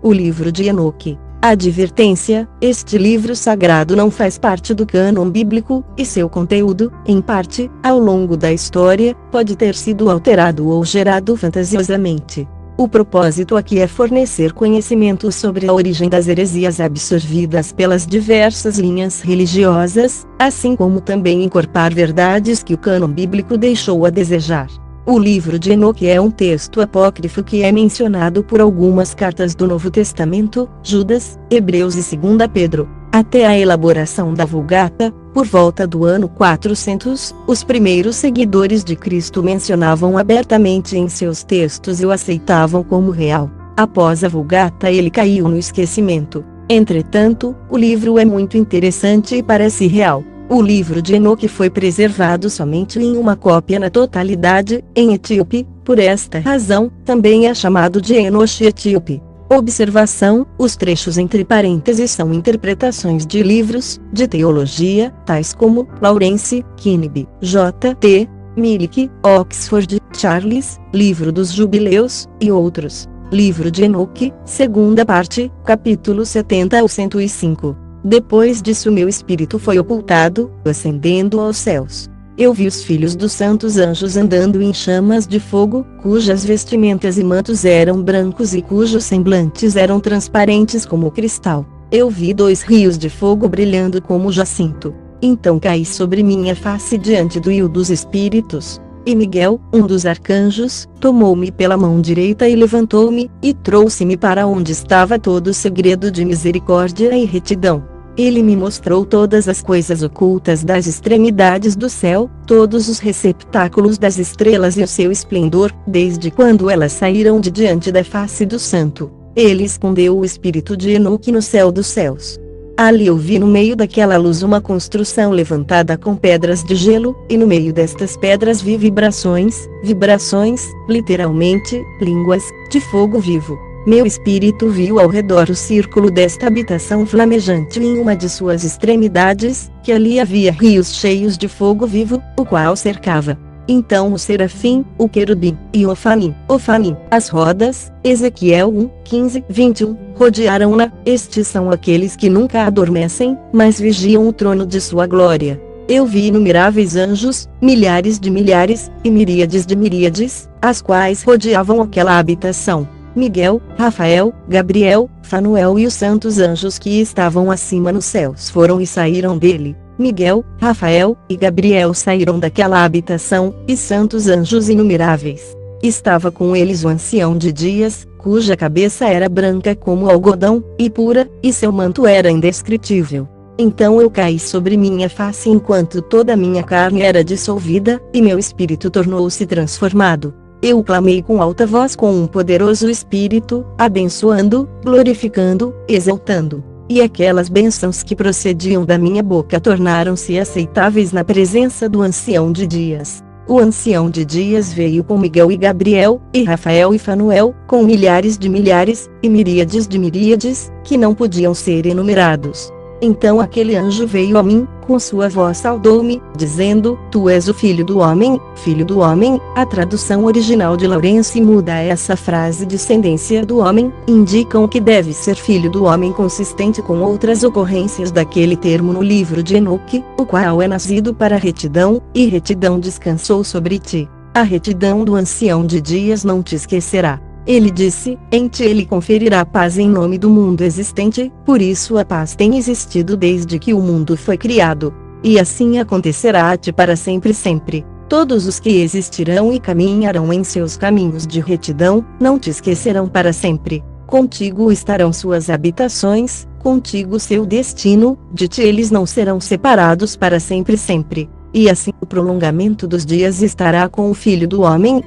O livro de Enoque. Advertência: este livro sagrado não faz parte do cânon bíblico, e seu conteúdo, em parte, ao longo da história, pode ter sido alterado ou gerado fantasiosamente. O propósito aqui é fornecer conhecimento sobre a origem das heresias absorvidas pelas diversas linhas religiosas, assim como também incorporar verdades que o cânon bíblico deixou a desejar. O livro de Enoque é um texto apócrifo que é mencionado por algumas cartas do Novo Testamento, Judas, Hebreus e 2 Pedro. Até a elaboração da Vulgata, por volta do ano 400, os primeiros seguidores de Cristo mencionavam abertamente em seus textos e o aceitavam como real. Após a Vulgata ele caiu no esquecimento. Entretanto, o livro é muito interessante e parece real. O livro de Enoque foi preservado somente em uma cópia na totalidade, em etíope, por esta razão, também é chamado de Enoche etíope. Observação: os trechos entre parênteses são interpretações de livros de teologia, tais como Lawrence, Kinebe, J.T. Millick, Oxford, Charles, Livro dos Jubileus, e outros. Livro de Enoque, segunda parte, capítulo 70 ao 105. Depois disso meu espírito foi ocultado, ascendendo aos céus. Eu vi os filhos dos santos anjos andando em chamas de fogo, cujas vestimentas e mantos eram brancos e cujos semblantes eram transparentes como cristal. Eu vi 2 rios de fogo brilhando como jacinto. Então caí sobre minha face diante do rio dos espíritos. E Miguel, um dos arcanjos, tomou-me pela mão direita e levantou-me, e trouxe-me para onde estava todo o segredo de misericórdia e retidão. Ele me mostrou todas as coisas ocultas das extremidades do céu, todos os receptáculos das estrelas e o seu esplendor, desde quando elas saíram de diante da face do santo. Ele escondeu o espírito de Enoque no céu dos céus. Ali eu vi no meio daquela luz uma construção levantada com pedras de gelo, e no meio destas pedras vi vibrações, literalmente, línguas, de fogo vivo. Meu espírito viu ao redor o círculo desta habitação flamejante e em uma de suas extremidades, que ali havia rios cheios de fogo vivo, o qual cercava. Então o serafim, o querubim, e Ofani, as rodas, Ezequiel 1, 15, 21, rodearam-na. Estes são aqueles que nunca adormecem, mas vigiam o trono de sua glória. Eu vi inumeráveis anjos, milhares de milhares, e miríades de miríades, as quais rodeavam aquela habitação. Miguel, Rafael, Gabriel, Fanuel e os santos anjos que estavam acima nos céus foram e saíram dele. Miguel, Rafael e Gabriel saíram daquela habitação, e santos anjos inumeráveis. Estava com eles o ancião de dias, cuja cabeça era branca como algodão, e pura, e seu manto era indescritível. Então eu caí sobre minha face enquanto toda a minha carne era dissolvida, e meu espírito tornou-se transformado. Eu clamei com alta voz com um poderoso espírito, abençoando, glorificando, exaltando. E aquelas bênçãos que procediam da minha boca tornaram-se aceitáveis na presença do ancião de dias. O ancião de dias veio com Miguel e Gabriel, e Rafael e Fanuel, com milhares de milhares, e miríades de miríades, que não podiam ser enumerados. Então aquele anjo veio a mim, com sua voz saudou-me, dizendo: Tu és o filho do homem, filho do homem. A tradução original de Lawrence muda essa frase descendência do homem, indicam que deve ser filho do homem consistente com outras ocorrências daquele termo no livro de Enoque, o qual é nascido para retidão, e retidão descansou sobre ti. A retidão do ancião de dias não te esquecerá. Ele disse: em ti ele conferirá paz em nome do mundo existente, por isso a paz tem existido desde que o mundo foi criado. E assim acontecerá a ti para sempre sempre. Todos os que existirão e caminharão em seus caminhos de retidão, não te esquecerão para sempre. Contigo estarão suas habitações, contigo seu destino, de ti eles não serão separados para sempre sempre. E assim o prolongamento dos dias estará com o filho do homem,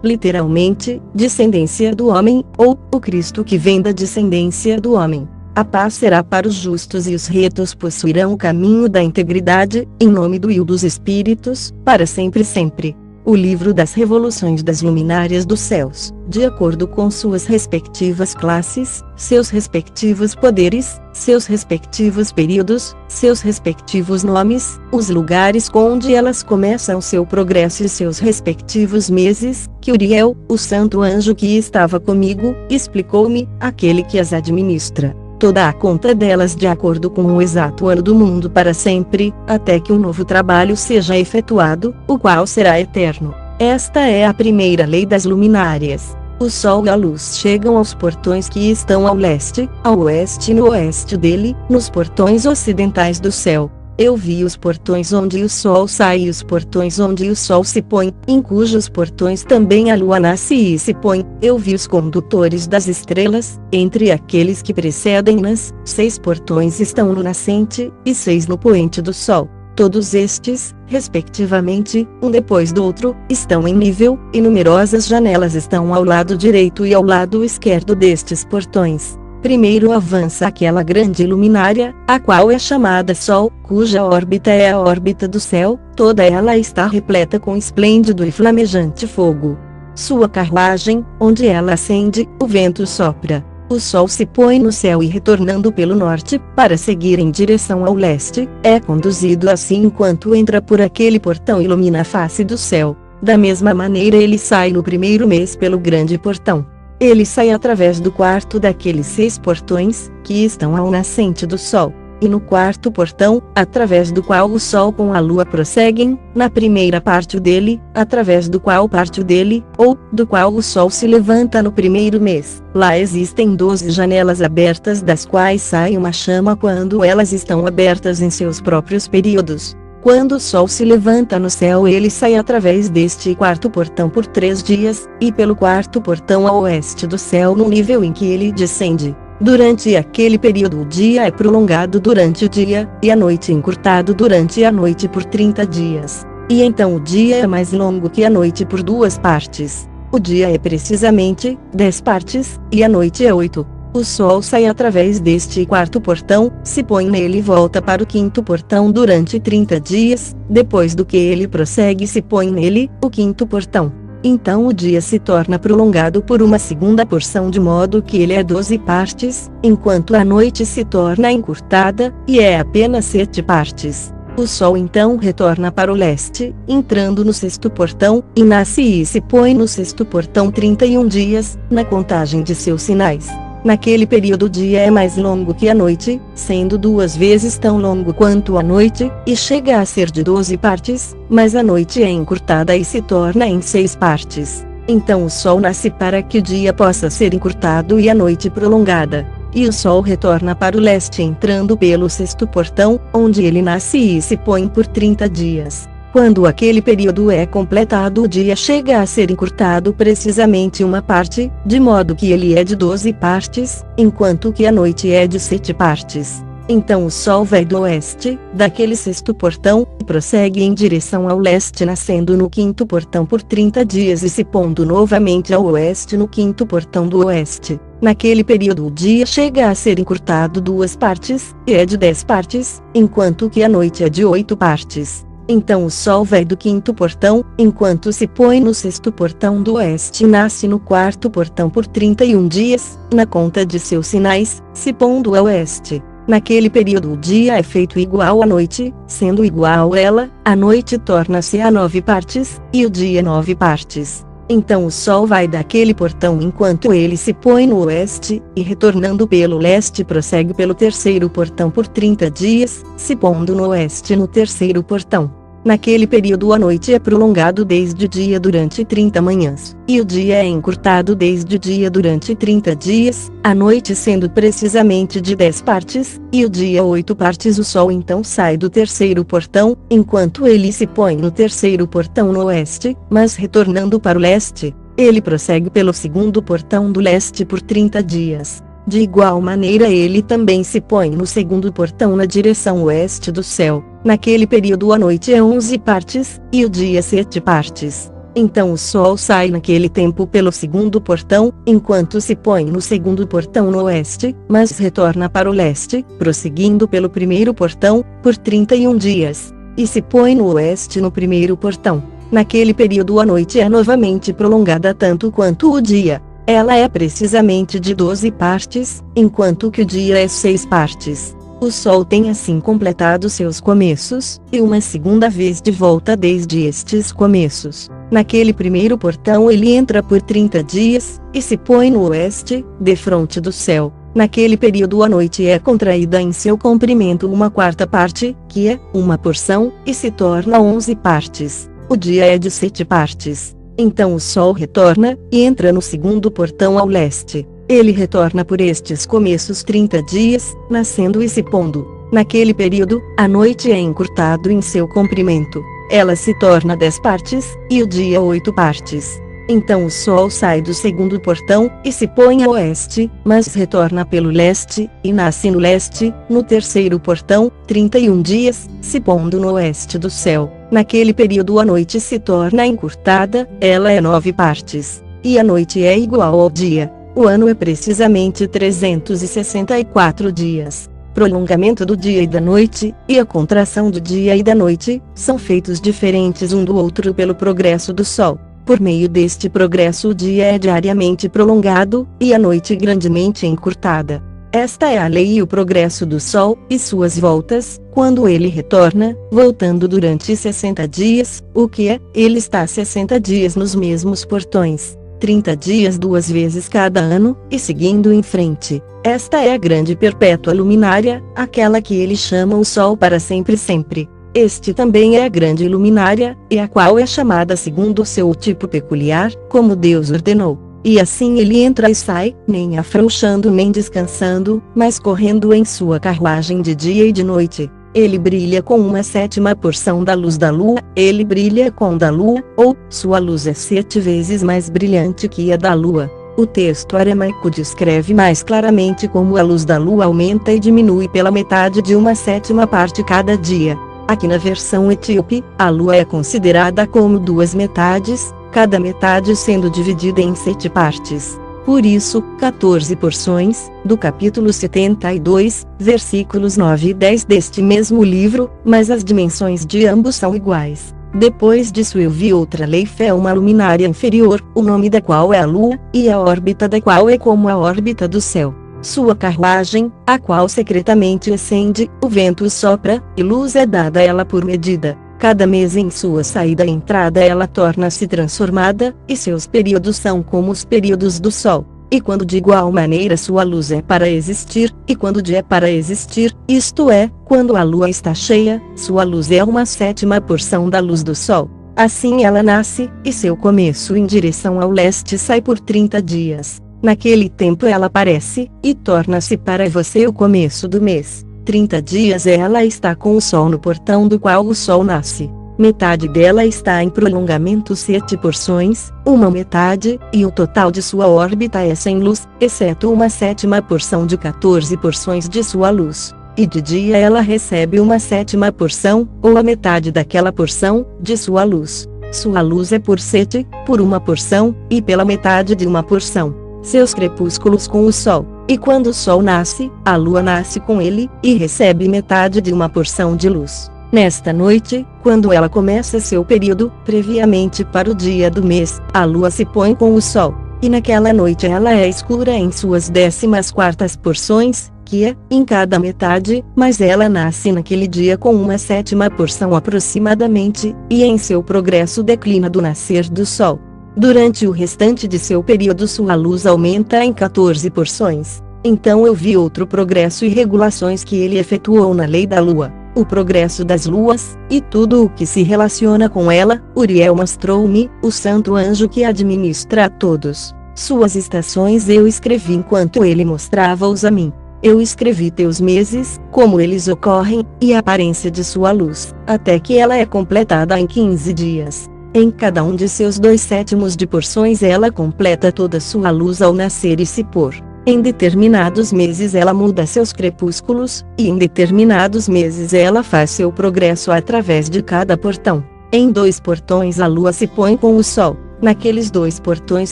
literalmente, descendência do homem, ou o Cristo que vem da descendência do homem. A paz será para os justos e os retos possuirão o caminho da integridade, em nome do e dos espíritos, para sempre sempre. O livro das revoluções das luminárias dos céus, de acordo com suas respectivas classes, seus respectivos poderes, seus respectivos períodos, seus respectivos nomes, os lugares onde elas começam seu progresso e seus respectivos meses, que Uriel, o santo anjo que estava comigo, explicou-me, aquele que as administra. Toda a conta delas de acordo com o exato ano do mundo para sempre, até que um novo trabalho seja efetuado, o qual será eterno. Esta é a primeira lei das luminárias. O sol e a luz chegam aos portões que estão ao leste, ao oeste e no oeste dele, nos portões ocidentais do céu. Eu vi os portões onde o sol sai e os portões onde o sol se põe, em cujos portões também a lua nasce e se põe. Eu vi os condutores das estrelas, entre aqueles que precedem-nas, 6 portões estão no nascente, e 6 no poente do sol. Todos estes, respectivamente, um depois do outro, estão em nível, e numerosas janelas estão ao lado direito e ao lado esquerdo destes portões. Primeiro avança aquela grande luminária, a qual é chamada Sol, cuja órbita é a órbita do céu, toda ela está repleta com esplêndido e flamejante fogo. Sua carruagem, onde ela acende, o vento sopra. O sol se põe no céu e retornando pelo norte, para seguir em direção ao leste, é conduzido assim enquanto entra por aquele portão e ilumina a face do céu. Da mesma maneira ele sai no primeiro mês pelo grande portão. Ele sai através do quarto daqueles 6 portões, que estão ao nascente do sol. E no quarto portão, através do qual o sol com a lua prosseguem, na primeira parte dele, através do qual parte dele, ou, do qual o sol se levanta no primeiro mês. Lá existem 12 janelas abertas das quais sai uma chama quando elas estão abertas em seus próprios períodos. Quando o sol se levanta no céu ele sai através deste quarto portão por 3 dias, e pelo quarto portão ao oeste do céu no nível em que ele descende. Durante aquele período o dia é prolongado durante o dia, e a noite encurtado durante a noite por 30 dias. E então o dia é mais longo que a noite por 2 partes. O dia é precisamente 10 partes, e a noite é 8. O sol sai através deste quarto portão, se põe nele e volta para o quinto portão durante 30 dias, depois do que ele prossegue e se põe nele, o quinto portão. Então o dia se torna prolongado por uma segunda porção de modo que ele é 12 partes, enquanto a noite se torna encurtada, e é apenas 7 partes. O sol então retorna para o leste, entrando no 6º portão, e nasce e se põe no 6º portão 31 dias, na contagem de seus sinais. Naquele período o dia é mais longo que a noite, sendo 2 vezes tão longo quanto a noite, e chega a ser de 12 partes, mas a noite é encurtada e se torna em 6 partes. Então o sol nasce para que o dia possa ser encurtado e a noite prolongada. E o sol retorna para o leste entrando pelo 6º portão, onde ele nasce e se põe por 30 dias. Quando aquele período é completado o dia chega a ser encurtado precisamente uma parte, de modo que ele é de 12 partes, enquanto que a noite é de 7 partes. Então o sol vai do oeste, daquele 6º portão, e prossegue em direção ao leste nascendo no 5º portão por 30 dias e se pondo novamente ao oeste no 5º portão do oeste. Naquele período o dia chega a ser encurtado 2 partes, e é de 10 partes, enquanto que a noite é de 8 partes. Então o sol vai do 5º portão, enquanto se põe no 6º portão do oeste e nasce no 4º portão por 31 dias, na conta de seus sinais, se pondo a oeste. Naquele período o dia é feito igual à noite, sendo igual a ela, a noite torna-se a 9 partes, e o dia 9 partes. Então o sol vai daquele portão enquanto ele se põe no oeste, e retornando pelo leste prossegue pelo 3º portão por 30 dias, se pondo no oeste no 3º portão. Naquele período a noite é prolongado desde o dia durante 30 manhãs, e o dia é encurtado desde o dia durante 30 dias, a noite sendo precisamente de 10 partes, e o dia 8 partes. O sol então sai do 3º portão, enquanto ele se põe no 3º portão no oeste, mas retornando para o leste, ele prossegue pelo 2º portão do leste por 30 dias. De igual maneira ele também se põe no 2º portão na direção oeste do céu. Naquele período a noite é 11 partes, e o dia 7 partes. Então o sol sai naquele tempo pelo 2º portão, enquanto se põe no 2º portão no oeste, mas retorna para o leste, prosseguindo pelo 1º portão, por 31 dias. E se põe no oeste no 1º portão. Naquele período a noite é novamente prolongada tanto quanto o dia. ela é precisamente de 12 partes, enquanto que o dia é 6 partes. O Sol tem assim completado seus começos, e uma segunda vez de volta desde estes começos. Naquele primeiro portão ele entra por 30 dias, e se põe no oeste, defronte do céu. Naquele período a noite é contraída em seu comprimento uma quarta parte, que é uma porção, e se torna 11 partes. O dia é de 7 partes. Então o Sol retorna, e entra no segundo portão ao leste. Ele retorna por estes começos 30 dias, nascendo e se pondo. Naquele período, a noite é encurtado em seu comprimento. Ela se torna 10 partes, e o dia 8 partes. Então o Sol sai do segundo portão, e se põe a oeste, mas retorna pelo leste, e nasce no leste, no terceiro portão, 31 dias, se pondo no oeste do céu. Naquele período a noite se torna encurtada, ela é 9 partes. E a noite é igual ao dia. O ano é precisamente 364 dias. Prolongamento do dia e da noite, e a contração do dia e da noite, são feitos diferentes um do outro pelo progresso do Sol. Por meio deste progresso o dia é diariamente prolongado, e a noite grandemente encurtada. Esta é a lei e o progresso do Sol, e suas voltas, quando ele retorna, voltando durante 60 dias, o que é, ele está 60 dias nos mesmos portões. 30 dias 2 vezes cada ano, e seguindo em frente. Esta é a grande perpétua luminária, aquela que ele chama o Sol para sempre sempre. Este também é a grande luminária, e a qual é chamada segundo o seu tipo peculiar, como Deus ordenou. E assim ele entra e sai, nem afrouxando nem descansando, mas correndo em sua carruagem de dia e de noite. Ele brilha com uma sétima porção da luz da lua, ele brilha com da lua, ou, sua luz é 7 vezes mais brilhante que a da lua. O texto aramaico descreve mais claramente como a luz da lua aumenta e diminui pela metade de uma sétima parte cada dia. Aqui na versão etíope, a lua é considerada como 2 metades, cada metade sendo dividida em 7 partes. Por isso, 14 porções, do capítulo 72, versículos 9 e 10 deste mesmo livro, mas as dimensões de ambos são iguais. Depois disso eu vi outra lei fé uma luminária inferior, o nome da qual é a Lua, e a órbita da qual é como a órbita do céu. Sua carruagem, a qual secretamente ascende, o vento sopra, e luz é dada a ela por medida. Cada mês em sua saída e entrada ela torna-se transformada, e seus períodos são como os períodos do Sol. E quando de igual maneira sua luz é para existir, e quando o dia é para existir, isto é, quando a lua está cheia, sua luz é uma sétima porção da luz do Sol. Assim ela nasce, e seu começo em direção ao leste sai por 30 dias. Naquele tempo ela aparece, e torna-se para você o começo do mês. 30 dias ela está com o Sol no portão do qual o Sol nasce. Metade dela está em prolongamento 7 porções, uma metade, e o total de sua órbita é sem luz, exceto uma sétima porção de 14 porções de sua luz. E de dia ela recebe uma sétima porção, ou a metade daquela porção, de sua luz. Sua luz é por 7, por uma porção, e pela metade de uma porção. Seus crepúsculos com o Sol. E quando o Sol nasce, a Lua nasce com ele, e recebe metade de uma porção de luz. Nesta noite, quando ela começa seu período, previamente para o dia do mês, a Lua se põe com o Sol. E naquela noite ela é escura em suas 14ª porções, que é, em cada metade, mas ela nasce naquele dia com uma sétima porção aproximadamente, e em seu progresso declina do nascer do Sol. Durante o restante de seu período sua luz aumenta em 14 porções. Então eu vi outro progresso e regulações que ele efetuou na lei da lua, o progresso das luas, e tudo o que se relaciona com ela. Uriel mostrou-me, o santo anjo que administra a todos. Suas estações eu escrevi enquanto ele mostrava-os a mim. Eu escrevi teus meses, como eles ocorrem, e a aparência de sua luz, até que ela é completada em 15 dias. Em cada um de seus 2/7 de porções ela completa toda sua luz ao nascer e se pôr. Em determinados meses ela muda seus crepúsculos, e em determinados meses ela faz seu progresso através de cada portão. Em 2 portões a lua se põe com o Sol, naqueles 2 portões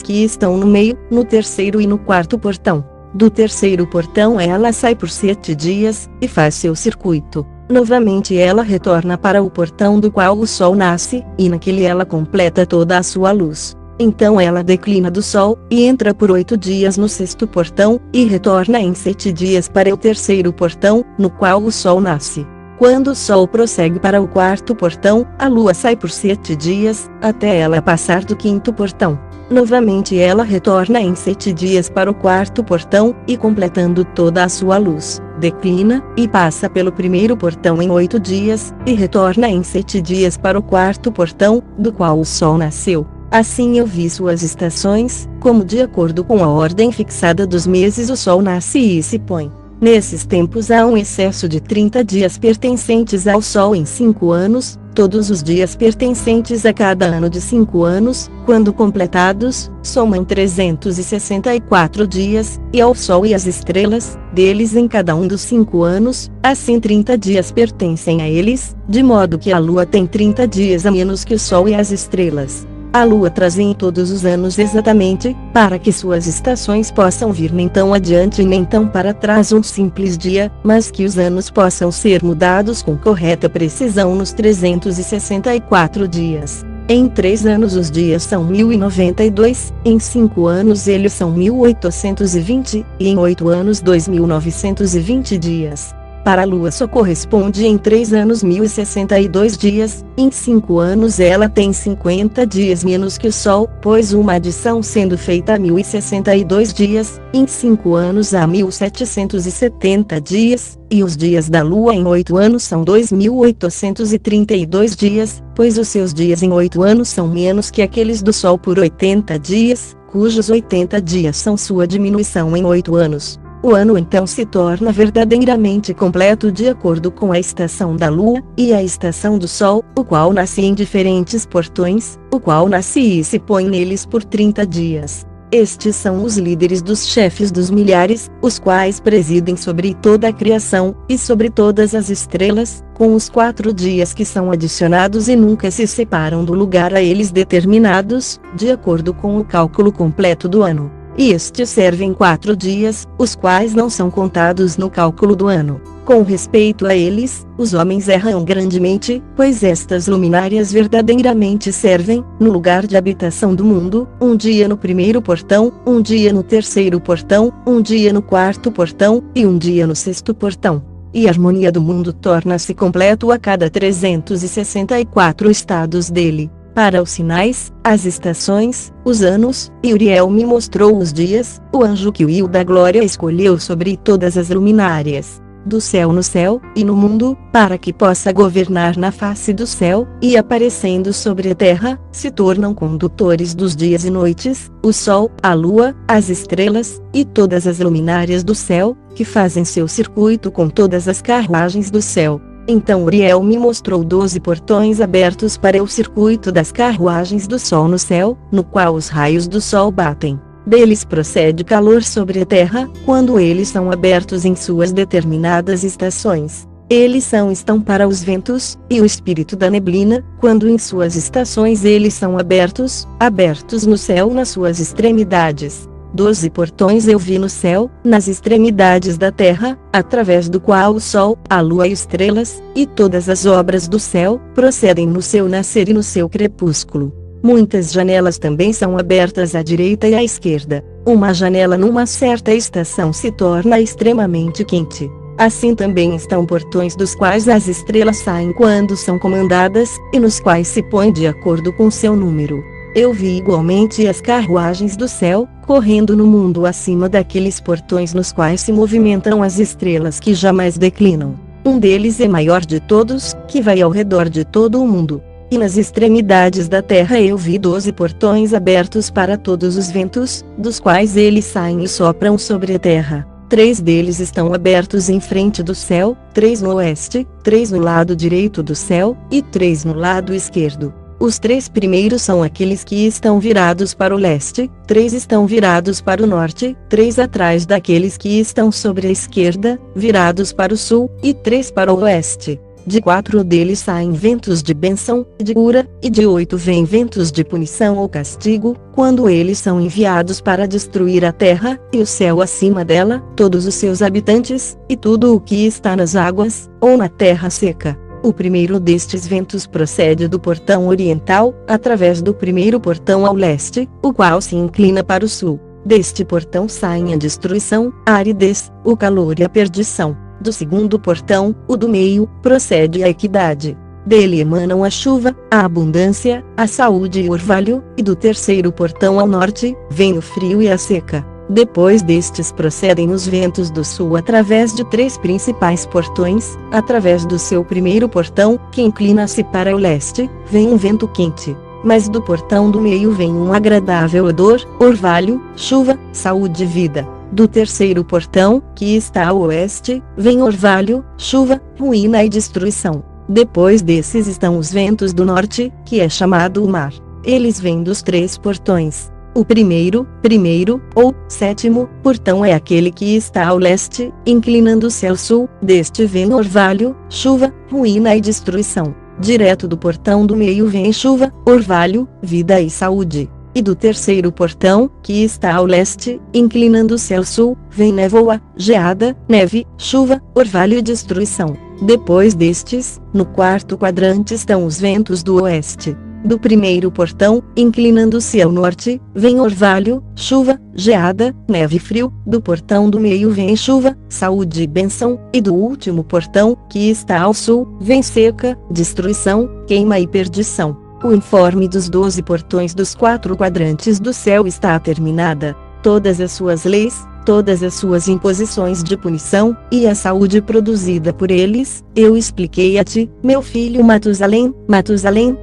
que estão no meio, no terceiro e no 4º portão. Do terceiro portão ela sai por 7 dias, e faz seu circuito. Novamente ela retorna para o portão do qual o Sol nasce, e naquele ela completa toda a sua luz. Então ela declina do sol, e entra por 8 dias no 6º portão, e retorna em 7 dias para o 3º portão, no qual o sol nasce. Quando o sol prossegue para o 4º portão, a lua sai por 7 dias, até ela passar do 5º portão. Novamente ela retorna em 7 dias para o 4º portão, e completando toda a sua luz, declina, e passa pelo 1º portão em 8 dias, e retorna em 7 dias para o 4º portão, do qual o sol nasceu. Assim eu vi suas estações, como de acordo com a ordem fixada dos meses o sol nasce e se põe. Nesses tempos há um excesso de 30 dias pertencentes ao sol em 5 anos, todos os dias pertencentes a cada ano de 5 anos, quando completados, somam 364 dias, e ao sol e às estrelas, deles em cada um dos 5 anos, assim 30 dias pertencem a eles, de modo que a lua tem 30 dias a menos que o sol e as estrelas. A lua traz em todos os anos exatamente, para que suas estações possam vir nem tão adiante e nem tão para trás um simples dia, mas que os anos possam ser mudados com correta precisão nos 364 dias. Em 3 anos os dias são 1092, em 5 anos eles são 1820, e em 8 anos 2920 dias. Para a lua só corresponde em 3 anos 1062 dias, em 5 anos ela tem 50 dias menos que o sol, pois uma adição sendo feita a 1062 dias, em 5 anos há 1770 dias, e os dias da lua em 8 anos são 2832 dias, pois os seus dias em 8 anos são menos que aqueles do sol por 80 dias, cujos 80 dias são sua diminuição em 8 anos. O ano então se torna verdadeiramente completo de acordo com a estação da lua, e a estação do sol, o qual nasce em diferentes portões, o qual nasce e se põe neles por 30 dias. Estes são os líderes dos chefes dos milhares, os quais presidem sobre toda a criação, e sobre todas as estrelas, com os 4 dias que são adicionados e nunca se separam do lugar a eles determinados, de acordo com o cálculo completo do ano. E estes servem 4 dias, os quais não são contados no cálculo do ano. Com respeito a eles, os homens erram grandemente, pois estas luminárias verdadeiramente servem, no lugar de habitação do mundo, um dia no 1º portão, um dia no 3º portão, um dia no 4º portão, e um dia no 6º portão. E a harmonia do mundo torna-se completo a cada 364 estados dele. Para os sinais, as estações, os anos, e Uriel me mostrou os dias, o anjo que o Will da Glória escolheu sobre todas as luminárias do céu no céu, e no mundo, para que possa governar na face do céu, e aparecendo sobre a terra, se tornam condutores dos dias e noites, o sol, a lua, as estrelas, e todas as luminárias do céu, que fazem seu circuito com todas as carruagens do céu. Então Uriel me mostrou 12 portões abertos para o circuito das carruagens do sol no céu, no qual os raios do sol batem. Deles procede calor sobre a terra, quando eles são abertos em suas determinadas estações. Eles estão para os ventos, e o espírito da neblina, quando em suas estações eles são abertos no céu nas suas extremidades. 12 portões eu vi no céu, nas extremidades da terra, através do qual o sol, a lua e estrelas, e todas as obras do céu, procedem no seu nascer e no seu crepúsculo. Muitas janelas também são abertas à direita e à esquerda. Uma janela numa certa estação se torna extremamente quente. Assim também estão portões dos quais as estrelas saem quando são comandadas, e nos quais se põe de acordo com seu número. Eu vi igualmente as carruagens do céu, correndo no mundo acima daqueles portões nos quais se movimentam as estrelas que jamais declinam. Um deles é maior de todos, que vai ao redor de todo o mundo. E nas extremidades da terra eu vi 12 portões abertos para todos os ventos, dos quais eles saem e sopram sobre a terra. 3 deles estão abertos em frente do céu, 3 no oeste, 3 no lado direito do céu, e 3 no lado esquerdo. Os 3 primeiros são aqueles que estão virados para o leste, 3 estão virados para o norte, 3 atrás daqueles que estão sobre a esquerda, virados para o sul, e 3 para o oeste. De 4 deles saem ventos de bênção, de cura, e de 8 vêm ventos de punição ou castigo, quando eles são enviados para destruir a terra, e o céu acima dela, todos os seus habitantes, e tudo o que está nas águas, ou na terra seca. O primeiro destes ventos procede do portão oriental, através do primeiro portão ao leste, o qual se inclina para o sul. Deste portão saem a destruição, a aridez, o calor e a perdição. Do segundo portão, o do meio, procede a equidade. Dele emanam a chuva, a abundância, a saúde e o orvalho, e do terceiro portão ao norte, vem o frio e a seca. Depois destes procedem os ventos do sul através de 3 principais portões. Através do seu primeiro portão, que inclina-se para o leste, vem um vento quente. Mas do portão do meio vem um agradável odor, orvalho, chuva, saúde e vida. Do terceiro portão, que está ao oeste, vem orvalho, chuva, ruína e destruição. Depois desses estão os ventos do norte, que é chamado o mar. Eles vêm dos 3 portões. O primeiro ou sétimo portão é aquele que está ao leste, inclinando-se ao sul. Deste vem orvalho, chuva, ruína e destruição. Direto do portão do meio vem chuva, orvalho, vida e saúde. E do terceiro portão, que está ao leste, inclinando-se ao sul, vem névoa, geada, neve, chuva, orvalho e destruição. Depois destes, no quarto quadrante estão os ventos do oeste. Do primeiro portão, inclinando-se ao norte, vem orvalho, chuva, geada, neve e frio. Do portão do meio vem chuva, saúde e bênção. E do último portão, que está ao sul, vem seca, destruição, queima e perdição. O informe dos 12 portões dos 4 quadrantes do céu está terminada. Todas as suas leis, todas as suas imposições de punição, e a saúde produzida por eles, eu expliquei a ti, meu filho Matusalém,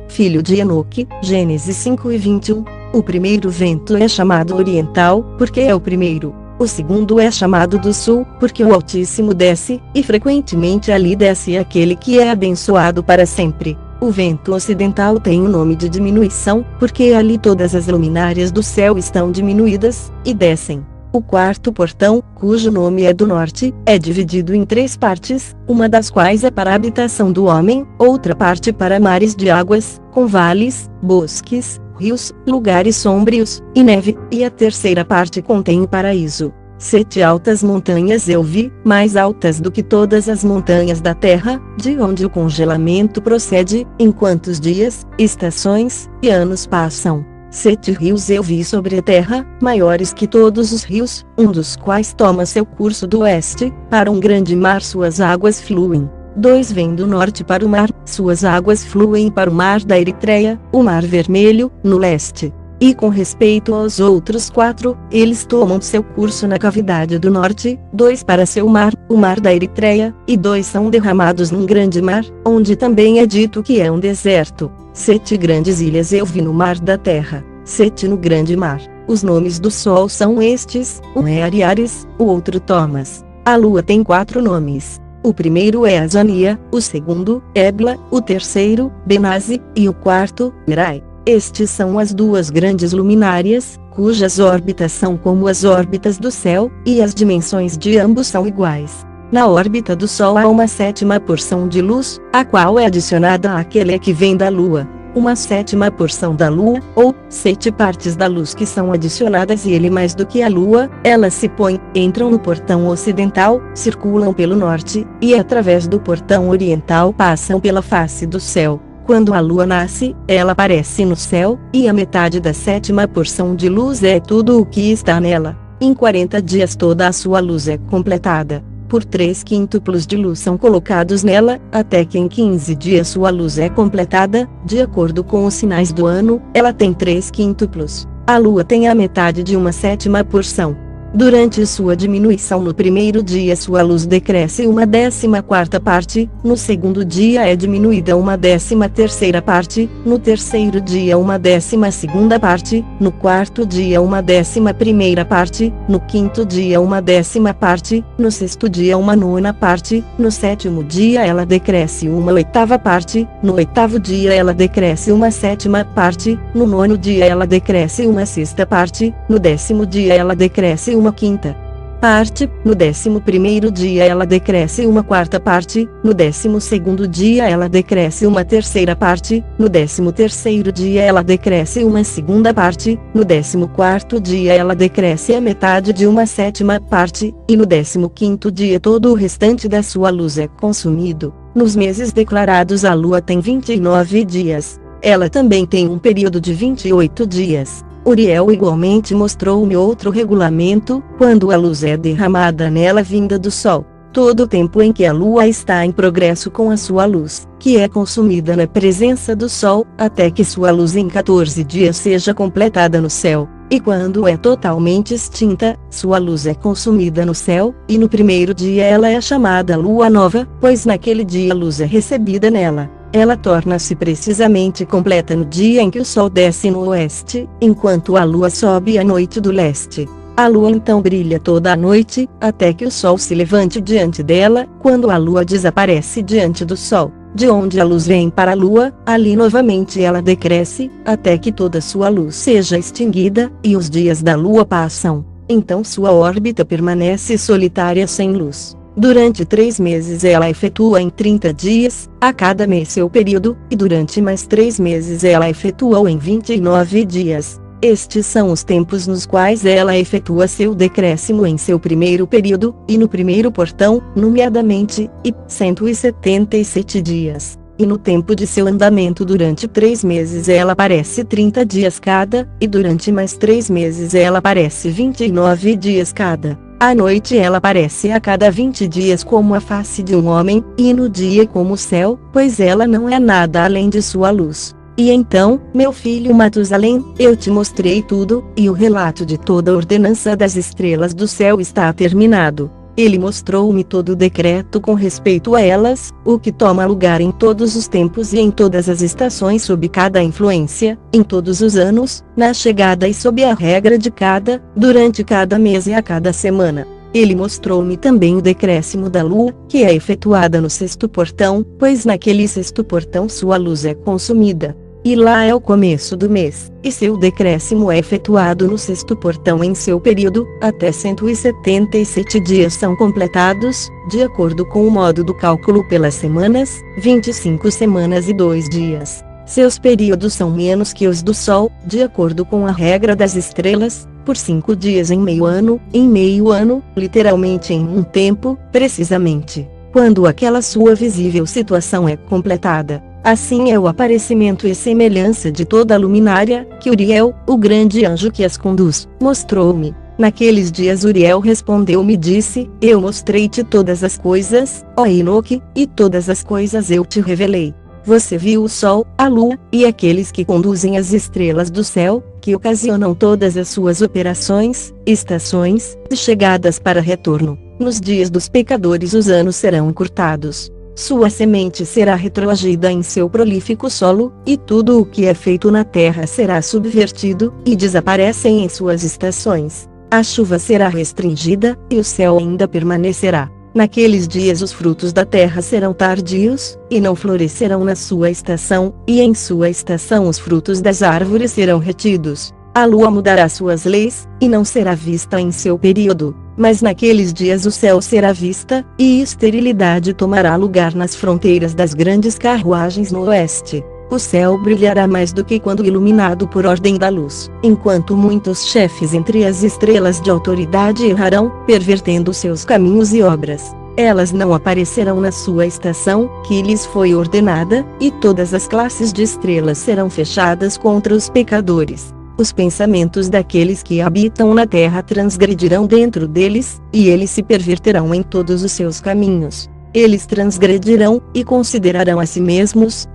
filho de Enoque. Gênesis 5:21. O primeiro vento é chamado oriental, porque é o primeiro. O segundo é chamado do sul, porque o Altíssimo desce, e frequentemente ali desce aquele que é abençoado para sempre. O vento ocidental tem o nome de diminuição, porque ali todas as luminárias do céu estão diminuídas, e descem. O quarto portão, cujo nome é do norte, é dividido em 3 partes, uma das quais é para a habitação do homem, outra parte para mares de águas, com vales, bosques, rios, lugares sombrios, e neve, e a terceira parte contém o paraíso. 7 altas montanhas eu vi, mais altas do que todas as montanhas da terra, de onde o congelamento procede, enquanto os dias, estações e anos passam. 7 rios eu vi sobre a terra, maiores que todos os rios, um dos quais toma seu curso do oeste, para um grande mar suas águas fluem. 2 vêm do norte para o mar, suas águas fluem para o mar da Eritreia, o mar vermelho, no leste. E com respeito aos outros 4, eles tomam seu curso na cavidade do norte, 2 para seu mar, o mar da Eritreia, e 2 são derramados num grande mar, onde também é dito que é um deserto. 7 grandes ilhas eu vi no mar da terra, 7 no grande mar. Os nomes do sol são estes, um é Ariares, o outro Thomas. A lua tem 4 nomes. O primeiro é Azania, o segundo, Ebla, o terceiro, Benazi, e o quarto, Mirai. Estes são as 2 grandes luminárias, cujas órbitas são como as órbitas do céu, e as dimensões de ambos são iguais. Na órbita do Sol há uma 7ª porção de luz, a qual é adicionada àquele que vem da Lua. Uma 7ª porção da Lua, ou 7 partes da luz que são adicionadas e ele mais do que a Lua, elas se põem, entram no portão ocidental, circulam pelo norte, e através do portão oriental passam pela face do céu. Quando a lua nasce, ela aparece no céu, e a metade da 7ª porção de luz é tudo o que está nela. Em 40 dias toda a sua luz é completada. Por 3 quíntuplos de luz são colocados nela, até que em 15 dias sua luz é completada. De acordo com os sinais do ano, ela tem 3 quíntuplos. A lua tem a metade de uma 7ª porção. Durante sua diminuição no primeiro dia sua luz decresce uma 14ª parte, no segundo dia é diminuída uma 13ª parte, no terceiro dia uma 12ª parte, no quarto dia uma 11ª parte, no quinto dia uma 10ª parte, no sexto dia uma 9ª parte, no sétimo dia ela decresce uma 8ª parte, no oitavo dia ela decresce uma 7ª parte, no nono dia ela decresce uma 6ª parte, no 10º dia ela decresce uma 5ª parte, no 11º dia ela decresce uma 4ª parte, no 12º dia ela decresce uma 3ª parte, no 13º dia ela decresce uma 2ª parte, no 14º dia ela decresce a metade de uma 7ª parte, e no 15º dia todo o restante da sua luz é consumido. Nos meses declarados a lua tem 29 dias. Ela também tem um período de 28 dias. Uriel igualmente mostrou-me outro regulamento, quando a luz é derramada nela vinda do sol. Todo o tempo em que a lua está em progresso com a sua luz, que é consumida na presença do sol, até que sua luz em 14 dias seja completada no céu. E quando é totalmente extinta, sua luz é consumida no céu, e no primeiro dia ela é chamada lua nova, pois naquele dia a luz é recebida nela. Ela torna-se precisamente completa no dia em que o sol desce no oeste, enquanto a lua sobe à noite do leste. A lua então brilha toda a noite, até que o sol se levante diante dela. Quando a lua desaparece diante do sol, de onde a luz vem para a lua, ali novamente ela decresce, até que toda sua luz seja extinguida, e os dias da lua passam. Então sua órbita permanece solitária sem luz. Durante 3 meses ela efetua em 30 dias, a cada mês seu período, e durante mais 3 meses ela efetua em 29 dias. Estes são os tempos nos quais ela efetua seu decréscimo em seu primeiro período, e no primeiro portão, nomeadamente, e 177 dias. E no tempo de seu andamento durante 3 meses ela aparece 30 dias cada, e durante mais 3 meses ela aparece 29 dias cada. À noite ela aparece a cada 20 dias como a face de um homem, e no dia como o céu, pois ela não é nada além de sua luz. E então, meu filho Matusalém, eu te mostrei tudo, e o relato de toda a ordenança das estrelas do céu está terminado. Ele mostrou-me todo o decreto com respeito a elas, o que toma lugar em todos os tempos e em todas as estações sob cada influência, em todos os anos, na chegada e sob a regra de cada, durante cada mês e a cada semana. Ele mostrou-me também o decréscimo da lua, que é efetuada no 6º portão, pois naquele 6º portão sua luz é consumida. E lá é o começo do mês, e seu decréscimo é efetuado no 6º portão em seu período, até 177 dias são completados, de acordo com o modo do cálculo pelas semanas, 25 semanas e 2 dias. Seus períodos são menos que os do Sol, de acordo com a regra das estrelas, por 5 dias em meio ano, literalmente em um tempo, precisamente, quando aquela sua visível situação é completada. Assim é o aparecimento e semelhança de toda a luminária, que Uriel, o grande anjo que as conduz, mostrou-me. Naqueles dias Uriel respondeu-me e disse: Eu mostrei-te todas as coisas, ó Enoque, e todas as coisas eu te revelei. Você viu o sol, a lua, e aqueles que conduzem as estrelas do céu, que ocasionam todas as suas operações, estações, e chegadas para retorno. Nos dias dos pecadores os anos serão encurtados. Sua semente será retroagida em seu prolífico solo, e tudo o que é feito na terra será subvertido, e desaparecem em suas estações. A chuva será restringida, e o céu ainda permanecerá. Naqueles dias os frutos da terra serão tardios, e não florescerão na sua estação, e em sua estação os frutos das árvores serão retidos. A lua mudará suas leis, e não será vista em seu período. Mas naqueles dias o céu será vista, e esterilidade tomará lugar nas fronteiras das grandes carruagens no oeste. O céu brilhará mais do que quando iluminado por ordem da luz, enquanto muitos chefes entre as estrelas de autoridade errarão, pervertendo seus caminhos e obras. Elas não aparecerão na sua estação, que lhes foi ordenada, e todas as classes de estrelas serão fechadas contra os pecadores. Os pensamentos daqueles que habitam na terra transgredirão dentro deles, e eles se perverterão em todos os seus caminhos. Eles transgredirão, e considerarão a si mesmos,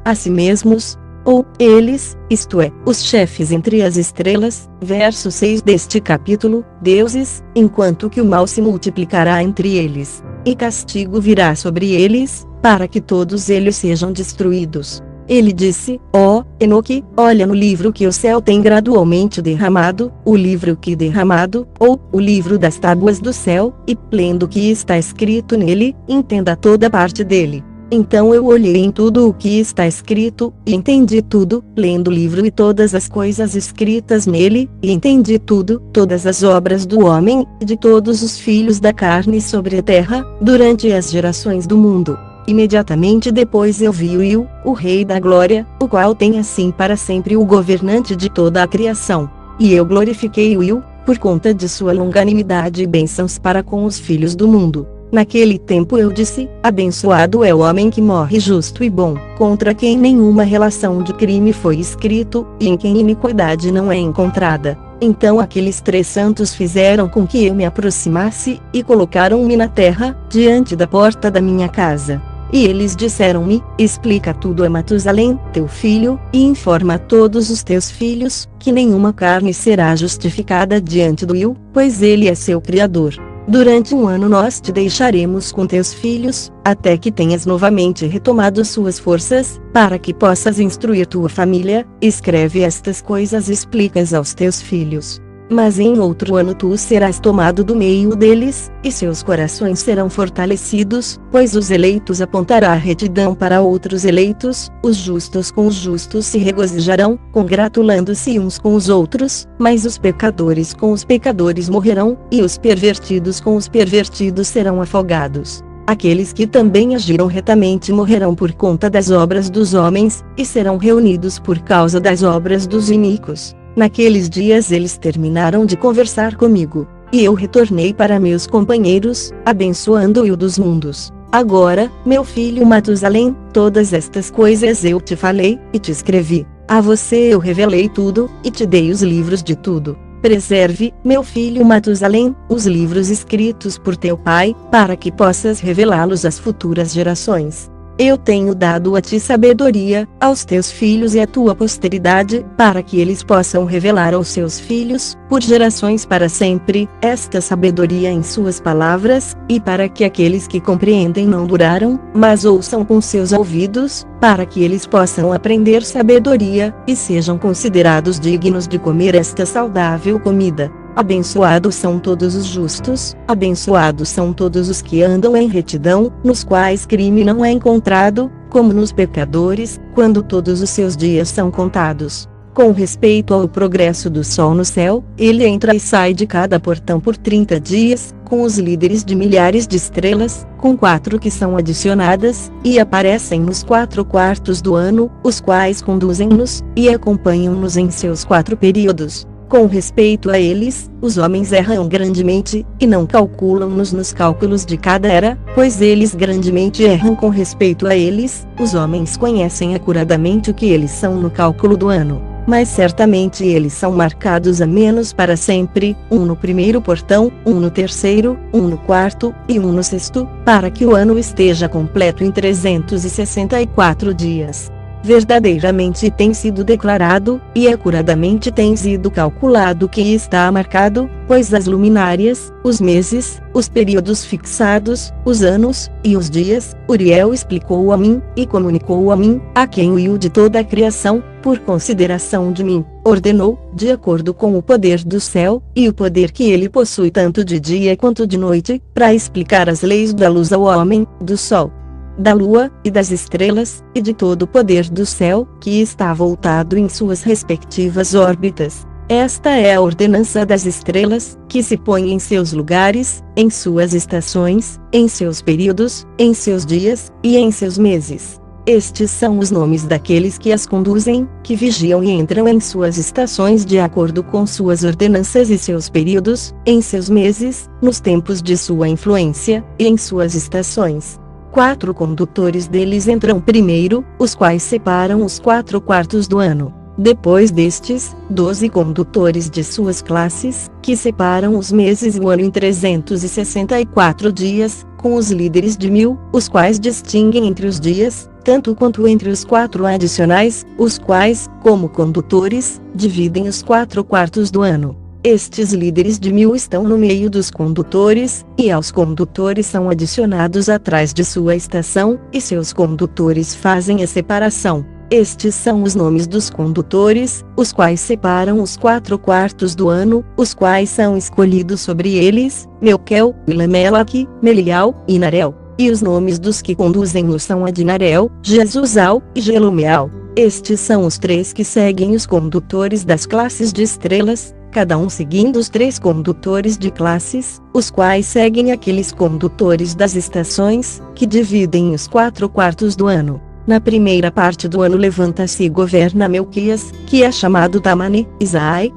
ou eles, isto é, os chefes entre as estrelas, verso 6 deste capítulo, deuses, enquanto que o mal se multiplicará entre eles, e castigo virá sobre eles, para que todos eles sejam destruídos. Ele disse: ó Enoque, olha no livro que o céu tem gradualmente derramado, o livro que derramado, ou o livro das tábuas do céu, e lendo o que está escrito nele, entenda toda parte dele. Então eu olhei em tudo o que está escrito, e entendi tudo, lendo o livro e todas as coisas escritas nele, e entendi tudo, todas as obras do homem, e de todos os filhos da carne sobre a terra, durante as gerações do mundo. Imediatamente depois eu vi Will, o Rei da Glória, o qual tem assim para sempre o governante de toda a criação. E eu glorifiquei Will, por conta de sua longanimidade e bênçãos para com os filhos do mundo. Naquele tempo eu disse: abençoado é o homem que morre justo e bom, contra quem nenhuma relação de crime foi escrito, e em quem iniquidade não é encontrada. Então aqueles 3 santos fizeram com que eu me aproximasse, e colocaram-me na terra, diante da porta da minha casa. E eles disseram-me: explica tudo a Matusalém, teu filho, e informa a todos os teus filhos, que nenhuma carne será justificada diante do Will, pois ele é seu Criador. Durante 1 ano nós te deixaremos com teus filhos, até que tenhas novamente retomado suas forças, para que possas instruir tua família. Escreve estas coisas e explica-as aos teus filhos. Mas em outro ano tu serás tomado do meio deles, e seus corações serão fortalecidos, pois os eleitos apontará a retidão para outros eleitos, os justos com os justos se regozijarão, congratulando-se uns com os outros, mas os pecadores com os pecadores morrerão, e os pervertidos com os pervertidos serão afogados. Aqueles que também agiram retamente morrerão por conta das obras dos homens, e serão reunidos por causa das obras dos iníquos. Naqueles dias eles terminaram de conversar comigo, e eu retornei para meus companheiros, abençoando-o dos mundos. Agora, meu filho Matusalém, todas estas coisas eu te falei, e te escrevi. A você eu revelei tudo, e te dei os livros de tudo. Preserve, meu filho Matusalém, os livros escritos por teu pai, para que possas revelá-los às futuras gerações. Eu tenho dado a ti sabedoria, aos teus filhos e à tua posteridade, para que eles possam revelar aos seus filhos, por gerações para sempre, esta sabedoria em suas palavras, e para que aqueles que compreendem não duraram, mas ouçam com seus ouvidos, para que eles possam aprender sabedoria, e sejam considerados dignos de comer esta saudável comida. Abençoados são todos os justos, abençoados são todos os que andam em retidão, nos quais crime não é encontrado, como nos pecadores, quando todos os seus dias são contados. Com respeito ao progresso do sol no céu, ele entra e sai de cada portão por 30 dias, com os líderes de milhares de estrelas, com 4 que são adicionadas, e aparecem nos 4 quartos do ano, os quais conduzem-nos, e acompanham-nos em seus 4 períodos. Com respeito a eles, os homens erram grandemente, e não calculam-nos nos cálculos de cada era, pois eles grandemente erram com respeito a eles. Os homens conhecem acuradamente o que eles são no cálculo do ano, mas certamente eles são marcados a menos para sempre, um no primeiro portão, um no terceiro, um no quarto, e um no sexto, para que o ano esteja completo em 364 dias. Verdadeiramente tem sido declarado, e acuradamente tem sido calculado que está marcado, pois as luminárias, os meses, os períodos fixados, os anos, e os dias, Uriel explicou a mim, e comunicou a mim, a quem o Will de toda a criação, por consideração de mim, ordenou, de acordo com o poder do céu, e o poder que ele possui tanto de dia quanto de noite, para explicar as leis da luz ao homem, do sol, da lua, e das estrelas, e de todo o poder do céu, que está voltado em suas respectivas órbitas. Esta é a ordenança das estrelas, que se põe em seus lugares, em suas estações, em seus períodos, em seus dias, e em seus meses. Estes são os nomes daqueles que as conduzem, que vigiam e entram em suas estações de acordo com suas ordenanças e seus períodos, em seus meses, nos tempos de sua influência, e em suas estações. 4 condutores deles entram primeiro, os quais separam os 4 quartos do ano. Depois destes, 12 condutores de suas classes, que separam os meses e o ano em 364 dias, com os líderes de 1000, os quais distinguem entre os dias, tanto quanto entre os 4 adicionais, os quais, como condutores, dividem os 4 quartos do ano. Estes líderes de 1000 estão no meio dos condutores, e aos condutores são adicionados atrás de sua estação, e seus condutores fazem a separação. Estes são os nomes dos condutores, os quais separam os 4 quartos do ano, os quais são escolhidos sobre eles, Melquel, Ilamelaque, Melial, e Narel. E os nomes dos que conduzem-os são Adinarel, Jesuzal, e Gelumeal. Estes são os 3 que seguem os condutores das classes de estrelas, cada um seguindo os 3 condutores de classes, os quais seguem aqueles condutores das estações, que dividem os 4 quartos do ano. Na primeira parte do ano levanta-se e governa Melquias, que é chamado Tamane, Isai,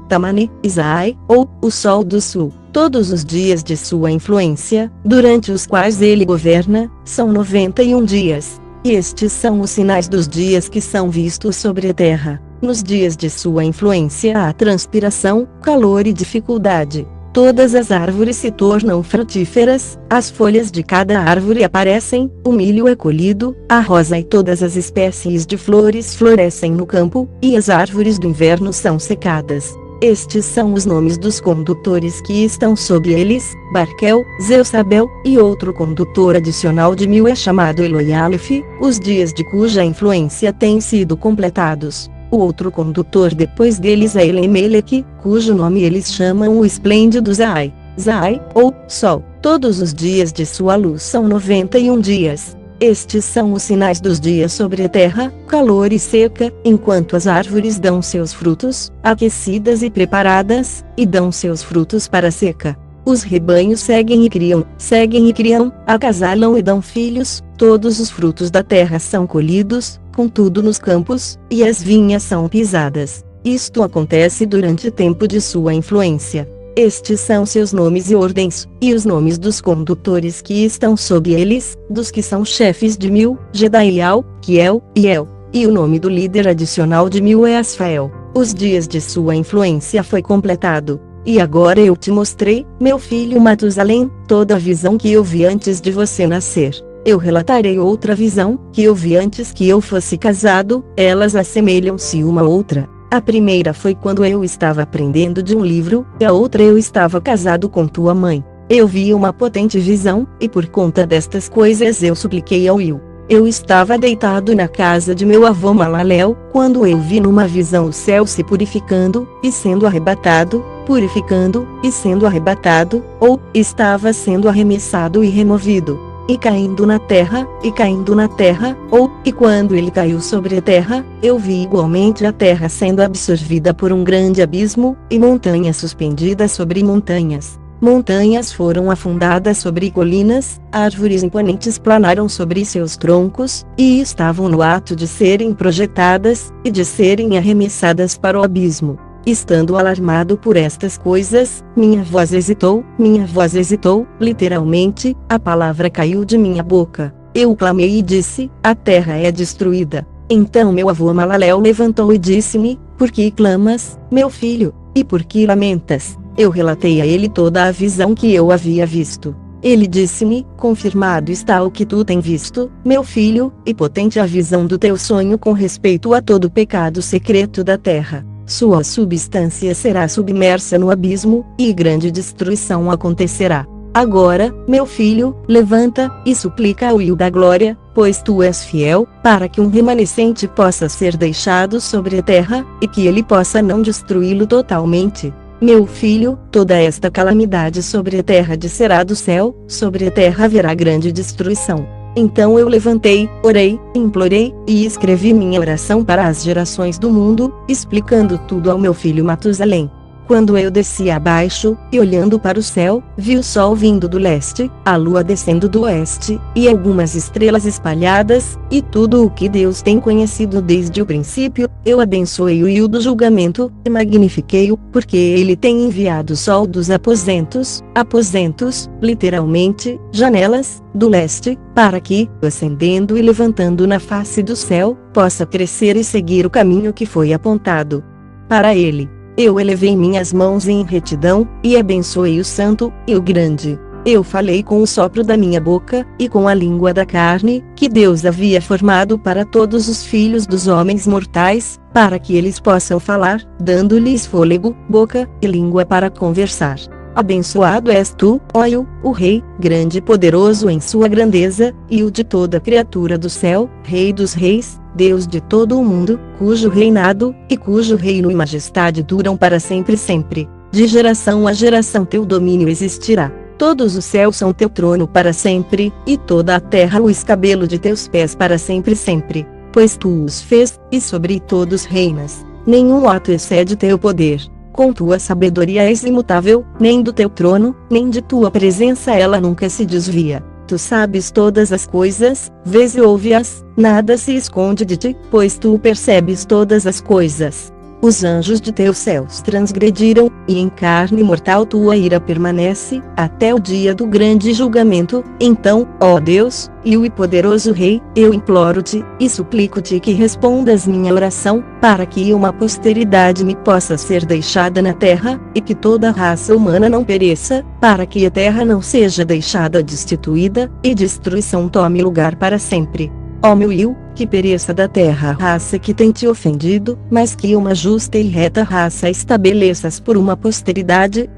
ou o Sol do Sul. Todos os dias de sua influência, durante os quais ele governa, são 91 dias. E estes são os sinais dos dias que são vistos sobre a terra. Nos dias de sua influência há transpiração, calor e dificuldade. Todas as árvores se tornam frutíferas, as folhas de cada árvore aparecem, o milho é colhido, a rosa e todas as espécies de flores florescem no campo, e as árvores do inverno são secadas. Estes são os nomes dos condutores que estão sobre eles: Barquel, Zeusabel, e outro condutor adicional de 1000 é chamado Eloialef, os dias de cuja influência têm sido completados. O outro condutor depois deles é Elimelec, cujo nome eles chamam o esplêndido Zai, ou Sol. Todos os dias de sua luz são 91 dias. Estes são os sinais dos dias sobre a terra, calor e seca, enquanto as árvores dão seus frutos, aquecidas e preparadas, e dão seus frutos para a seca. Os rebanhos seguem e criam, acasalam e dão filhos, todos os frutos da terra são colhidos, contudo nos campos, e as vinhas são pisadas. Isto acontece durante o tempo de sua influência. Estes são seus nomes e ordens, e os nomes dos condutores que estão sob eles, dos que são chefes de 1000, Gedaial, Kiel, e El. E o nome do líder adicional de 1000 é Asfael. Os dias de sua influência foi completado. E agora eu te mostrei, meu filho Matusalém, toda a visão que eu vi antes de você nascer. Eu relatarei outra visão, que eu vi antes que eu fosse casado, elas assemelham-se uma à outra. A primeira foi quando eu estava aprendendo de um livro, e a outra eu estava casado com tua mãe. Eu vi uma potente visão, e por conta destas coisas eu supliquei ao Will. Eu estava deitado na casa de meu avô Malalel, quando eu vi numa visão o céu se purificando, e sendo arrebatado, purificando, e sendo arrebatado, ou, estava sendo arremessado e removido, e caindo na terra, ou, e quando ele caiu sobre a terra, eu vi igualmente a terra sendo absorvida por um grande abismo, e montanhas suspendidas sobre montanhas. Montanhas foram afundadas sobre colinas, árvores imponentes planaram sobre seus troncos, e estavam no ato de serem projetadas, e de serem arremessadas para o abismo. Estando alarmado por estas coisas, minha voz hesitou, literalmente, a palavra caiu de minha boca. Eu clamei e disse: a terra é destruída. Então meu avô Malalel levantou e disse-me: por que clamas, meu filho, e por que lamentas? Eu relatei a ele toda a visão que eu havia visto. Ele disse-me: confirmado está o que tu tem visto, meu filho, e potente a visão do teu sonho com respeito a todo o pecado secreto da terra. Sua substância será submersa no abismo, e grande destruição acontecerá. Agora, meu filho, levanta, e suplica ao Will da glória, pois tu és fiel, para que um remanescente possa ser deixado sobre a terra, e que ele possa não destruí-lo totalmente. Meu filho, toda esta calamidade sobre a terra descerá do céu, sobre a terra haverá grande destruição. Então eu levantei, orei, implorei, e escrevi minha oração para as gerações do mundo, explicando tudo ao meu filho Matusalém. Quando eu desci abaixo, e olhando para o céu, vi o sol vindo do leste, a lua descendo do oeste, e algumas estrelas espalhadas, e tudo o que Deus tem conhecido desde o princípio. Eu abençoei o Will do julgamento, e magnifiquei-o, porque ele tem enviado o sol dos aposentos, literalmente, janelas, do leste, para que, ascendendo e levantando na face do céu, possa crescer e seguir o caminho que foi apontado para ele. Eu elevei minhas mãos em retidão, e abençoei o santo, e o grande. Eu falei com o sopro da minha boca, e com a língua da carne, que Deus havia formado para todos os filhos dos homens mortais, para que eles possam falar, dando-lhes fôlego, boca, e língua para conversar. Abençoado és tu, ó Eu, o Rei, grande e poderoso em sua grandeza, e o de toda criatura do céu, Rei dos reis, Deus de todo o mundo, cujo reinado, e cujo reino e majestade duram para sempre sempre. De geração a geração teu domínio existirá. Todos os céus são teu trono para sempre, e toda a terra o escabelo de teus pés para sempre sempre. Pois tu os fez, e sobre todos reinas. Nenhum ato excede teu poder. Com tua sabedoria és imutável, nem do teu trono, nem de tua presença ela nunca se desvia. Tu sabes todas as coisas, vês e ouve-as, nada se esconde de ti, pois tu percebes todas as coisas. os anjos de teus céus transgrediram, e em carne mortal tua ira permanece, até o dia do grande julgamento. Então, ó Deus, e poderoso Rei, eu imploro-te, e suplico-te que respondas minha oração, para que uma posteridade me possa ser deixada na terra, e que toda a raça humana não pereça, para que a terra não seja deixada destituída, e destruição tome lugar para sempre. Ó meu Will, que pereça da terra a raça que tem te ofendido, mas que uma justa e reta raça estabeleças por uma posteridade,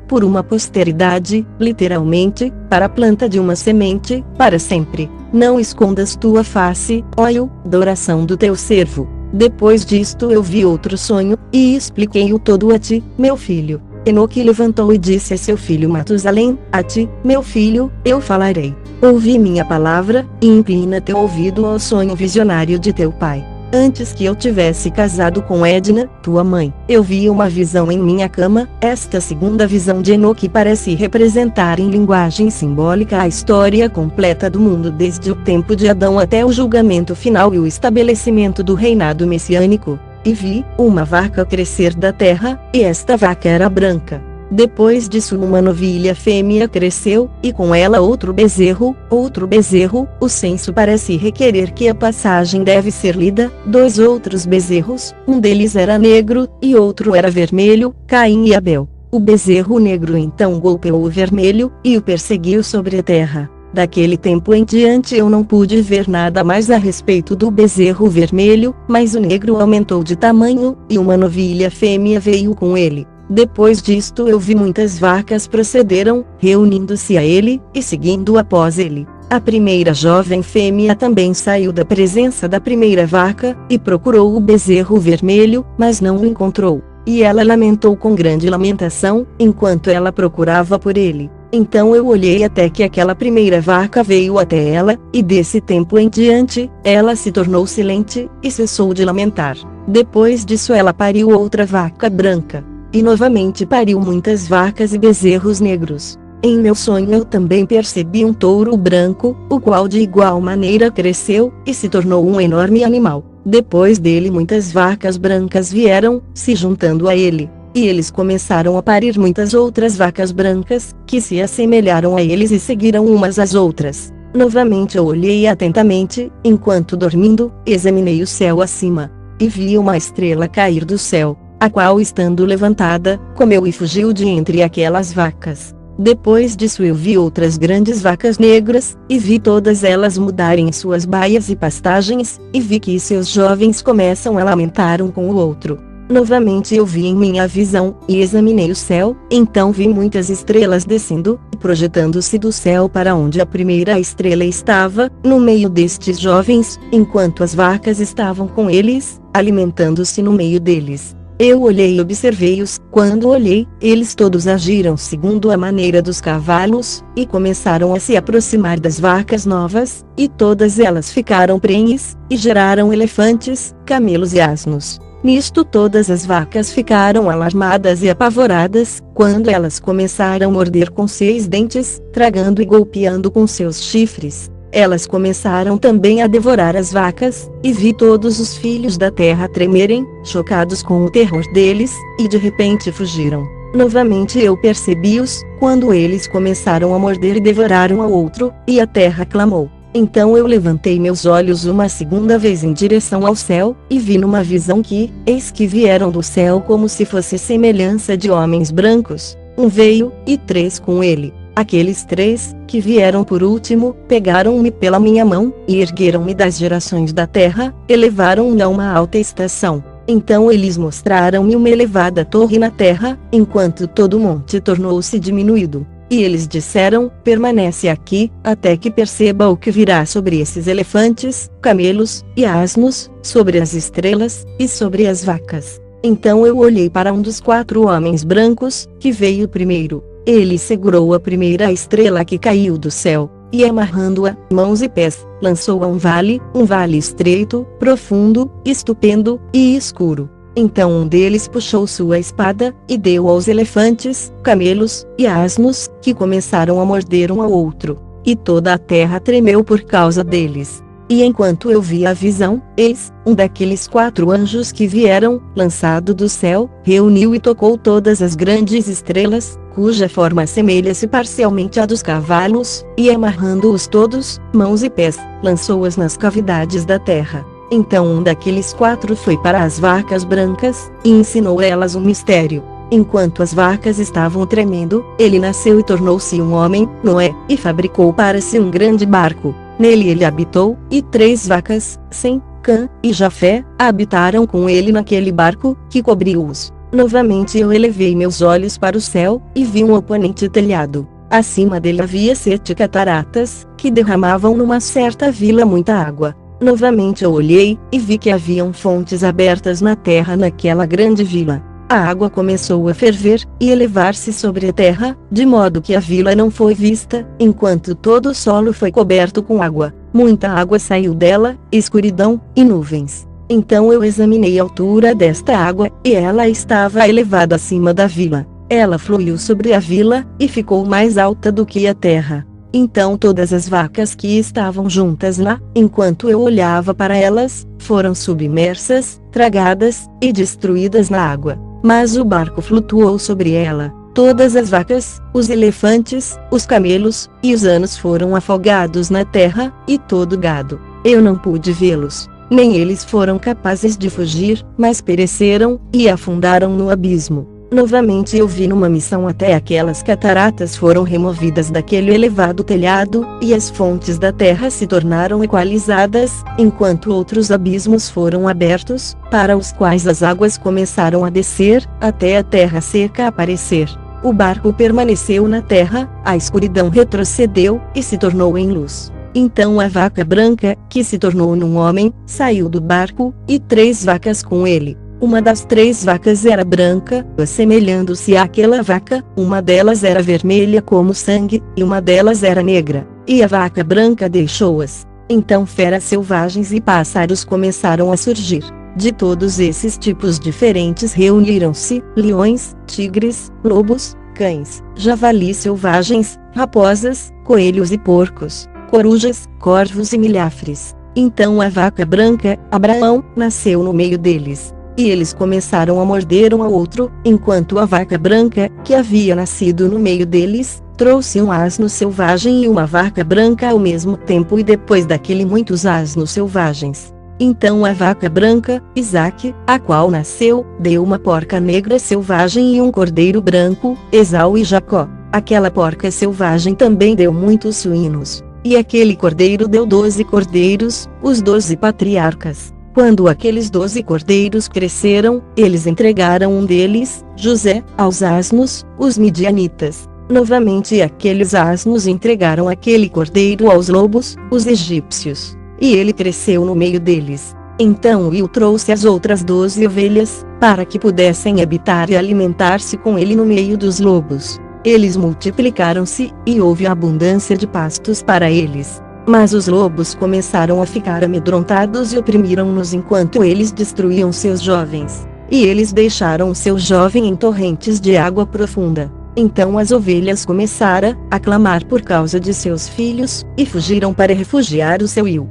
literalmente, para a planta de uma semente, para sempre. Não escondas tua face, ó Will, da oração do teu servo. Depois disto eu vi outro sonho, e expliquei-o todo a ti, meu filho. Enoque levantou e disse a seu filho Matusalém: a ti, meu filho, eu falarei. Ouvi minha palavra, e inclina teu ouvido ao sonho visionário de teu pai. Antes que eu tivesse casado com Edna, tua mãe, eu vi uma visão em minha cama. Esta segunda visão de Enoque parece representar em linguagem simbólica a história completa do mundo desde o tempo de Adão até o julgamento final e o estabelecimento do reinado messiânico. E vi uma vaca crescer da terra, e esta vaca era branca. Depois disso uma novilha fêmea cresceu, e com ela outro bezerro. O censo parece requerer que a passagem deve ser lida. 2 outros bezerros, um deles era negro, e outro era vermelho, Caim e Abel. O bezerro negro então golpeou o vermelho, e o perseguiu sobre a terra. Daquele tempo em diante eu não pude ver nada mais a respeito do bezerro vermelho, mas o negro aumentou de tamanho, e uma novilha fêmea veio com ele. Depois disto eu vi muitas vacas procederam, reunindo-se a ele, e seguindo após ele. A primeira jovem fêmea também saiu da presença da primeira vaca, e procurou o bezerro vermelho, mas não o encontrou. E ela lamentou com grande lamentação, enquanto ela procurava por ele. Então eu olhei até que aquela primeira vaca veio até ela, e desse tempo em diante, ela se tornou silente, e cessou de lamentar. Depois disso ela pariu outra vaca branca. E novamente pariu muitas vacas e bezerros negros. Em meu sonho eu também percebi um touro branco, o qual de igual maneira cresceu, e se tornou um enorme animal. Depois dele muitas vacas brancas vieram, se juntando a ele. E eles começaram a parir muitas outras vacas brancas, que se assemelharam a eles e seguiram umas às outras. Novamente eu olhei atentamente, enquanto dormindo, examinei o céu acima. E vi uma estrela cair do céu, a qual estando levantada, comeu e fugiu de entre aquelas vacas. Depois disso eu vi outras grandes vacas negras, e vi todas elas mudarem suas baias e pastagens, e vi que seus jovens começam a lamentar um com o outro. Novamente eu vi em minha visão, e examinei o céu, então vi muitas estrelas descendo, projetando-se do céu para onde a primeira estrela estava, no meio destes jovens, enquanto as vacas estavam com eles, alimentando-se no meio deles. Eu olhei e observei-os. Quando olhei, eles todos agiram segundo a maneira dos cavalos, e começaram a se aproximar das vacas novas, e todas elas ficaram prenhes, e geraram elefantes, camelos e asnos. Nisto todas as vacas ficaram alarmadas e apavoradas, quando elas começaram a morder com 6 dentes, tragando e golpeando com seus chifres. Elas começaram também a devorar as vacas, e vi todos os filhos da terra tremerem, chocados com o terror deles, e de repente fugiram. Novamente eu percebi-os, quando eles começaram a morder e devorar um ao outro, e a terra clamou. Então eu levantei meus olhos uma segunda vez em direção ao céu, e vi numa visão que, eis que vieram do céu como se fosse semelhança de homens brancos. Um veio, e 3 com ele. Aqueles 3, que vieram por último, pegaram-me pela minha mão, e ergueram-me das gerações da terra, e levaram-me a uma alta estação. Então eles mostraram-me uma elevada torre na terra, enquanto todo o monte tornou-se diminuído. E eles disseram: permanece aqui, até que perceba o que virá sobre esses elefantes, camelos, e asnos, sobre as estrelas, e sobre as vacas. Então eu olhei para um dos 4 homens brancos, que veio primeiro. Ele segurou a primeira estrela que caiu do céu, e amarrando-a, mãos e pés, lançou-a um vale estreito, profundo, estupendo, e escuro. Então um deles puxou sua espada, e deu aos elefantes, camelos, e asnos, que começaram a morder um ao outro. E toda a terra tremeu por causa deles. E enquanto eu via a visão, eis, um daqueles 4 anjos que vieram, lançado do céu, reuniu e tocou todas as grandes estrelas, cuja forma assemelha-se parcialmente à dos cavalos, e amarrando-os todos, mãos e pés, lançou-as nas cavidades da terra. Então um daqueles 4 foi para as vacas brancas, e ensinou a elas um mistério. Enquanto as vacas estavam tremendo, ele nasceu e tornou-se um homem, Noé, e fabricou para si um grande barco. Nele ele habitou, e 3 vacas, Sem, Cã e Jafé, habitaram com ele naquele barco, que cobriu-os. Novamente eu elevei meus olhos para o céu, e vi um oponente telhado. Acima dele havia 7 cataratas, que derramavam numa certa vila muita água. Novamente eu olhei, e vi que haviam fontes abertas na terra naquela grande vila. A água começou a ferver, e elevar-se sobre a terra, de modo que a vila não foi vista, enquanto todo o solo foi coberto com água. Muita água saiu dela, escuridão, e nuvens. Então eu examinei a altura desta água, e ela estava elevada acima da vila. Ela fluiu sobre a vila, e ficou mais alta do que a terra. Então todas as vacas que estavam juntas lá, enquanto eu olhava para elas, foram submersas, tragadas, e destruídas na água. Mas o barco flutuou sobre ela. Todas as vacas, os elefantes, os camelos, e os anos foram afogados na terra, e todo o gado. Eu não pude vê-los. Nem eles foram capazes de fugir, mas pereceram, e afundaram no abismo. Novamente eu vi numa missão até aquelas cataratas foram removidas daquele elevado telhado, e as fontes da terra se tornaram equalizadas, enquanto outros abismos foram abertos, para os quais as águas começaram a descer, até a terra seca aparecer. O barco permaneceu na terra, a escuridão retrocedeu, e se tornou em luz. Então a vaca branca, que se tornou num homem, saiu do barco, e 3 vacas com ele. Uma das 3 vacas era branca, assemelhando-se àquela vaca, uma delas era vermelha como sangue, e uma delas era negra. E a vaca branca deixou-as. Então feras selvagens e pássaros começaram a surgir. De todos esses tipos diferentes reuniram-se, leões, tigres, lobos, cães, javalis selvagens, raposas, coelhos e porcos, corujas, corvos e milhafres. Então a vaca branca, Abraão, nasceu no meio deles. E eles começaram a morder um ao outro, enquanto a vaca branca, que havia nascido no meio deles, trouxe um asno selvagem e uma vaca branca ao mesmo tempo, e depois daquele muitos asnos selvagens. Então a vaca branca, Isaque, a qual nasceu, deu uma porca negra selvagem e um cordeiro branco, Esau e Jacó. Aquela porca selvagem também deu muitos suínos. E aquele cordeiro deu 12 cordeiros, os 12 patriarcas. Quando aqueles 12 cordeiros cresceram, eles entregaram um deles, José, aos asnos, os midianitas. Novamente aqueles asnos entregaram aquele cordeiro aos lobos, os egípcios. E ele cresceu no meio deles. Então Will trouxe as outras 12 ovelhas, para que pudessem habitar e alimentar-se com ele no meio dos lobos. Eles multiplicaram-se, e houve abundância de pastos para eles. Mas os lobos começaram a ficar amedrontados e oprimiram-nos enquanto eles destruíam seus jovens. E eles deixaram o seu jovem em torrentes de água profunda. Então as ovelhas começaram a clamar por causa de seus filhos, e fugiram para refugiar o seu Will.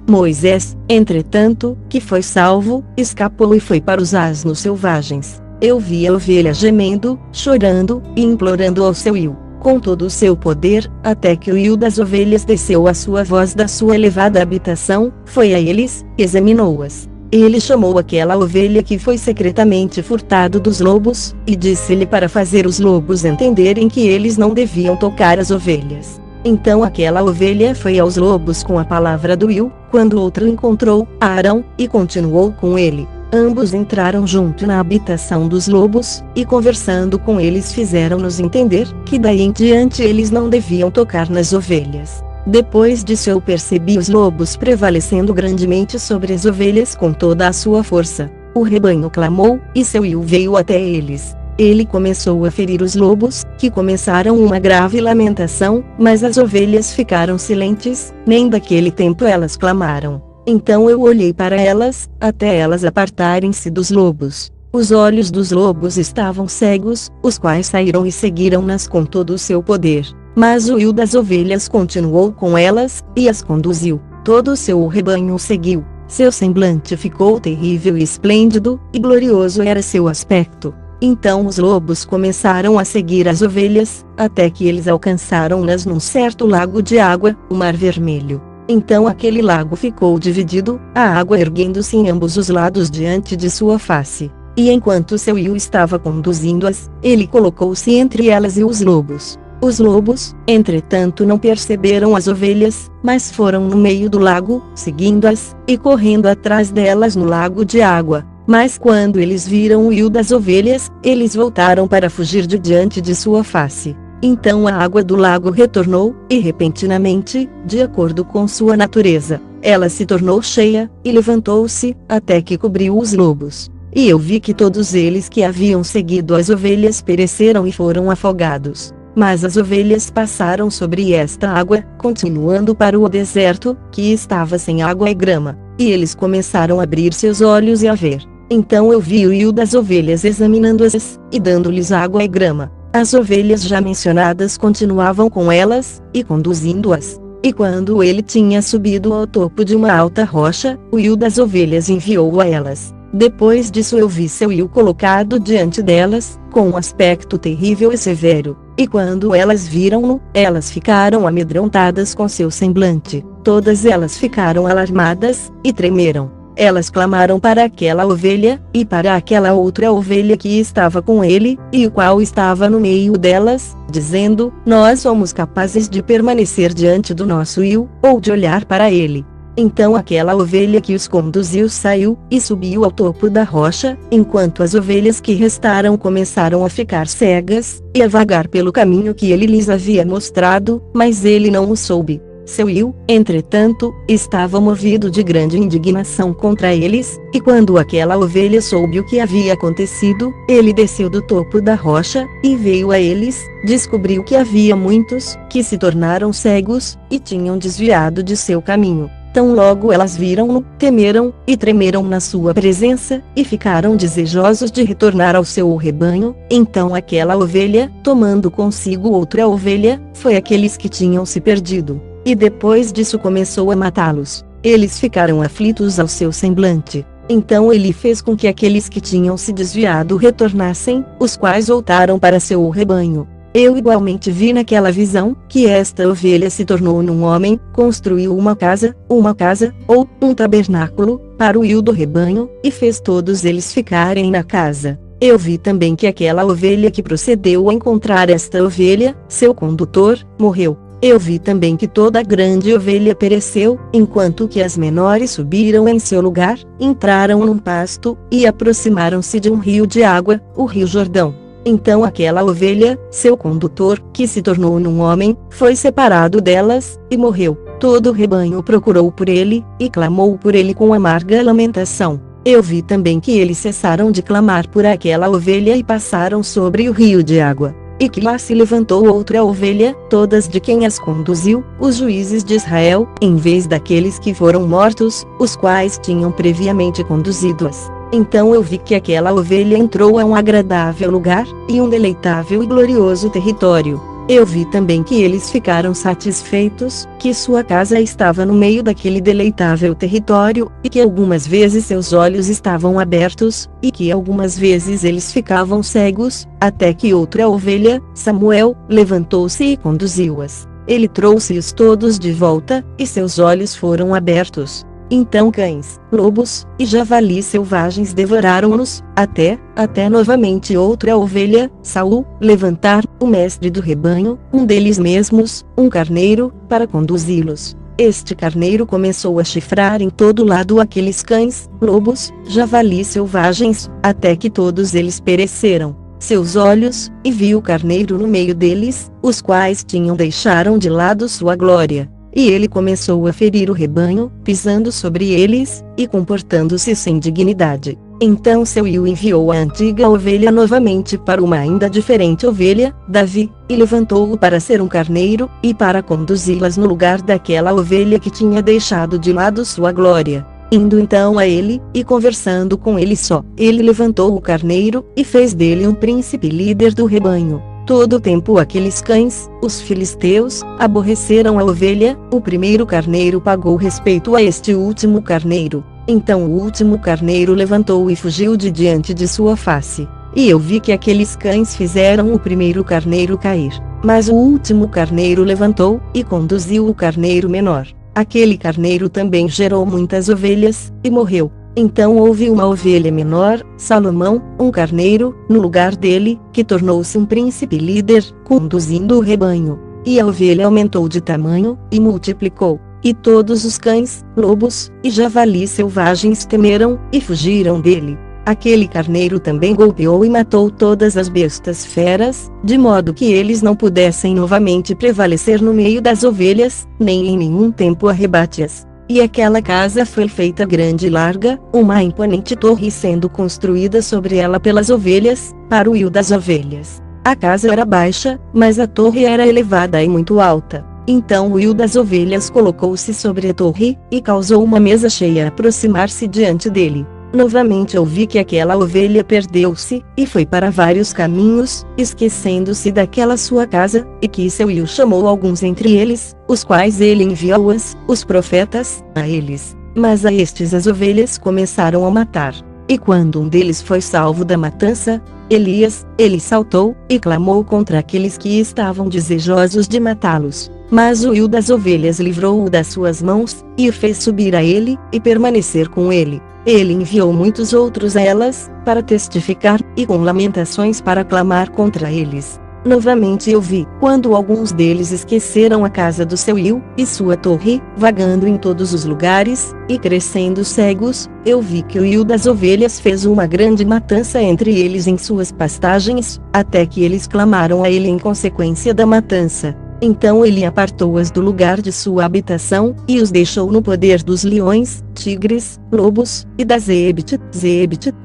Moisés, entretanto, que foi salvo, escapou e foi para os asnos selvagens. Eu vi a ovelha gemendo, chorando, e implorando ao seu Will, com todo o seu poder, até que o Will das ovelhas desceu a sua voz da sua elevada habitação, foi a eles, examinou-as. Ele chamou aquela ovelha que foi secretamente furtado dos lobos, e disse-lhe para fazer os lobos entenderem que eles não deviam tocar as ovelhas. Então aquela ovelha foi aos lobos com a palavra do Will, quando outro encontrou Arão, e continuou com ele. Ambos entraram junto na habitação dos lobos, e conversando com eles fizeram-nos entender, que daí em diante eles não deviam tocar nas ovelhas. Depois disso eu percebi os lobos prevalecendo grandemente sobre as ovelhas com toda a sua força. O rebanho clamou, e seu Will veio até eles. Ele começou a ferir os lobos, que começaram uma grave lamentação, mas as ovelhas ficaram silentes, nem daquele tempo elas clamaram. Então eu olhei para elas, até elas apartarem-se dos lobos. Os olhos dos lobos estavam cegos, os quais saíram e seguiram-nas com todo o seu poder. Mas o Will das ovelhas continuou com elas, e as conduziu. todo o seu rebanho o seguiu. Seu semblante ficou terrível e esplêndido, e glorioso era seu aspecto. Então os lobos começaram a seguir as ovelhas, até que eles alcançaram-nas num certo lago de água, o Mar Vermelho. Então aquele lago ficou dividido, a água erguendo-se em ambos os lados diante de sua face. E enquanto seu Will estava conduzindo-as, ele colocou-se entre elas e os lobos. Os lobos, entretanto, não perceberam as ovelhas, mas foram no meio do lago, seguindo-as, e correndo atrás delas no lago de água. Mas quando eles viram o Will das ovelhas, eles voltaram para fugir de diante de sua face. Então a água do lago retornou, e repentinamente, de acordo com sua natureza, ela se tornou cheia, e levantou-se, até que cobriu os lobos. E eu vi que todos eles que haviam seguido as ovelhas pereceram e foram afogados. Mas as ovelhas passaram sobre esta água, continuando para o deserto, que estava sem água e grama. E eles começaram a abrir seus olhos e a ver. Então eu vi o Will das ovelhas examinando-as, e dando-lhes água e grama. As ovelhas já mencionadas continuavam com elas, e conduzindo-as. E quando ele tinha subido ao topo de uma alta rocha, o Will das ovelhas enviou-o a elas. Depois disso eu vi seu Will colocado diante delas, com um aspecto terrível e severo. E quando elas viram-no, elas ficaram amedrontadas com seu semblante. Todas elas ficaram alarmadas, e tremeram. Elas clamaram para aquela ovelha, e para aquela outra ovelha que estava com ele, e o qual estava no meio delas, dizendo: nós somos capazes de permanecer diante do nosso Will, ou de olhar para ele. Então aquela ovelha que os conduziu saiu, e subiu ao topo da rocha, enquanto as ovelhas que restaram começaram a ficar cegas, e a vagar pelo caminho que ele lhes havia mostrado, mas ele não o soube. Seu Will, entretanto, estava movido de grande indignação contra eles, e quando aquela ovelha soube o que havia acontecido, ele desceu do topo da rocha, e veio a eles, descobriu que havia muitos, que se tornaram cegos, e tinham desviado de seu caminho. Tão logo elas viram-no, temeram, e tremeram na sua presença, e ficaram desejosos de retornar ao seu rebanho. Então aquela ovelha, tomando consigo outra ovelha, foi aqueles que tinham se perdido. E depois disso começou a matá-los. Eles ficaram aflitos ao seu semblante. Então ele fez com que aqueles que tinham se desviado retornassem, os quais voltaram para seu rebanho. Eu igualmente vi naquela visão, que esta ovelha se tornou num homem, construiu uma casa, ou um tabernáculo, para o Will do rebanho, e fez todos eles ficarem na casa. Eu vi também que aquela ovelha que procedeu a encontrar esta ovelha, seu condutor, morreu. Eu vi também que toda a grande ovelha pereceu, enquanto que as menores subiram em seu lugar, entraram num pasto, e aproximaram-se de um rio de água, o rio Jordão. Então aquela ovelha, seu condutor, que se tornou num homem, foi separado delas, e morreu. Todo o rebanho procurou por ele, e clamou por ele com amarga lamentação. Eu vi também que eles cessaram de clamar por aquela ovelha e passaram sobre o rio de água. E que lá se levantou outra ovelha, todas de quem as conduziu, os juízes de Israel, em vez daqueles que foram mortos, os quais tinham previamente conduzido-as. Então eu vi que aquela ovelha entrou a um agradável lugar, e um deleitável e glorioso território. Eu vi também que eles ficaram satisfeitos, que sua casa estava no meio daquele deleitável território, e que algumas vezes seus olhos estavam abertos, e que algumas vezes eles ficavam cegos, até que outra ovelha, Samuel, levantou-se e conduziu-as. Ele trouxe-os todos de volta, e seus olhos foram abertos. Então cães, lobos, e javalis selvagens devoraram-nos, até novamente outra ovelha, Saul, levantar, o mestre do rebanho, um deles mesmos, um carneiro, para conduzi-los. Este carneiro começou a chifrar em todo lado aqueles cães, lobos, javalis selvagens, até que todos eles pereceram. Seus olhos, e viu o carneiro no meio deles, os quais deixaram de lado sua glória. E ele começou a ferir o rebanho, pisando sobre eles, e comportando-se sem dignidade. Então seu Will enviou a antiga ovelha novamente para uma ainda diferente ovelha, Davi, e levantou-o para ser um carneiro, e para conduzi-las no lugar daquela ovelha que tinha deixado de lado sua glória. Indo então a ele, e conversando com ele só, ele levantou o carneiro, e fez dele um príncipe líder do rebanho. todo o tempo aqueles cães, os filisteus, aborreceram a ovelha, o primeiro carneiro pagou respeito a este último carneiro. Então o último carneiro levantou e fugiu de diante de sua face. E eu vi que aqueles cães fizeram o primeiro carneiro cair. Mas o último carneiro levantou, e conduziu o carneiro menor. Aquele carneiro também gerou muitas ovelhas, e morreu. Então houve uma ovelha menor, Salomão, um carneiro, no lugar dele, que tornou-se um príncipe líder, conduzindo o rebanho. E a ovelha aumentou de tamanho, e multiplicou. E todos os cães, lobos, e javalis selvagens temeram, e fugiram dele. Aquele carneiro também golpeou e matou todas as bestas feras, de modo que eles não pudessem novamente prevalecer no meio das ovelhas, nem em nenhum tempo arrebate-as. E aquela casa foi feita grande e larga, uma imponente torre sendo construída sobre ela pelas ovelhas, para o io das ovelhas. A casa era baixa, mas a torre era elevada e muito alta. Então o io das ovelhas colocou-se sobre a torre, e causou uma mesa cheia aproximar-se diante dele. Novamente ouvi que aquela ovelha perdeu-se, e foi para vários caminhos, esquecendo-se daquela sua casa, e que seu io chamou alguns entre eles, os quais ele enviou-as, os profetas, a eles. Mas a estes as ovelhas começaram a matar. E quando um deles foi salvo da matança, Elias, ele saltou, e clamou contra aqueles que estavam desejosos de matá-los. Mas o io das ovelhas livrou-o das suas mãos, e o fez subir a ele, e permanecer com ele. Ele enviou muitos outros a elas, para testificar, e com lamentações para clamar contra eles. Novamente eu vi, quando alguns deles esqueceram a casa do seu io, e sua torre, vagando em todos os lugares, e crescendo cegos, eu vi que o io das ovelhas fez uma grande matança entre eles em suas pastagens, até que eles clamaram a ele em consequência da matança. Então ele apartou-as do lugar de sua habitação, e os deixou no poder dos leões, tigres, lobos, e da zebite,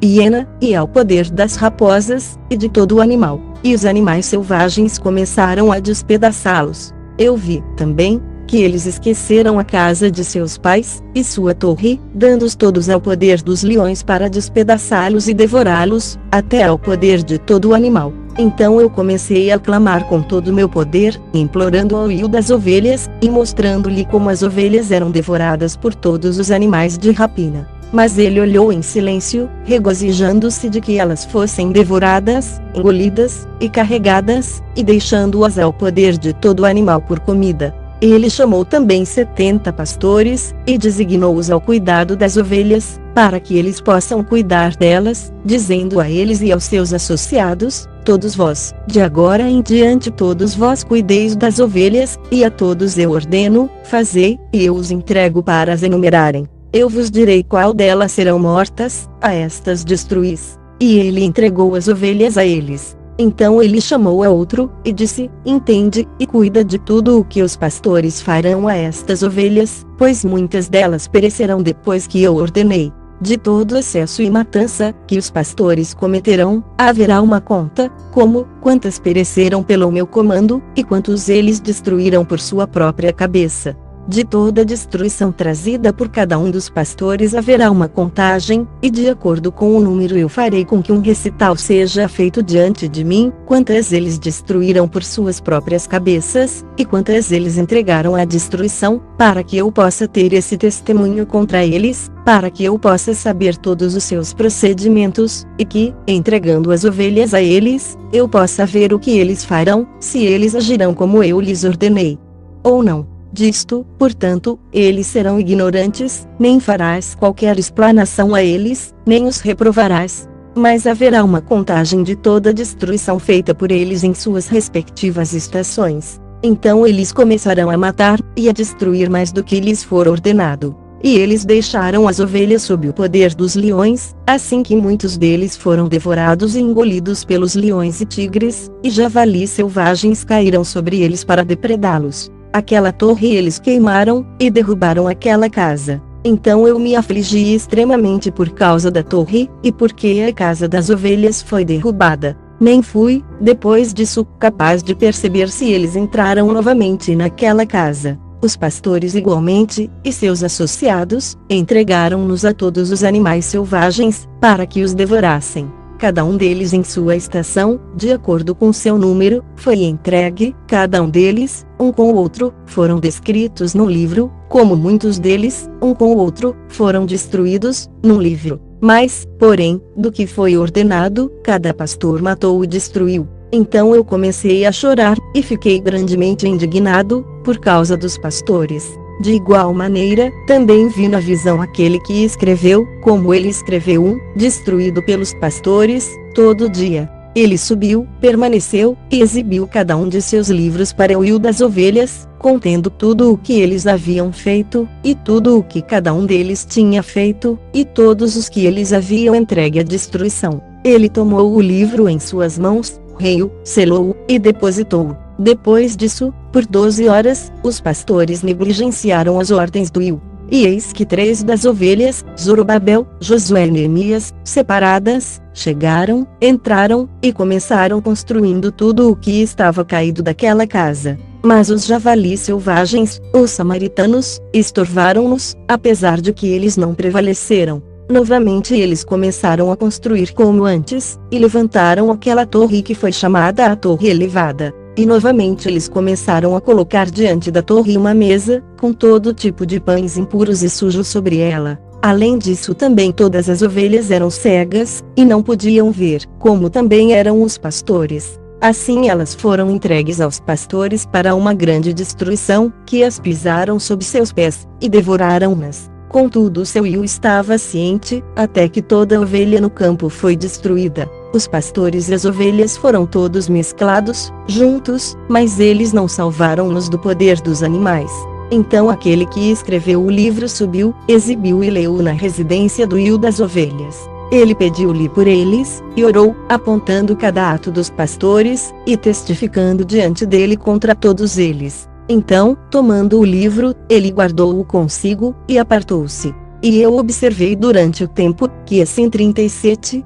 hiena, e ao poder das raposas, e de todo o animal. E os animais selvagens começaram a despedaçá-los. Eu vi, também, que eles esqueceram a casa de seus pais, e sua torre, dando-os todos ao poder dos leões para despedaçá-los e devorá-los, até ao poder de todo o animal. Então eu comecei a clamar com todo o meu poder, implorando ao io das ovelhas, e mostrando-lhe como as ovelhas eram devoradas por todos os animais de rapina. Mas ele olhou em silêncio, regozijando-se de que elas fossem devoradas, engolidas, e carregadas, e deixando-as ao poder de todo o animal por comida. Ele chamou também 70 pastores, e designou-os ao cuidado das ovelhas, para que eles possam cuidar delas, dizendo a eles e aos seus associados: todos vós, de agora em diante todos vós cuideis das ovelhas, e a todos eu ordeno, fazei, e eu os entrego para as enumerarem. Eu vos direi qual delas serão mortas, a estas destruís. E ele entregou as ovelhas a eles. Então ele chamou a outro, e disse: entende, e cuida de tudo o que os pastores farão a estas ovelhas, pois muitas delas perecerão depois que eu ordenei. De todo excesso e matança, que os pastores cometerão, haverá uma conta, como, quantas pereceram pelo meu comando, e quantos eles destruíram por sua própria cabeça. De toda destruição trazida por cada um dos pastores haverá uma contagem, e de acordo com o número eu farei com que um recital seja feito diante de mim, quantas eles destruíram por suas próprias cabeças, e quantas eles entregaram à destruição, para que eu possa ter esse testemunho contra eles, para que eu possa saber todos os seus procedimentos, e que, entregando as ovelhas a eles, eu possa ver o que eles farão, se eles agirão como eu lhes ordenei. Ou não. Disto, portanto, eles serão ignorantes, nem farás qualquer explanação a eles, nem os reprovarás. Mas haverá uma contagem de toda a destruição feita por eles em suas respectivas estações. Então eles começarão a matar, e a destruir mais do que lhes for ordenado. E eles deixaram as ovelhas sob o poder dos leões, assim que muitos deles foram devorados e engolidos pelos leões e tigres, e javalis selvagens caíram sobre eles para depredá-los. Aquela torre eles queimaram, e derrubaram aquela casa. Então eu me afligi extremamente por causa da torre, e porque a casa das ovelhas foi derrubada. Nem fui, depois disso, capaz de perceber se eles entraram novamente naquela casa. Os pastores igualmente, e seus associados, entregaram-nos a todos os animais selvagens, para que os devorassem. cada um deles em sua estação, de acordo com seu número, foi entregue, cada um deles, um com o outro, foram descritos num livro, como muitos deles, um com o outro, foram destruídos, num livro. Mas, porém, do que foi ordenado, cada pastor matou e destruiu. Então eu comecei a chorar, e fiquei grandemente indignado, por causa dos pastores. De igual maneira, também vi na visão aquele que escreveu, como ele escreveu destruído pelos pastores, todo dia. Ele subiu, permaneceu, e exibiu cada um de seus livros para o rio das ovelhas, contendo tudo o que eles haviam feito, e tudo o que cada um deles tinha feito, e todos os que eles haviam entregue à destruição. Ele tomou o livro em suas mãos, riu, selou-o, e depositou-o. Depois disso, por 12 horas, os pastores negligenciaram as ordens do rio. E eis que 3 das ovelhas, Zorobabel, Josué e Neemias, separadas, chegaram, entraram, e começaram construindo tudo o que estava caído daquela casa. Mas os javalis selvagens, os samaritanos, estorvaram-nos, apesar de que eles não prevaleceram. Novamente eles começaram a construir como antes, e levantaram aquela torre que foi chamada a Torre Elevada. E novamente eles começaram a colocar diante da torre uma mesa, com todo tipo de pães impuros e sujos sobre ela. Além disso também todas as ovelhas eram cegas, e não podiam ver, como também eram os pastores. Assim elas foram entregues aos pastores para uma grande destruição, que as pisaram sob seus pés, e devoraram-nas. Contudo o seu io estava ciente, até que toda ovelha no campo foi destruída. Os pastores e as ovelhas foram todos mesclados, juntos, mas eles não salvaram-nos do poder dos animais. Então aquele que escreveu o livro subiu, exibiu e leu na residência do rio das ovelhas. Ele pediu-lhe por eles, e orou, apontando cada ato dos pastores, e testificando diante dele contra todos eles. Então, tomando o livro, ele guardou-o consigo, e apartou-se. E eu observei durante o tempo, que assim 37,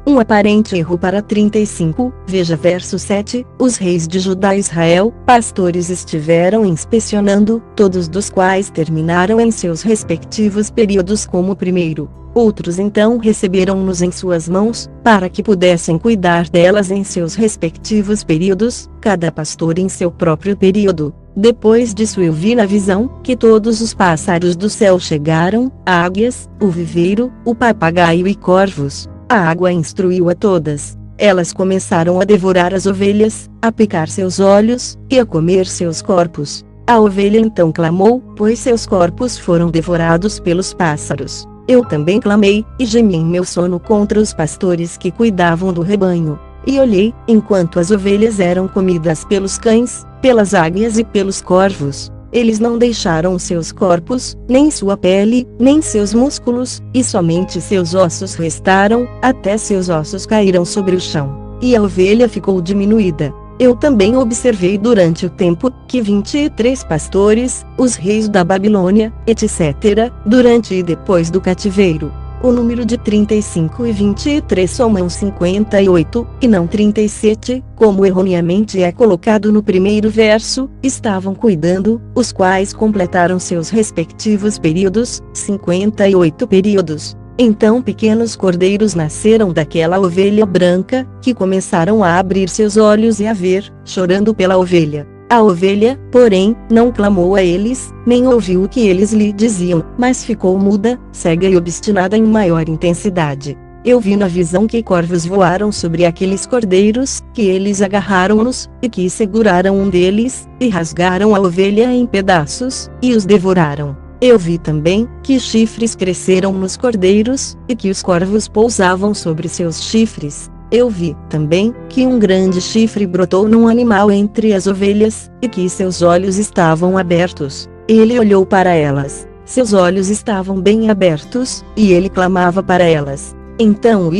um aparente erro para 35, veja verso 7, os reis de Judá e Israel, pastores estiveram inspecionando, todos dos quais terminaram em seus respectivos períodos como o primeiro. Outros então receberam-nos em suas mãos, para que pudessem cuidar delas em seus respectivos períodos, cada pastor em seu próprio período. Depois disso eu vi na visão, que todos os pássaros do céu chegaram, águias, o viveiro, o papagaio e corvos. A água instruiu a todas. Elas começaram a devorar as ovelhas, a picar seus olhos, e a comer seus corpos. A ovelha então clamou, pois seus corpos foram devorados pelos pássaros. Eu também clamei, e gemi em meu sono contra os pastores que cuidavam do rebanho. E olhei, enquanto as ovelhas eram comidas pelos cães, pelas águias e pelos corvos. Eles não deixaram seus corpos, nem sua pele, nem seus músculos, e somente seus ossos restaram, até seus ossos caíram sobre o chão. E a ovelha ficou diminuída. Eu também observei durante o tempo, que 23 pastores, os reis da Babilônia, etc., durante e depois do cativeiro. O número de 35 e 23 somam 58, e não 37, como erroneamente é colocado no primeiro verso, estavam cuidando, os quais completaram seus respectivos períodos, 58 períodos. Então pequenos cordeiros nasceram daquela ovelha branca, que começaram a abrir seus olhos e a ver, chorando pela ovelha. A ovelha, porém, não clamou a eles, nem ouviu o que eles lhe diziam, mas ficou muda, cega e obstinada em maior intensidade. Eu vi na visão que corvos voaram sobre aqueles cordeiros, que eles agarraram-nos, e que seguraram um deles, e rasgaram a ovelha em pedaços, e os devoraram. Eu vi também, que chifres cresceram nos cordeiros, e que os corvos pousavam sobre seus chifres. Eu vi, também, que um grande chifre brotou num animal entre as ovelhas, e que seus olhos estavam abertos. Ele olhou para elas. Seus olhos estavam bem abertos, e ele clamava para elas. Então o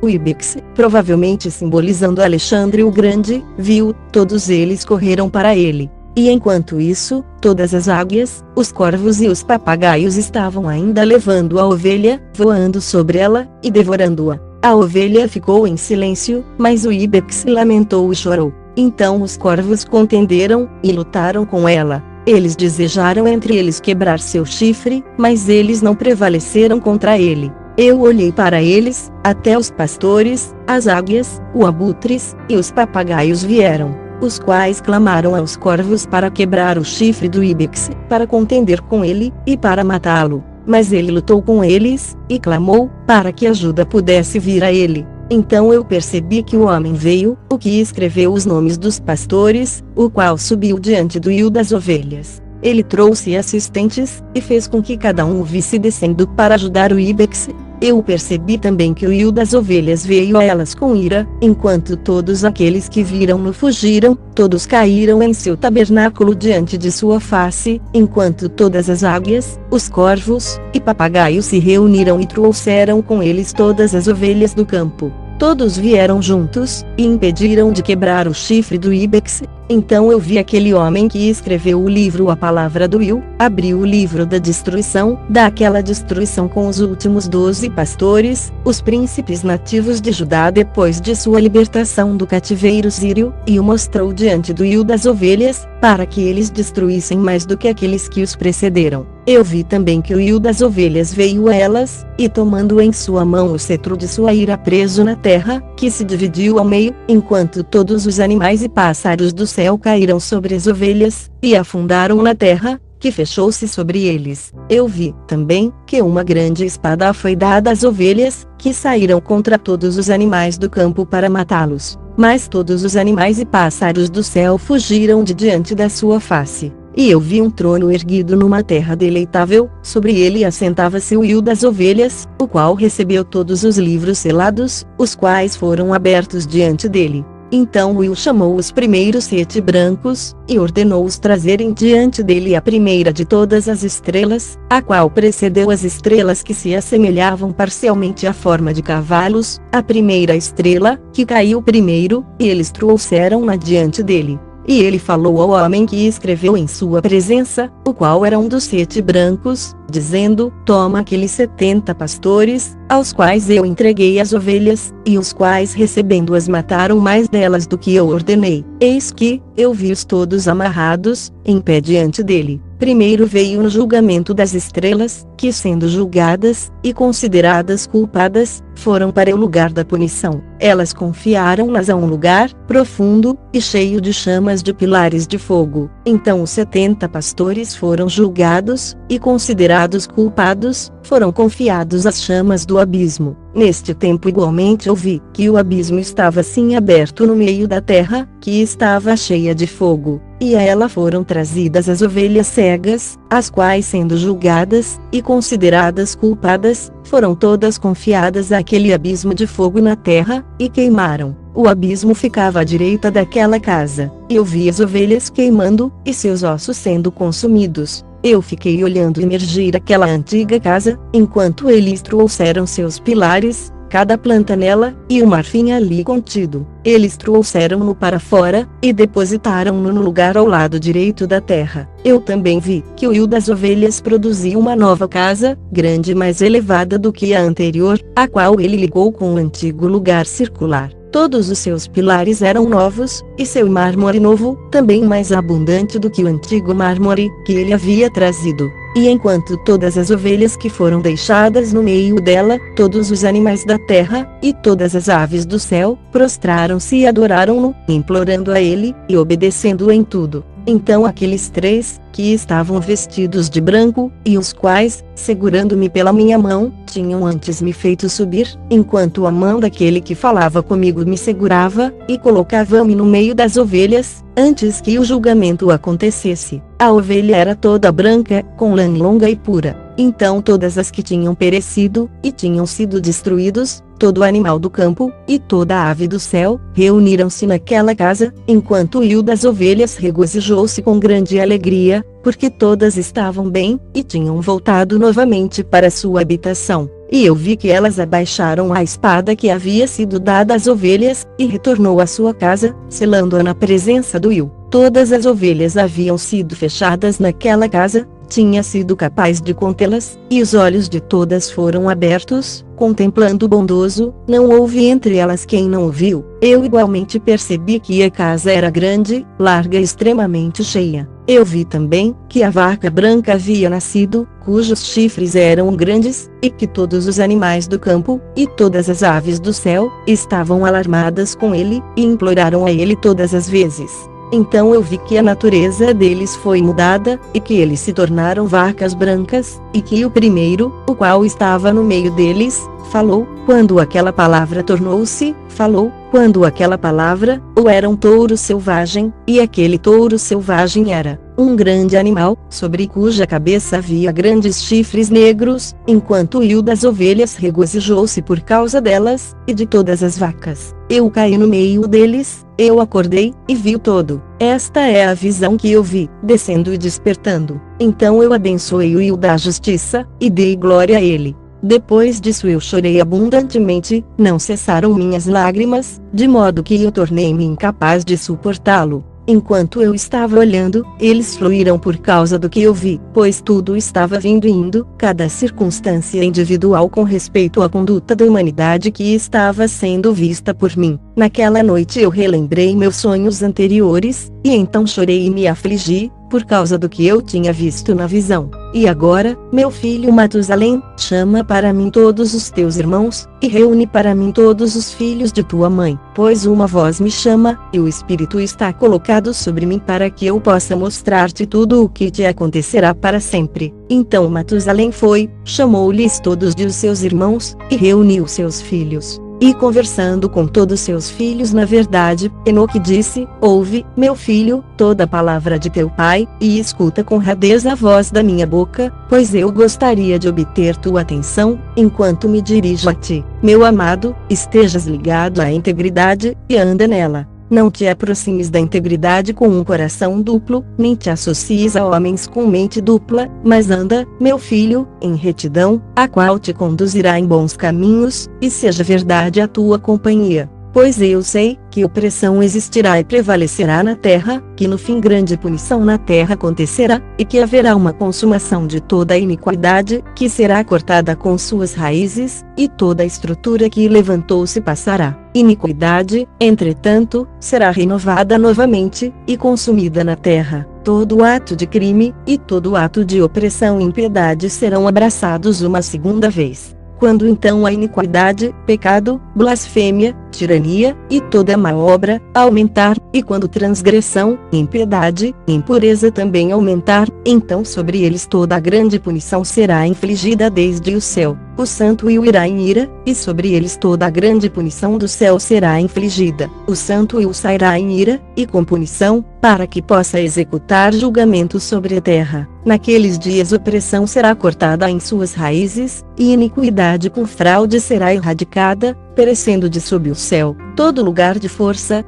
Ibex, provavelmente simbolizando Alexandre o Grande, viu, todos eles correram para ele. E enquanto isso, todas as águias, os corvos e os papagaios estavam ainda levando a ovelha, voando sobre ela, e devorando-a. A ovelha ficou em silêncio, mas o Ibex lamentou e chorou. Então os corvos contenderam, e lutaram com ela. Eles desejaram entre eles quebrar seu chifre, mas eles não prevaleceram contra ele. Eu olhei para eles, até os pastores, as águias, os abutres, e os papagaios vieram, os quais clamaram aos corvos para quebrar o chifre do íbex, para contender com ele, e para matá-lo. Mas ele lutou com eles, e clamou, para que ajuda pudesse vir a ele. Então eu percebi que o homem veio, o que escreveu os nomes dos pastores, o qual subiu diante do rio das ovelhas. Ele trouxe assistentes, e fez com que cada um o visse descendo para ajudar o íbex. Eu percebi também que o rio das ovelhas veio a elas com ira, enquanto todos aqueles que viram-no fugiram, todos caíram em seu tabernáculo diante de sua face, enquanto todas as águias, os corvos, e papagaios se reuniram e trouxeram com eles todas as ovelhas do campo. Todos vieram juntos, e impediram de quebrar o chifre do íbex. Então eu vi aquele homem que escreveu o livro A Palavra do Will, abriu o livro da destruição, daquela destruição com os últimos 12 pastores, os príncipes nativos de Judá depois de sua libertação do cativeiro sírio, e o mostrou diante do rio das ovelhas, para que eles destruíssem mais do que aqueles que os precederam. Eu vi também que o rio das ovelhas veio a elas, e tomando em sua mão o cetro de sua ira preso na terra, que se dividiu ao meio, enquanto todos os animais e pássaros do céu caíram sobre as ovelhas, e afundaram na terra, que fechou-se sobre eles. Eu vi, também, que uma grande espada foi dada às ovelhas, que saíram contra todos os animais do campo para matá-los. Mas todos os animais e pássaros do céu fugiram de diante da sua face. E eu vi um trono erguido numa terra deleitável, sobre ele assentava-se o rio das ovelhas, o qual recebeu todos os livros selados, os quais foram abertos diante dele. Então Will chamou os primeiros 7 brancos, e ordenou-os trazerem diante dele a primeira de todas as estrelas, a qual precedeu as estrelas que se assemelhavam parcialmente à forma de cavalos, a primeira estrela, que caiu primeiro, e eles trouxeram-na diante dele. E ele falou ao homem que escreveu em sua presença, o qual era um dos 7 brancos, dizendo: toma aqueles 70 pastores, aos quais eu entreguei as ovelhas, e os quais recebendo-as mataram mais delas do que eu ordenei. Eis que, eu vi-os todos amarrados, em pé diante dele. Primeiro veio no julgamento das estrelas, que sendo julgadas, e consideradas culpadas, foram para o lugar da punição. Elas confiaram-nas a um lugar, profundo, e cheio de chamas de pilares de fogo. Então os 70 pastores foram julgados, e considerados culpados, foram confiados às chamas do abismo. Neste tempo igualmente ouvi, que o abismo estava assim aberto no meio da terra, que estava cheia de fogo, e a ela foram trazidas as ovelhas cegas, as quais sendo julgadas, e consideradas culpadas, foram todas confiadas àquele abismo de fogo na terra, e queimaram. O abismo ficava à direita daquela casa, e eu vi as ovelhas queimando, e seus ossos sendo consumidos. Eu fiquei olhando emergir aquela antiga casa, enquanto eles trouxeram seus pilares, cada planta nela, e o marfim ali contido. Eles trouxeram-no para fora, e depositaram-no no lugar ao lado direito da terra. Eu também vi que o rio das ovelhas produzia uma nova casa, grande e mais elevada do que a anterior, a qual ele ligou com o antigo lugar circular. Todos os seus pilares eram novos, e seu mármore novo, também mais abundante do que o antigo mármore que ele havia trazido. E enquanto todas as ovelhas que foram deixadas no meio dela, todos os animais da terra, e todas as aves do céu, prostraram-se e adoraram-no, implorando a ele, e obedecendo em tudo. Então aqueles 3, que estavam vestidos de branco, e os quais, segurando-me pela minha mão, tinham antes me feito subir, enquanto a mão daquele que falava comigo me segurava, e colocava-me no meio das ovelhas, antes que o julgamento acontecesse. A ovelha era toda branca, com lã longa e pura. Então todas as que tinham perecido, e tinham sido destruídos, todo animal do campo, e toda ave do céu, reuniram-se naquela casa, enquanto o rio das ovelhas regozijou-se com grande alegria, porque todas estavam bem, e tinham voltado novamente para sua habitação. E eu vi que elas abaixaram a espada que havia sido dada às ovelhas, e retornou à sua casa, selando-a na presença do rio. Todas as ovelhas haviam sido fechadas naquela casa, tinha sido capaz de contê-las, e os olhos de todas foram abertos, contemplando o bondoso, não houve entre elas quem não o viu. Eu igualmente percebi que a casa era grande, larga e extremamente cheia. Eu vi também que a vaca branca havia nascido, cujos chifres eram grandes, e que todos os animais do campo, e todas as aves do céu, estavam alarmadas com ele, e imploraram a ele todas as vezes. Então eu vi que a natureza deles foi mudada, e que eles se tornaram vacas brancas, e que o primeiro, o qual estava no meio deles, falou, quando aquela palavra tornou-se, falou, quando aquela palavra, ou era um touro selvagem, e aquele touro selvagem era um grande animal, sobre cuja cabeça havia grandes chifres negros, enquanto o rio das ovelhas regozijou-se por causa delas, e de todas as vacas. Eu caí no meio deles, eu acordei, e vi o todo. Esta é a visão que eu vi, descendo e despertando. Então eu abençoei o rio da justiça, e dei glória a ele. Depois disso eu chorei abundantemente, não cessaram minhas lágrimas, de modo que eu tornei-me incapaz de suportá-lo. Enquanto eu estava olhando, eles fluíram por causa do que eu vi, pois tudo estava vindo e indo, cada circunstância individual com respeito à conduta da humanidade que estava sendo vista por mim. Naquela noite eu relembrei meus sonhos anteriores, e então chorei e me afligi, por causa do que eu tinha visto na visão. E agora, meu filho Matusalém, chama para mim todos os teus irmãos, e reúne para mim todos os filhos de tua mãe, pois uma voz me chama, e o Espírito está colocado sobre mim para que eu possa mostrar-te tudo o que te acontecerá para sempre. Então Matusalém foi, chamou-lhes todos de os seus irmãos, e reuniu seus filhos. E conversando com todos seus filhos na verdade, Enoque disse, ouve, meu filho, toda a palavra de teu pai, e escuta com radeza a voz da minha boca, pois eu gostaria de obter tua atenção, enquanto me dirijo a ti. Meu amado, estejas ligado à integridade, e anda nela. Não te aproximes da integridade com um coração duplo, nem te associes a homens com mente dupla, mas anda, meu filho, em retidão, a qual te conduzirá em bons caminhos, e seja verdade a tua companhia. Pois eu sei que opressão existirá e prevalecerá na terra, que no fim grande punição na terra acontecerá, e que haverá uma consumação de toda a iniquidade, que será cortada com suas raízes, e toda a estrutura que levantou-se passará. Iniquidade, entretanto, será renovada novamente, e consumida na terra. Todo ato de crime, e todo ato de opressão e impiedade serão abraçados uma segunda vez. Quando então a iniquidade, pecado, blasfêmia, tirania, e toda má obra, aumentar, e quando transgressão, impiedade, impureza também aumentar, então sobre eles toda a grande punição será infligida desde o céu. O santo o irá em ira, e sobre eles toda a grande punição do céu será infligida. O santo o sairá em ira, e com punição, para que possa executar julgamento sobre a terra. Naqueles dias opressão será cortada em suas raízes, e iniquidade com fraude será erradicada, perecendo de sob o céu. Todo lugar de força,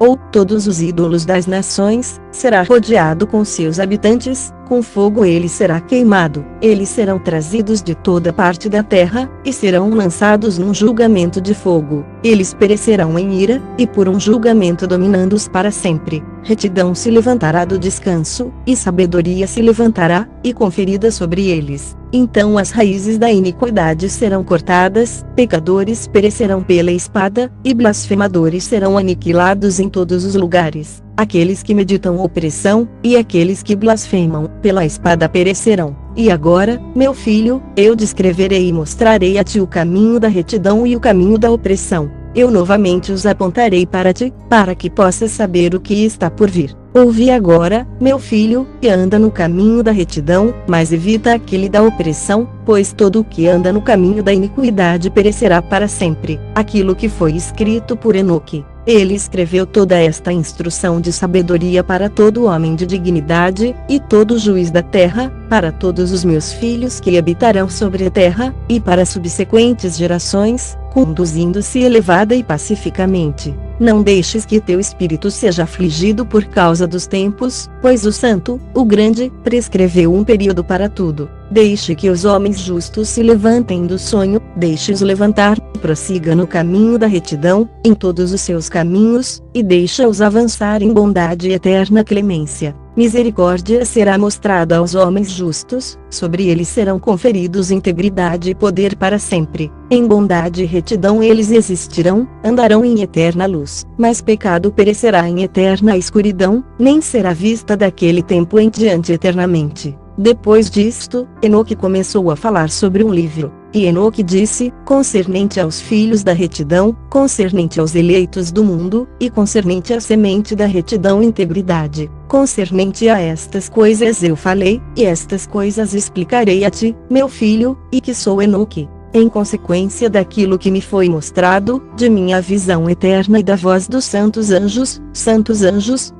ou todos os ídolos das nações, será rodeado com seus habitantes, com fogo ele será queimado. Eles serão trazidos de toda parte da terra, e serão lançados num julgamento de fogo. Eles perecerão em ira, e por um julgamento dominando-os para sempre. Retidão se levantará do descanso, e sabedoria se levantará, e conferida sobre eles. Então as raízes da iniquidade serão cortadas, pecadores perecerão pela espada, e blasfemadores serão aniquilados em todos os lugares. Aqueles que meditam opressão, e aqueles que blasfemam, pela espada perecerão. E agora, meu filho, eu descreverei e mostrarei a ti o caminho da retidão e o caminho da opressão. Eu novamente os apontarei para ti, para que possas saber o que está por vir. Ouve agora, meu filho, e anda no caminho da retidão, mas evita aquele da opressão, pois todo o que anda no caminho da iniquidade perecerá para sempre. Aquilo que foi escrito por Enoque. Ele escreveu toda esta instrução de sabedoria para todo homem de dignidade, e todo juiz da terra, para todos os meus filhos que habitarão sobre a terra, e para subsequentes gerações, conduzindo-se elevada e pacificamente. Não deixes que teu espírito seja afligido por causa dos tempos, pois o Santo, o Grande, prescreveu um período para tudo. Deixe que os homens justos se levantem do sonho, deixe-os levantar, prossiga no caminho da retidão, em todos os seus caminhos, e deixa-os avançar em bondade e eterna clemência. Misericórdia será mostrada aos homens justos, sobre eles serão conferidos integridade e poder para sempre. Em bondade e retidão eles existirão, andarão em eterna luz. Mas pecado perecerá em eterna escuridão, nem será vista daquele tempo em diante eternamente. Depois disto, Enoque começou a falar sobre um livro. E Enoque disse, concernente aos filhos da retidão, concernente aos eleitos do mundo, e concernente à semente da retidão e integridade. Concernente a estas coisas eu falei, e estas coisas explicarei a ti, meu filho, e que sou Enoque. Em consequência daquilo que me foi mostrado, de minha visão eterna e da voz dos santos anjos,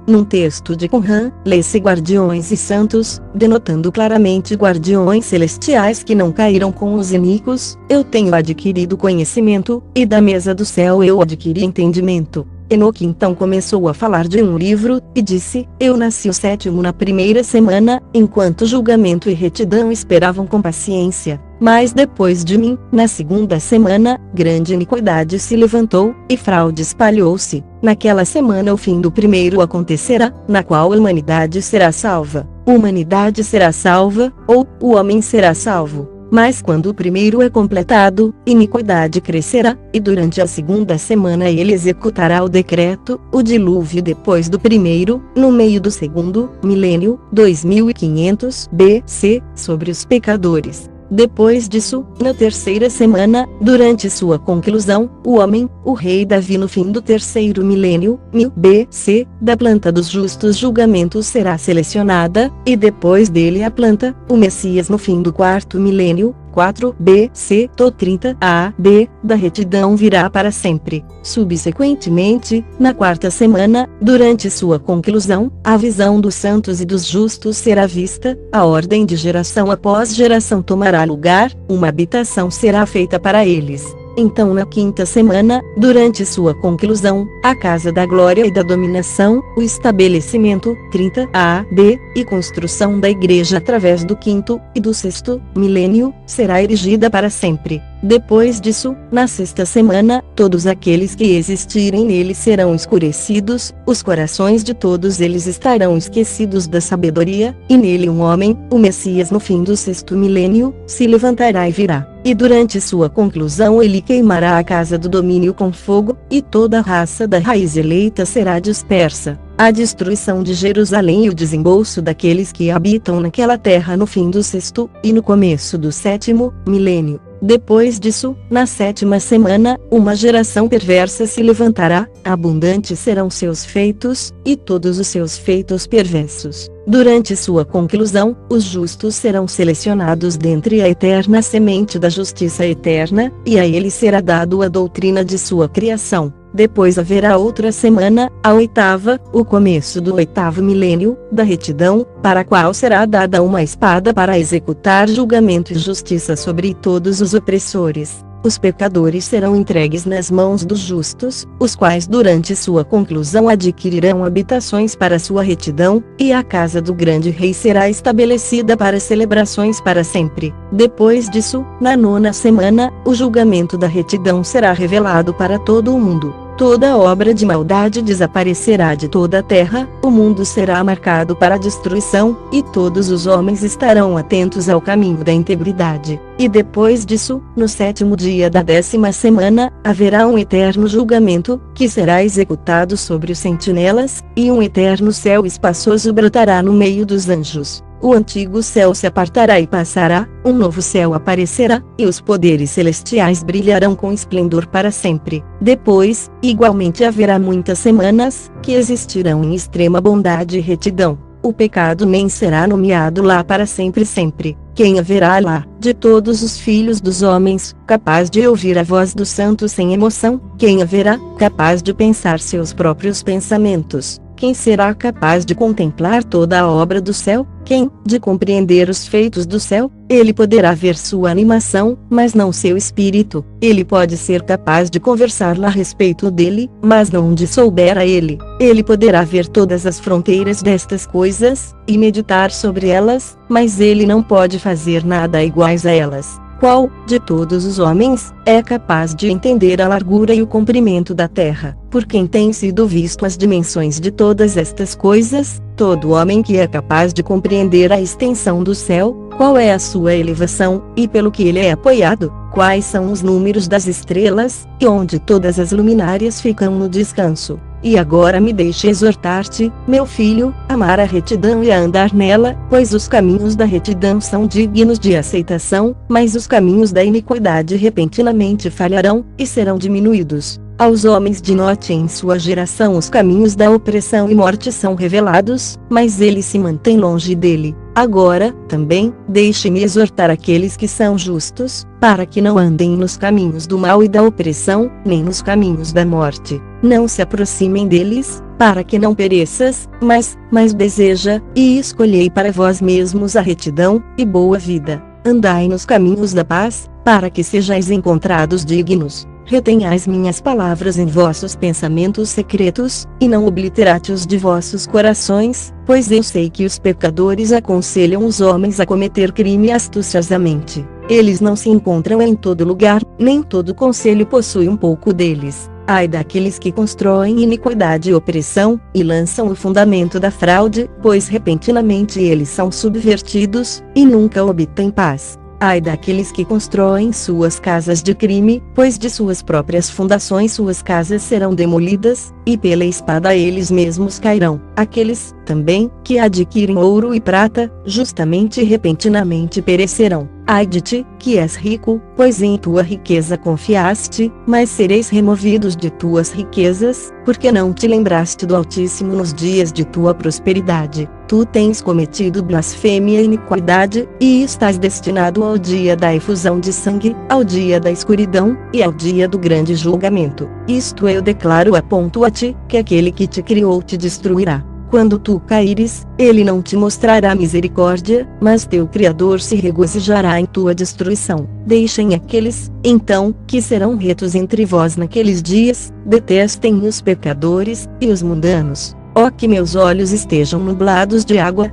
num texto de Qumran, lê-se guardiões e santos, denotando claramente guardiões celestiais que não caíram com os iníquos. Eu tenho adquirido conhecimento, e da mesa do céu eu adquiri entendimento. Enoque então começou a falar de um livro, e disse, eu nasci o 7º na primeira semana, enquanto julgamento e retidão esperavam com paciência. Mas depois de mim, na 2ª semana, grande iniquidade se levantou, e fraude espalhou-se. Naquela semana o fim do primeiro acontecerá, na qual a humanidade será salva. Humanidade será salva, ou o homem será salvo. Mas quando o primeiro é completado, iniquidade crescerá, e durante a 2ª semana ele executará o decreto, o dilúvio depois do primeiro, no meio do 2º milênio, 2500 BC, sobre os pecadores. Depois disso, na 3ª semana, durante sua conclusão, o homem, o rei Davi no fim do 3º milênio, 1000 BC, da planta dos justos julgamentos será selecionada, e depois dele a planta, o Messias no fim do 4º milênio, 4 BC to 30 AD, da retidão virá para sempre. Subsequentemente, na 4ª semana, durante sua conclusão, a visão dos santos e dos justos será vista, a ordem de geração após geração tomará lugar, uma habitação será feita para eles. Então na 5ª semana, durante sua conclusão, a casa da glória e da dominação, o estabelecimento, 30 AD, e construção da igreja através do 5º e do 6º milênio, será erigida para sempre. Depois disso, na 6ª semana, todos aqueles que existirem nele serão escurecidos, os corações de todos eles estarão esquecidos da sabedoria, e nele um homem, o Messias no fim do 6º milênio, se levantará e virá. E durante sua conclusão ele queimará a casa do domínio com fogo, e toda a raça da raiz eleita será dispersa. A destruição de Jerusalém e o desembolso daqueles que habitam naquela terra no fim do 6º, e no começo do 7º milênio. Depois disso, na 7ª semana, uma geração perversa se levantará, abundantes serão seus feitos, e todos os seus feitos perversos. Durante sua conclusão, os justos serão selecionados dentre a eterna semente da justiça eterna, e a eles será dado a doutrina de sua criação. Depois haverá outra semana, a 8ª, o começo do 8º milênio, da retidão, para a qual será dada uma espada para executar julgamento e justiça sobre todos os opressores. Os pecadores serão entregues nas mãos dos justos, os quais durante sua conclusão adquirirão habitações para sua retidão, e a casa do grande rei será estabelecida para celebrações para sempre. Depois disso, na 9ª semana, o julgamento da retidão será revelado para todo o mundo. Toda obra de maldade desaparecerá de toda a terra, o mundo será marcado para a destruição, e todos os homens estarão atentos ao caminho da integridade. E depois disso, no 7º dia da 10ª semana, haverá um eterno julgamento, que será executado sobre os sentinelas, e um eterno céu espaçoso brotará no meio dos anjos. O antigo céu se apartará e passará, um novo céu aparecerá, e os poderes celestiais brilharão com esplendor para sempre. Depois, igualmente haverá muitas semanas, que existirão em extrema bondade e retidão. O pecado nem será nomeado lá para sempre sempre. Quem haverá lá, de todos os filhos dos homens, capaz de ouvir a voz do santo sem emoção? Quem haverá, capaz de pensar seus próprios pensamentos? Quem será capaz de contemplar toda a obra do céu? Quem, de compreender os feitos do céu? Ele poderá ver sua animação, mas não seu espírito. Ele pode ser capaz de conversar a respeito dele, mas não onde souber a ele. Ele poderá ver todas as fronteiras destas coisas, e meditar sobre elas, mas ele não pode fazer nada iguais a elas. qual, de todos os homens, é capaz de entender a largura e o comprimento da terra, por quem tem sido visto as dimensões de todas estas coisas, todo homem que é capaz de compreender a extensão do céu, qual é a sua elevação, e pelo que ele é apoiado, quais são os números das estrelas, e onde todas as luminárias ficam no descanso. E agora me deixe exortar-te, meu filho, a amar a retidão e a andar nela, pois os caminhos da retidão são dignos de aceitação, mas os caminhos da iniquidade repentinamente falharão, e serão diminuídos. Aos homens de Note em sua geração os caminhos da opressão e morte são revelados, mas ele se mantém longe dele. Agora, também, deixe-me exortar aqueles que são justos, para que não andem nos caminhos do mal e da opressão, nem nos caminhos da morte. Não se aproximem deles, para que não pereças, mas deseja, e escolhei para vós mesmos a retidão, e boa vida. Andai nos caminhos da paz, para que sejais encontrados dignos. Retenhais minhas palavras em vossos pensamentos secretos, e não obliterate-os de vossos corações, pois eu sei que os pecadores aconselham os homens a cometer crime astuciosamente. Eles não se encontram em todo lugar, nem todo conselho possui um pouco deles. Ai daqueles que constroem iniquidade e opressão, e lançam o fundamento da fraude, pois repentinamente eles são subvertidos, e nunca obtêm paz. Ai daqueles que constroem suas casas de crime, pois de suas próprias fundações suas casas serão demolidas, e pela espada eles mesmos cairão. Aqueles, também, que adquirem ouro e prata, justamente e repentinamente perecerão. Ai de ti, que és rico, pois em tua riqueza confiaste, mas sereis removidos de tuas riquezas, porque não te lembraste do Altíssimo nos dias de tua prosperidade. Tu tens cometido blasfêmia e iniquidade, e estás destinado ao dia da efusão de sangue, ao dia da escuridão, e ao dia do grande julgamento. Isto eu declaro aponto a ti, que aquele que te criou te destruirá. Quando tu caíres, ele não te mostrará misericórdia, mas teu Criador se regozijará em tua destruição. Deixem aqueles, então, que serão retos entre vós naqueles dias, detestem os pecadores, e os mundanos. Ó que meus olhos estejam nublados de água,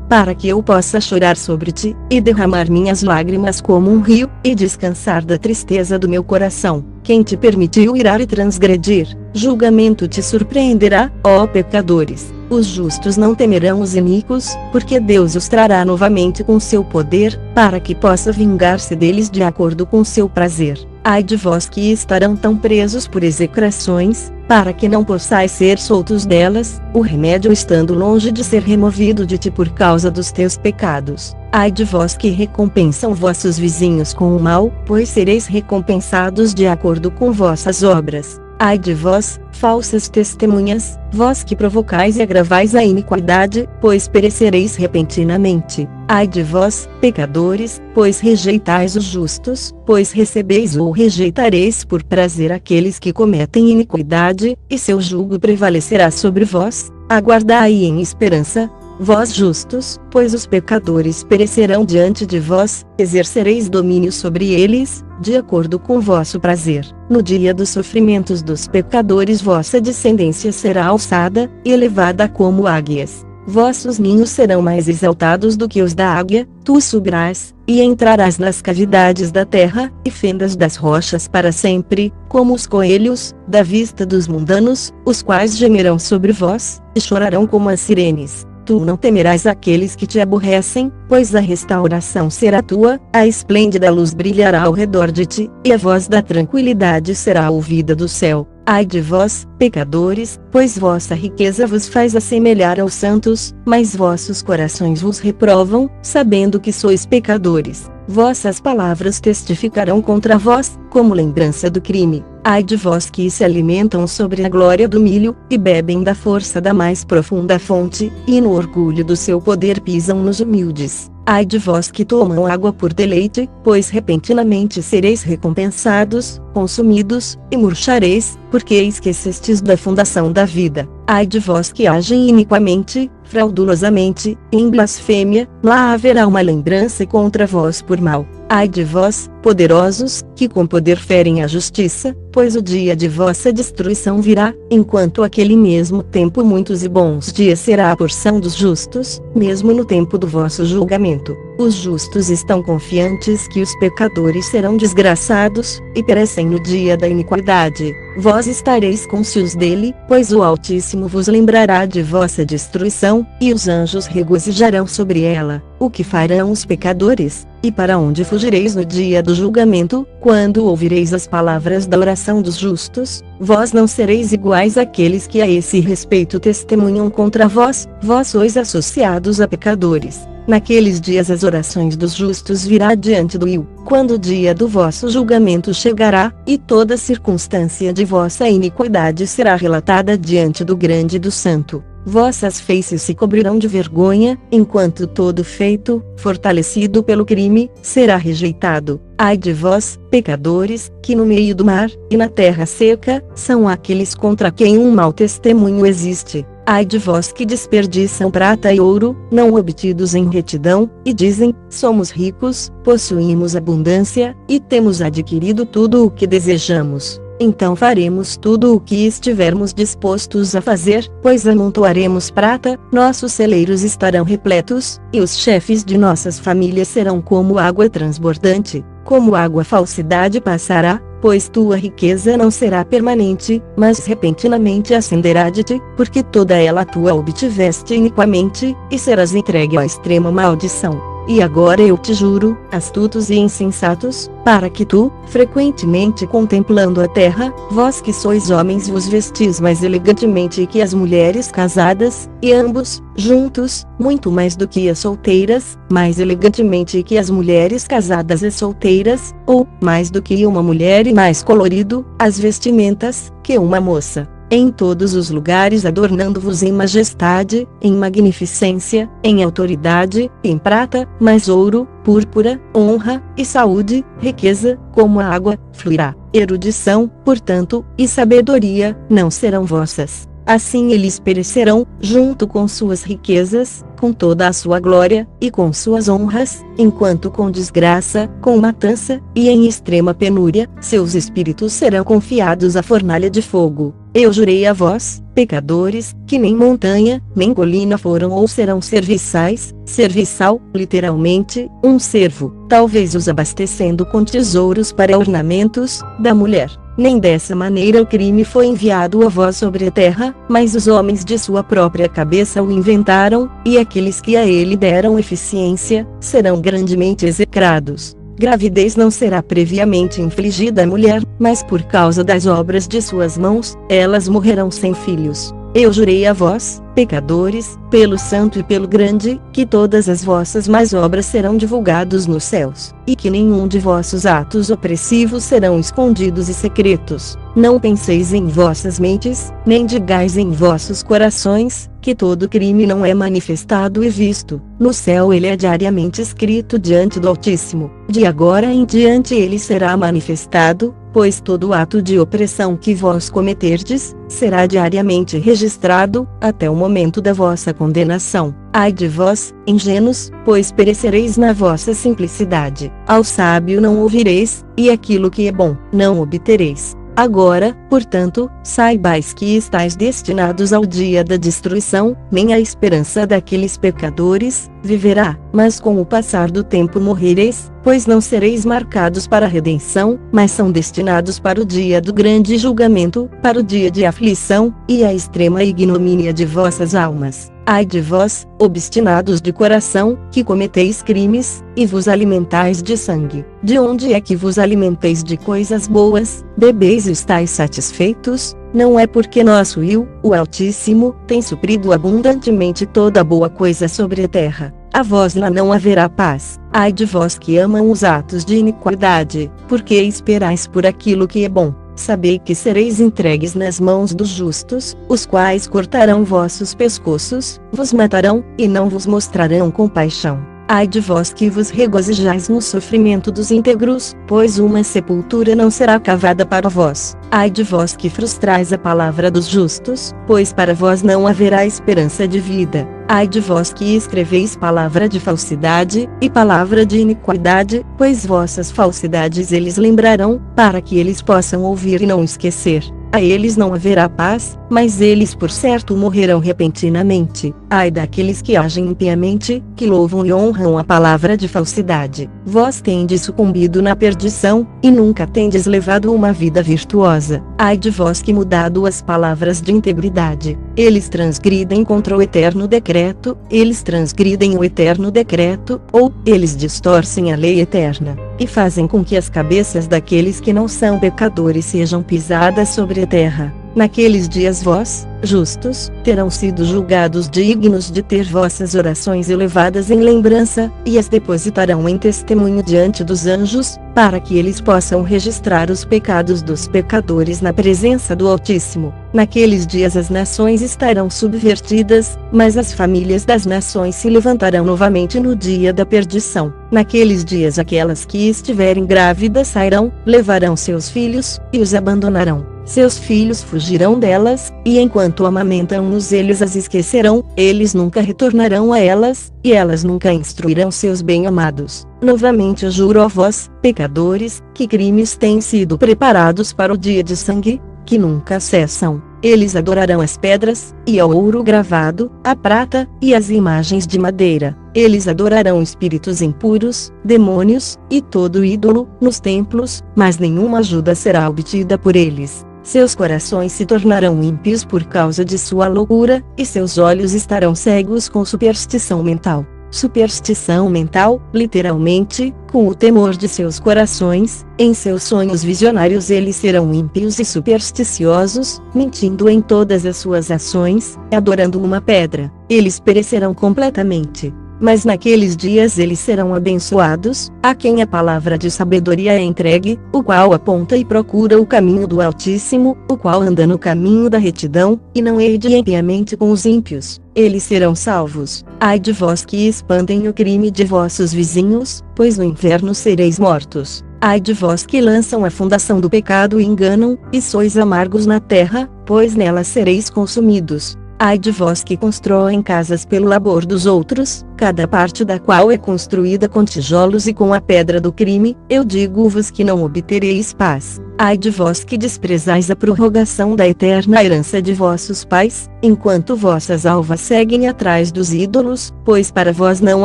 para que eu possa chorar sobre ti, e derramar minhas lágrimas como um rio, e descansar da tristeza do meu coração. Quem te permitiu irar e transgredir, julgamento te surpreenderá, ó pecadores. Os justos não temerão os iníquos, porque Deus os trará novamente com seu poder, para que possa vingar-se deles de acordo com seu prazer. Ai de vós que estarão tão presos por execrações, para que não possais ser soltos delas, o remédio estando longe de ser removido de ti por causa dos teus pecados. Ai de vós que recompensam vossos vizinhos com o mal, pois sereis recompensados de acordo com vossas obras. Ai de vós, falsas testemunhas, vós que provocais e agravais a iniquidade, pois perecereis repentinamente. Ai de vós, pecadores, pois rejeitais os justos, pois recebeis ou rejeitareis por prazer aqueles que cometem iniquidade, e seu jugo prevalecerá sobre vós. Aguardai em esperança, vós justos, pois os pecadores perecerão diante de vós, exercereis domínio sobre eles, de acordo com vosso prazer. No dia dos sofrimentos dos pecadores vossa descendência será alçada, e elevada como águias. Vossos ninhos serão mais exaltados do que os da águia, tu subirás, e entrarás nas cavidades da terra, e fendas das rochas para sempre, como os coelhos, da vista dos mundanos, os quais gemerão sobre vós, e chorarão como as sirenes. Tu não temerás aqueles que te aborrecem, pois a restauração será tua, a esplêndida luz brilhará ao redor de ti, e a voz da tranquilidade será ouvida do céu. Ai de vós, pecadores, pois vossa riqueza vos faz assemelhar aos santos, mas vossos corações vos reprovam, sabendo que sois pecadores. Vossas palavras testificarão contra vós, como lembrança do crime. Ai de vós que se alimentam sobre a glória do milho, e bebem da força da mais profunda fonte, e no orgulho do seu poder pisam nos humildes. Ai de vós que tomam água por deleite, pois repentinamente sereis recompensados, consumidos, e murchareis, porque esquecestes da fundação da vida. Ai de vós que agem iniquamente, fraudulosamente, em blasfêmia, lá haverá uma lembrança contra vós por mal. Ai de vós, poderosos, que com poder ferem a justiça, pois o dia de vossa destruição virá, enquanto aquele mesmo tempo muitos e bons dias será a porção dos justos, mesmo no tempo do vosso julgamento. Os justos estão confiantes que os pecadores serão desgraçados, e perecem no dia da iniquidade. Vós estareis cônscios dele, pois o Altíssimo vos lembrará de vossa destruição, e os anjos regozijarão sobre ela. O que farão os pecadores? E para onde fugireis no dia do julgamento, quando ouvireis as palavras da oração dos justos? Vós não sereis iguais àqueles que a esse respeito testemunham contra vós, vós sois associados a pecadores. Naqueles dias as orações dos justos virá diante do Will, quando o dia do vosso julgamento chegará, e toda circunstância de vossa iniquidade será relatada diante do grande e do santo. Vossas faces se cobrirão de vergonha, enquanto todo feito, fortalecido pelo crime, será rejeitado. Ai de vós, pecadores, que no meio do mar, e na terra seca, são aqueles contra quem um mau testemunho existe. Ai de vós que desperdiçam prata e ouro, não obtidos em retidão, e dizem, somos ricos, possuímos abundância, e temos adquirido tudo o que desejamos. Então faremos tudo o que estivermos dispostos a fazer, pois amontoaremos prata, nossos celeiros estarão repletos, e os chefes de nossas famílias serão como água transbordante. Como água falsidade passará, pois tua riqueza não será permanente, mas repentinamente ascenderá de ti, porque toda ela tua obtiveste iniquamente, e serás entregue à extrema maldição. E agora eu te juro, astutos e insensatos, para que tu, frequentemente contemplando a terra, vós que sois homens vos vestis mais elegantemente que as mulheres casadas, e ambos, juntos, muito mais do que as solteiras, mais elegantemente que as mulheres casadas e solteiras, ou, mais do que uma mulher e mais colorido, as vestimentas, que uma moça. Em todos os lugares adornando-vos em majestade, em magnificência, em autoridade, em prata, mais ouro, púrpura, honra, e saúde, riqueza, como a água, fluirá. Erudição, portanto, e sabedoria, não serão vossas. Assim eles perecerão, junto com suas riquezas, com toda a sua glória, e com suas honras, enquanto com desgraça, com matança, e em extrema penúria, seus espíritos serão confiados à fornalha de fogo. Eu jurei a vós, pecadores, que nem montanha, nem colina foram ou serão serviçais, serviçal, literalmente, um servo, talvez os abastecendo com tesouros para ornamentos, da mulher. Nem dessa maneira o crime foi enviado a vós sobre a terra, mas os homens de sua própria cabeça o inventaram, e aqueles que a ele deram eficiência, serão grandemente execrados. Gravidez não será previamente infligida à mulher, mas por causa das obras de suas mãos, elas morrerão sem filhos. Eu jurei a vós, pecadores, pelo santo e pelo grande, que todas as vossas más obras serão divulgados nos céus, e que nenhum de vossos atos opressivos serão escondidos e secretos. Não penseis em vossas mentes, nem digais em vossos corações, que todo crime não é manifestado e visto. No céu ele é diariamente escrito diante do Altíssimo. De agora em diante ele será manifestado, pois todo ato de opressão que vós cometerdes, será diariamente registrado, até o momento da vossa condenação. Ai de vós, ingênuos, pois perecereis na vossa simplicidade. Ao sábio não ouvireis, e aquilo que é bom, não obtereis. Agora, portanto, saibais que estáis destinados ao dia da destruição, nem a esperança daqueles pecadores viverá, mas com o passar do tempo morrereis, pois não sereis marcados para a redenção, mas são destinados para o dia do grande julgamento, para o dia de aflição, e a extrema ignomínia de vossas almas. Ai de vós, obstinados de coração, que cometeis crimes, e vos alimentais de sangue. De onde é que vos alimenteis de coisas boas, bebeis e estáis satisfeitos? Não é porque nosso Will, o Altíssimo, tem suprido abundantemente toda boa coisa sobre a terra. A vós lá não haverá paz. Ai de vós que amam os atos de iniquidade, porque esperais por aquilo que é bom. Sabei que sereis entregues nas mãos dos justos, os quais cortarão vossos pescoços, vos matarão, e não vos mostrarão compaixão. Ai de vós que vos regozijais no sofrimento dos íntegros, pois uma sepultura não será cavada para vós. Ai de vós que frustrais a palavra dos justos, pois para vós não haverá esperança de vida. Ai de vós que escreveis palavra de falsidade, e palavra de iniquidade, pois vossas falsidades eles lembrarão, para que eles possam ouvir e não esquecer. a eles não haverá paz, mas eles por certo morrerão repentinamente. Ai daqueles que agem impiamente, que louvam e honram a palavra de falsidade. Vós tendes sucumbido na perdição, e nunca tendes levado uma vida virtuosa. Ai de vós que mudado as palavras de integridade. Eles transgridem contra o eterno decreto, eles transgridem o eterno decreto, ou, eles distorcem a lei eterna, e fazem com que as cabeças daqueles que não são pecadores sejam pisadas sobre a terra. Naqueles dias vós, justos, terão sido julgados dignos de ter vossas orações elevadas em lembrança, e as depositarão em testemunho diante dos anjos, para que eles possam registrar os pecados dos pecadores na presença do Altíssimo. Naqueles dias as nações estarão subvertidas, mas as famílias das nações se levantarão novamente no dia da perdição. Naqueles dias aquelas que estiverem grávidas sairão, levarão seus filhos, e os abandonarão. Seus filhos fugirão delas, e enquanto amamentam-nos eles as esquecerão, eles nunca retornarão a elas, e elas nunca instruirão seus bem-amados. Novamente eu juro a vós, pecadores, que crimes têm sido preparados para o dia de sangue, que nunca cessam. Eles adorarão as pedras, e ao ouro gravado, a prata, e as imagens de madeira. Eles adorarão espíritos impuros, demônios, e todo ídolo, nos templos, mas nenhuma ajuda será obtida por eles. Seus corações se tornarão ímpios por causa de sua loucura, e seus olhos estarão cegos com superstição mental. Superstição mental, literalmente, com o temor de seus corações, em seus sonhos visionários eles serão ímpios e supersticiosos, mentindo em todas as suas ações, adorando uma pedra. Eles perecerão completamente. Mas naqueles dias eles serão abençoados, a quem a palavra de sabedoria é entregue, o qual aponta e procura o caminho do Altíssimo, o qual anda no caminho da retidão, e não herde impiamente com os ímpios. Eles serão salvos. Ai de vós que expandem o crime de vossos vizinhos, pois no inferno sereis mortos. Ai de vós que lançam a fundação do pecado e enganam, e sois amargos na terra, pois nela sereis consumidos. Ai de vós que constroem casas pelo labor dos outros, cada parte da qual é construída com tijolos e com a pedra do crime, eu digo-vos que não obtereis paz. Ai de vós que desprezais a prorrogação da eterna herança de vossos pais, enquanto vossas alvas seguem atrás dos ídolos, pois para vós não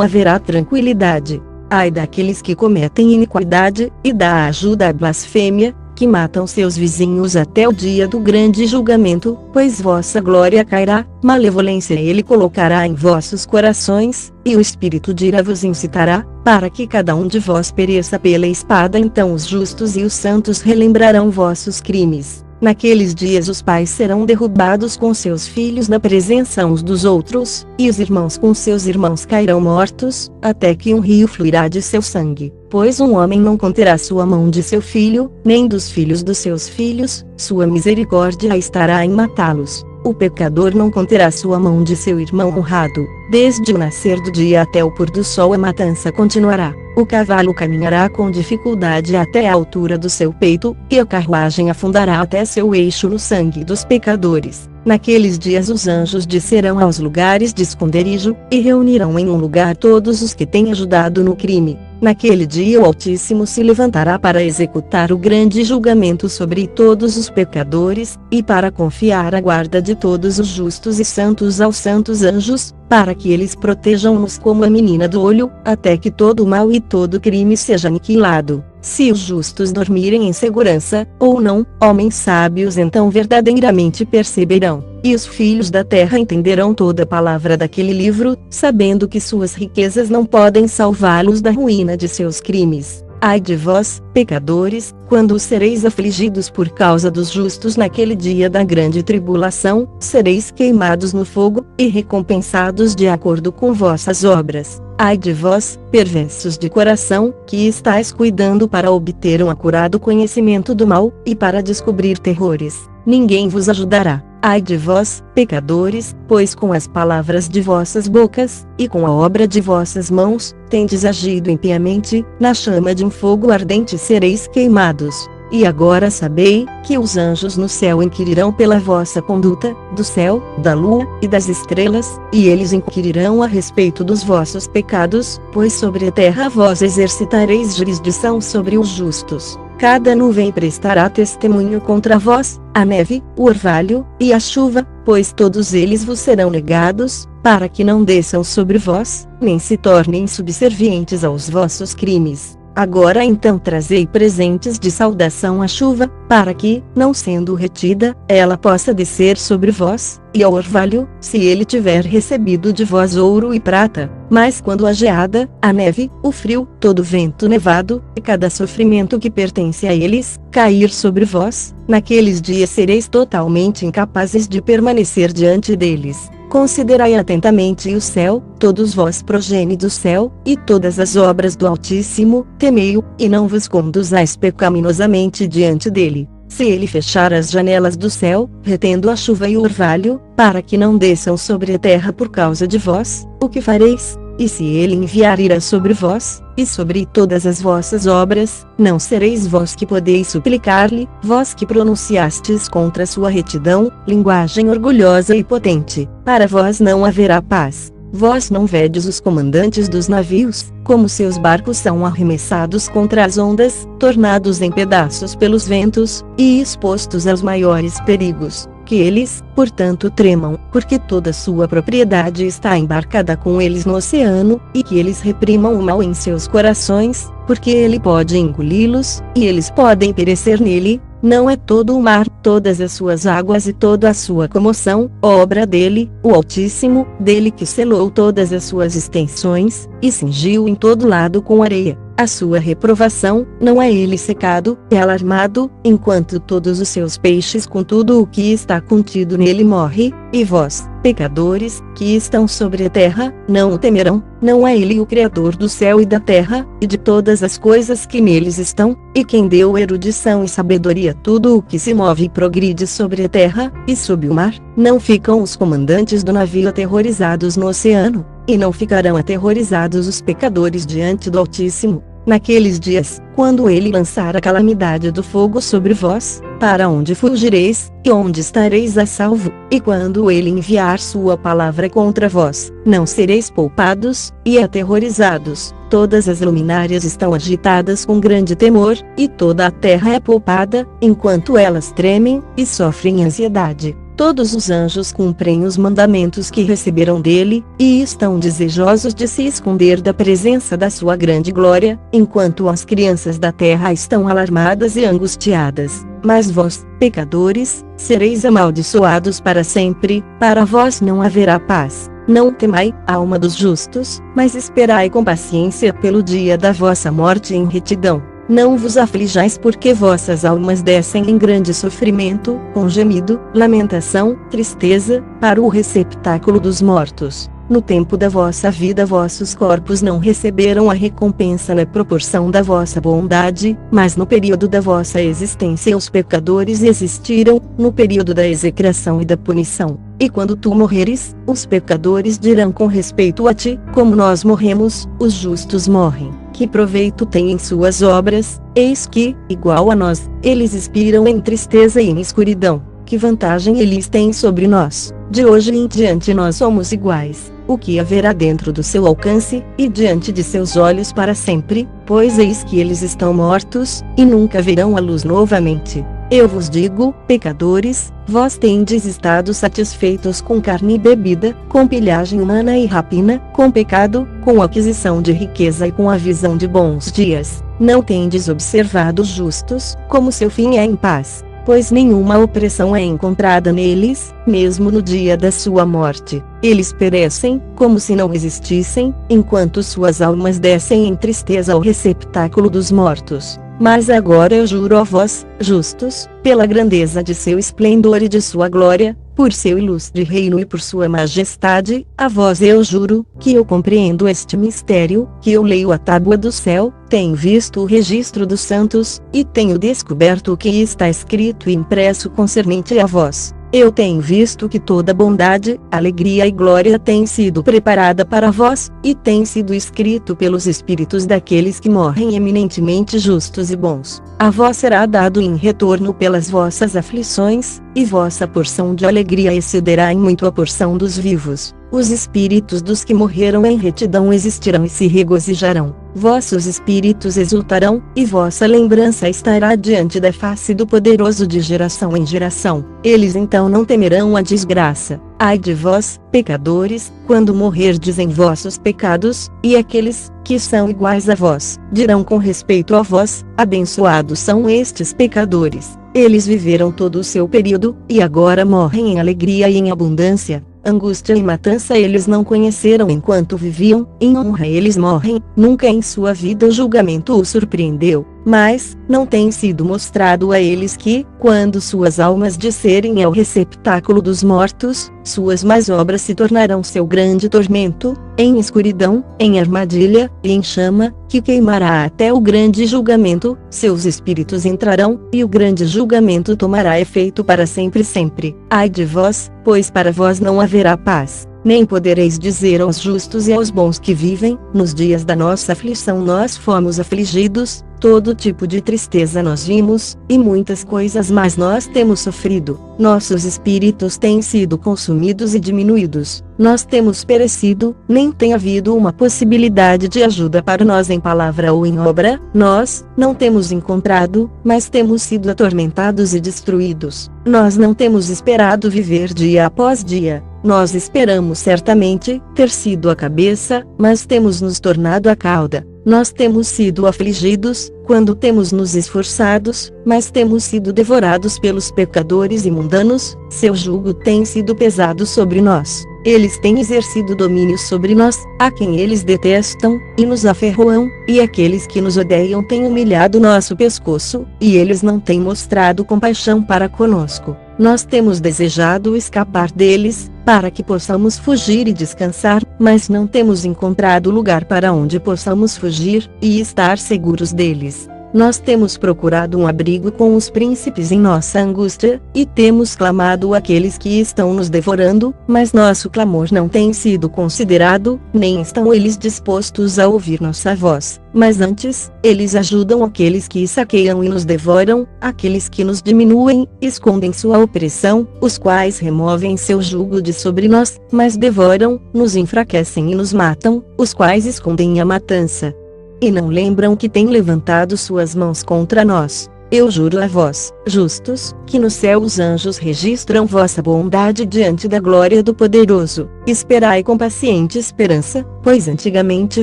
haverá tranquilidade. Ai daqueles que cometem iniquidade, e dá ajuda à blasfêmia, que matam seus vizinhos até o dia do grande julgamento, pois vossa glória cairá, malevolência ele colocará em vossos corações, e o espírito de ira vos incitará, para que cada um de vós pereça pela espada. Então os justos e os santos relembrarão vossos crimes. Naqueles dias os pais serão derrubados com seus filhos na presença uns dos outros, e os irmãos com seus irmãos cairão mortos, até que um rio fluirá de seu sangue. Pois um homem não conterá sua mão de seu filho, nem dos filhos dos seus filhos, sua misericórdia estará em matá-los. O pecador não conterá sua mão de seu irmão honrado. Desde o nascer do dia até o pôr do sol a matança continuará. O cavalo caminhará com dificuldade até a altura do seu peito, e a carruagem afundará até seu eixo no sangue dos pecadores. Naqueles dias os anjos descerão aos lugares de esconderijo, e reunirão em um lugar todos os que têm ajudado no crime. Naquele dia o Altíssimo se levantará para executar o grande julgamento sobre todos os pecadores, e para confiar a guarda de todos os justos e santos aos santos anjos, para que eles protejam-nos como a menina do olho, até que todo o mal e todo crime seja aniquilado. Se os justos dormirem em segurança, ou não, homens sábios então verdadeiramente perceberão, e os filhos da terra entenderão toda a palavra daquele livro, sabendo que suas riquezas não podem salvá-los da ruína de seus crimes. Ai de vós, pecadores, quando sereis afligidos por causa dos justos naquele dia da grande tribulação, sereis queimados no fogo, e recompensados de acordo com vossas obras. Ai de vós, perversos de coração, que estáis cuidando para obter um acurado conhecimento do mal, e para descobrir terrores. Ninguém vos ajudará. Ai de vós, pecadores, pois com as palavras de vossas bocas, e com a obra de vossas mãos, tendes agido impiamente, na chama de um fogo ardente sereis queimados. E agora sabei, que os anjos no céu inquirirão pela vossa conduta, do céu, da lua, e das estrelas, e eles inquirirão a respeito dos vossos pecados, pois sobre a terra vós exercitareis jurisdição sobre os justos. Cada nuvem prestará testemunho contra vós, a neve, o orvalho, e a chuva, pois todos eles vos serão negados, para que não desçam sobre vós, nem se tornem subservientes aos vossos crimes. Agora então trazei presentes de saudação à chuva, para que, não sendo retida, ela possa descer sobre vós, e ao orvalho, se ele tiver recebido de vós ouro e prata. Mas quando a geada, a neve, o frio, todo vento nevado, e cada sofrimento que pertence a eles, cair sobre vós, naqueles dias sereis totalmente incapazes de permanecer diante deles. Considerai atentamente o céu, todos vós progenie do céu, e todas as obras do Altíssimo, temei-o, e não vos conduzais pecaminosamente diante dele. Se ele fechar as janelas do céu, retendo a chuva e o orvalho, para que não desçam sobre a terra por causa de vós, o que fareis? E se ele enviar ira sobre vós, e sobre todas as vossas obras, não sereis vós que podeis suplicar-lhe, vós que pronunciastes contra sua retidão, linguagem orgulhosa e potente, para vós não haverá paz. Vós não vedes os comandantes dos navios, como seus barcos são arremessados contra as ondas, tornados em pedaços pelos ventos, e expostos aos maiores perigos. Que eles, portanto, tremam, porque toda sua propriedade está embarcada com eles no oceano, e que eles reprimam o mal em seus corações, porque ele pode engoli-los, e eles podem perecer nele. Não é todo o mar, todas as suas águas e toda a sua comoção, obra dele, o Altíssimo, dele que selou todas as suas extensões, e cingiu em todo lado com areia. A sua reprovação, não é ele secado, é alarmado, enquanto todos os seus peixes com tudo o que está contido nele morre, e vós, pecadores, que estão sobre a terra, não o temerão, não é ele o Criador do céu e da terra, e de todas as coisas que neles estão, e quem deu erudição e sabedoria a tudo o que se move e progride sobre a terra, e sob o mar? Não ficam os comandantes do navio aterrorizados no oceano, e não ficarão aterrorizados os pecadores diante do Altíssimo. Naqueles dias, quando ele lançar a calamidade do fogo sobre vós, para onde fugireis, e onde estareis a salvo? E quando ele enviar sua palavra contra vós, não sereis poupados, e aterrorizados. Todas as luminárias estão agitadas com grande temor, e toda a terra é poupada, enquanto elas tremem, e sofrem ansiedade. Todos os anjos cumprem os mandamentos que receberam dele, e estão desejosos de se esconder da presença da sua grande glória, enquanto as crianças da terra estão alarmadas e angustiadas. Mas vós, pecadores, sereis amaldiçoados para sempre, para vós não haverá paz. Não temai, alma dos justos, mas esperai com paciência pelo dia da vossa morte em retidão. Não vos aflijais porque vossas almas descem em grande sofrimento, com gemido, lamentação, tristeza, para o receptáculo dos mortos. No tempo da vossa vida vossos corpos não receberam a recompensa na proporção da vossa bondade, mas no período da vossa existência os pecadores existiram, no período da execração e da punição. E quando tu morreres, os pecadores dirão com respeito a ti, como nós morremos, os justos morrem. Que proveito têm em suas obras? Eis que, igual a nós, eles expiram em tristeza e em escuridão. Que vantagem eles têm sobre nós? De hoje em diante nós somos iguais. O que haverá dentro do seu alcance, e diante de seus olhos para sempre? Pois eis que eles estão mortos, e nunca verão a luz novamente. Eu vos digo, pecadores, vós tendes estado satisfeitos com carne e bebida, com pilhagem humana e rapina, com pecado, com aquisição de riqueza e com a visão de bons dias. Não tendes observado os justos, como seu fim é em paz, pois nenhuma opressão é encontrada neles, mesmo no dia da sua morte. Eles perecem, como se não existissem, enquanto suas almas descem em tristeza ao receptáculo dos mortos. Mas agora eu juro a vós, justos, pela grandeza de seu esplendor e de sua glória, por seu ilustre reino e por sua majestade, a vós eu juro, que eu compreendo este mistério, que eu leio a tábua do céu, tenho visto o registro dos santos, e tenho descoberto o que está escrito e impresso concernente a vós. Eu tenho visto que toda bondade, alegria e glória tem sido preparada para vós, e tem sido escrito pelos espíritos daqueles que morrem eminentemente justos e bons. A vós será dado em retorno pelas vossas aflições, e vossa porção de alegria excederá em muito a porção dos vivos. os espíritos dos que morreram em retidão existirão e se regozijarão. Vossos espíritos exultarão, e vossa lembrança estará diante da face do Poderoso de geração em geração. Eles então não temerão a desgraça. Ai de vós, pecadores, quando morrerdes em vossos pecados, e aqueles que são iguais a vós dirão com respeito a vós: abençoados são estes pecadores. Eles viveram todo o seu período, e agora morrem em alegria e em abundância. Angústia e matança eles não conheceram enquanto viviam, em honra eles morrem, nunca em sua vida o julgamento os surpreendeu. Mas, não tem sido mostrado a eles que, quando suas almas descerem ao receptáculo dos mortos, suas más obras se tornarão seu grande tormento, em escuridão, em armadilha, e em chama, que queimará até o grande julgamento, seus espíritos entrarão, e o grande julgamento tomará efeito para sempre sempre. Ai de vós, pois para vós não haverá paz. Nem podereis dizer aos justos e aos bons que vivem: nos dias da nossa aflição nós fomos afligidos, todo tipo de tristeza nós vimos, e muitas coisas mais nós temos sofrido. Nossos espíritos têm sido consumidos e diminuídos. Nós temos perecido, nem tem havido uma possibilidade de ajuda para nós em palavra ou em obra. Nós não temos encontrado, mas temos sido atormentados e destruídos. Nós não temos esperado viver dia após dia. Nós esperamos certamente ter sido a cabeça, mas temos nos tornado a cauda. Nós temos sido afligidos, quando temos nos esforçados, mas temos sido devorados pelos pecadores e mundanos. Seu jugo tem sido pesado sobre nós. Eles têm exercido domínio sobre nós, a quem eles detestam, e nos aferroam, e aqueles que nos odeiam têm humilhado nosso pescoço, e eles não têm mostrado compaixão para conosco. Nós temos desejado escapar deles, para que possamos fugir e descansar, mas não temos encontrado lugar para onde possamos fugir, e estar seguros deles. Nós temos procurado um abrigo com os príncipes em nossa angústia, e temos clamado àqueles que estão nos devorando, mas nosso clamor não tem sido considerado, nem estão eles dispostos a ouvir nossa voz. Mas antes, eles ajudam aqueles que saqueiam e nos devoram, aqueles que nos diminuem, escondem sua opressão, os quais removem seu jugo de sobre nós, mas devoram, nos enfraquecem e nos matam, os quais escondem a matança. E não lembram que têm levantado suas mãos contra nós. Eu juro a vós, justos, que no céu os anjos registram vossa bondade diante da glória do Poderoso. Esperai com paciente esperança, pois antigamente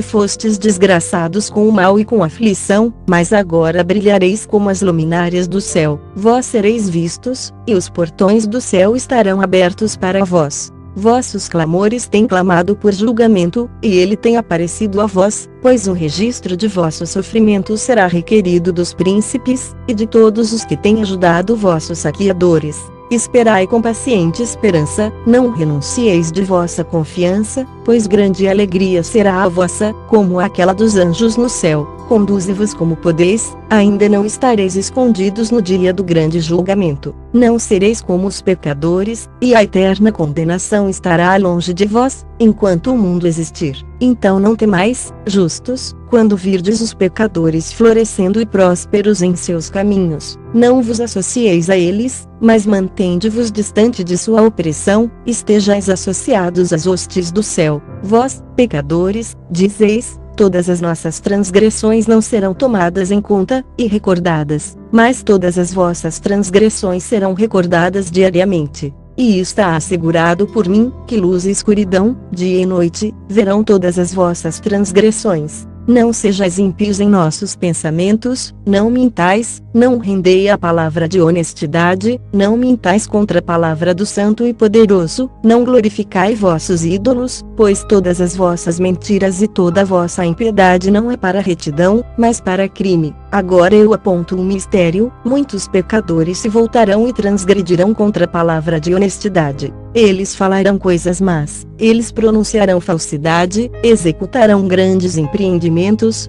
fostes desgraçados com o mal e com aflição, mas agora brilhareis como as luminárias do céu. Vós sereis vistos, e os portões do céu estarão abertos para vós. Vossos clamores têm clamado por julgamento, e ele tem aparecido a vós, pois o registro de vosso sofrimento será requerido dos príncipes, e de todos os que têm ajudado vossos saqueadores. Esperai com paciente esperança, não renuncieis de vossa confiança, pois grande alegria será a vossa, como aquela dos anjos no céu. Conduze-vos como podeis, ainda não estareis escondidos no dia do grande julgamento. Não sereis como os pecadores, e a eterna condenação estará longe de vós, enquanto o mundo existir. Então não temais, justos, quando virdes os pecadores florescendo e prósperos em seus caminhos. Não vos associeis a eles, mas mantende-vos distante de sua opressão, estejais associados às hostes do céu. Vós, pecadores, dizeis: todas as nossas transgressões não serão tomadas em conta, e recordadas, mas todas as vossas transgressões serão recordadas diariamente. E está assegurado por mim, que luz e escuridão, dia e noite, verão todas as vossas transgressões. Não sejais ímpios em nossos pensamentos, não mintais, não rendei a palavra de honestidade, não mintais contra a palavra do Santo e Poderoso, não glorificai vossos ídolos, pois todas as vossas mentiras e toda a vossa impiedade não é para retidão, mas para crime. Agora eu aponto um mistério: muitos pecadores se voltarão e transgredirão contra a palavra de honestidade. Eles falarão coisas más, eles pronunciarão falsidade, executarão grandes empreendimentos,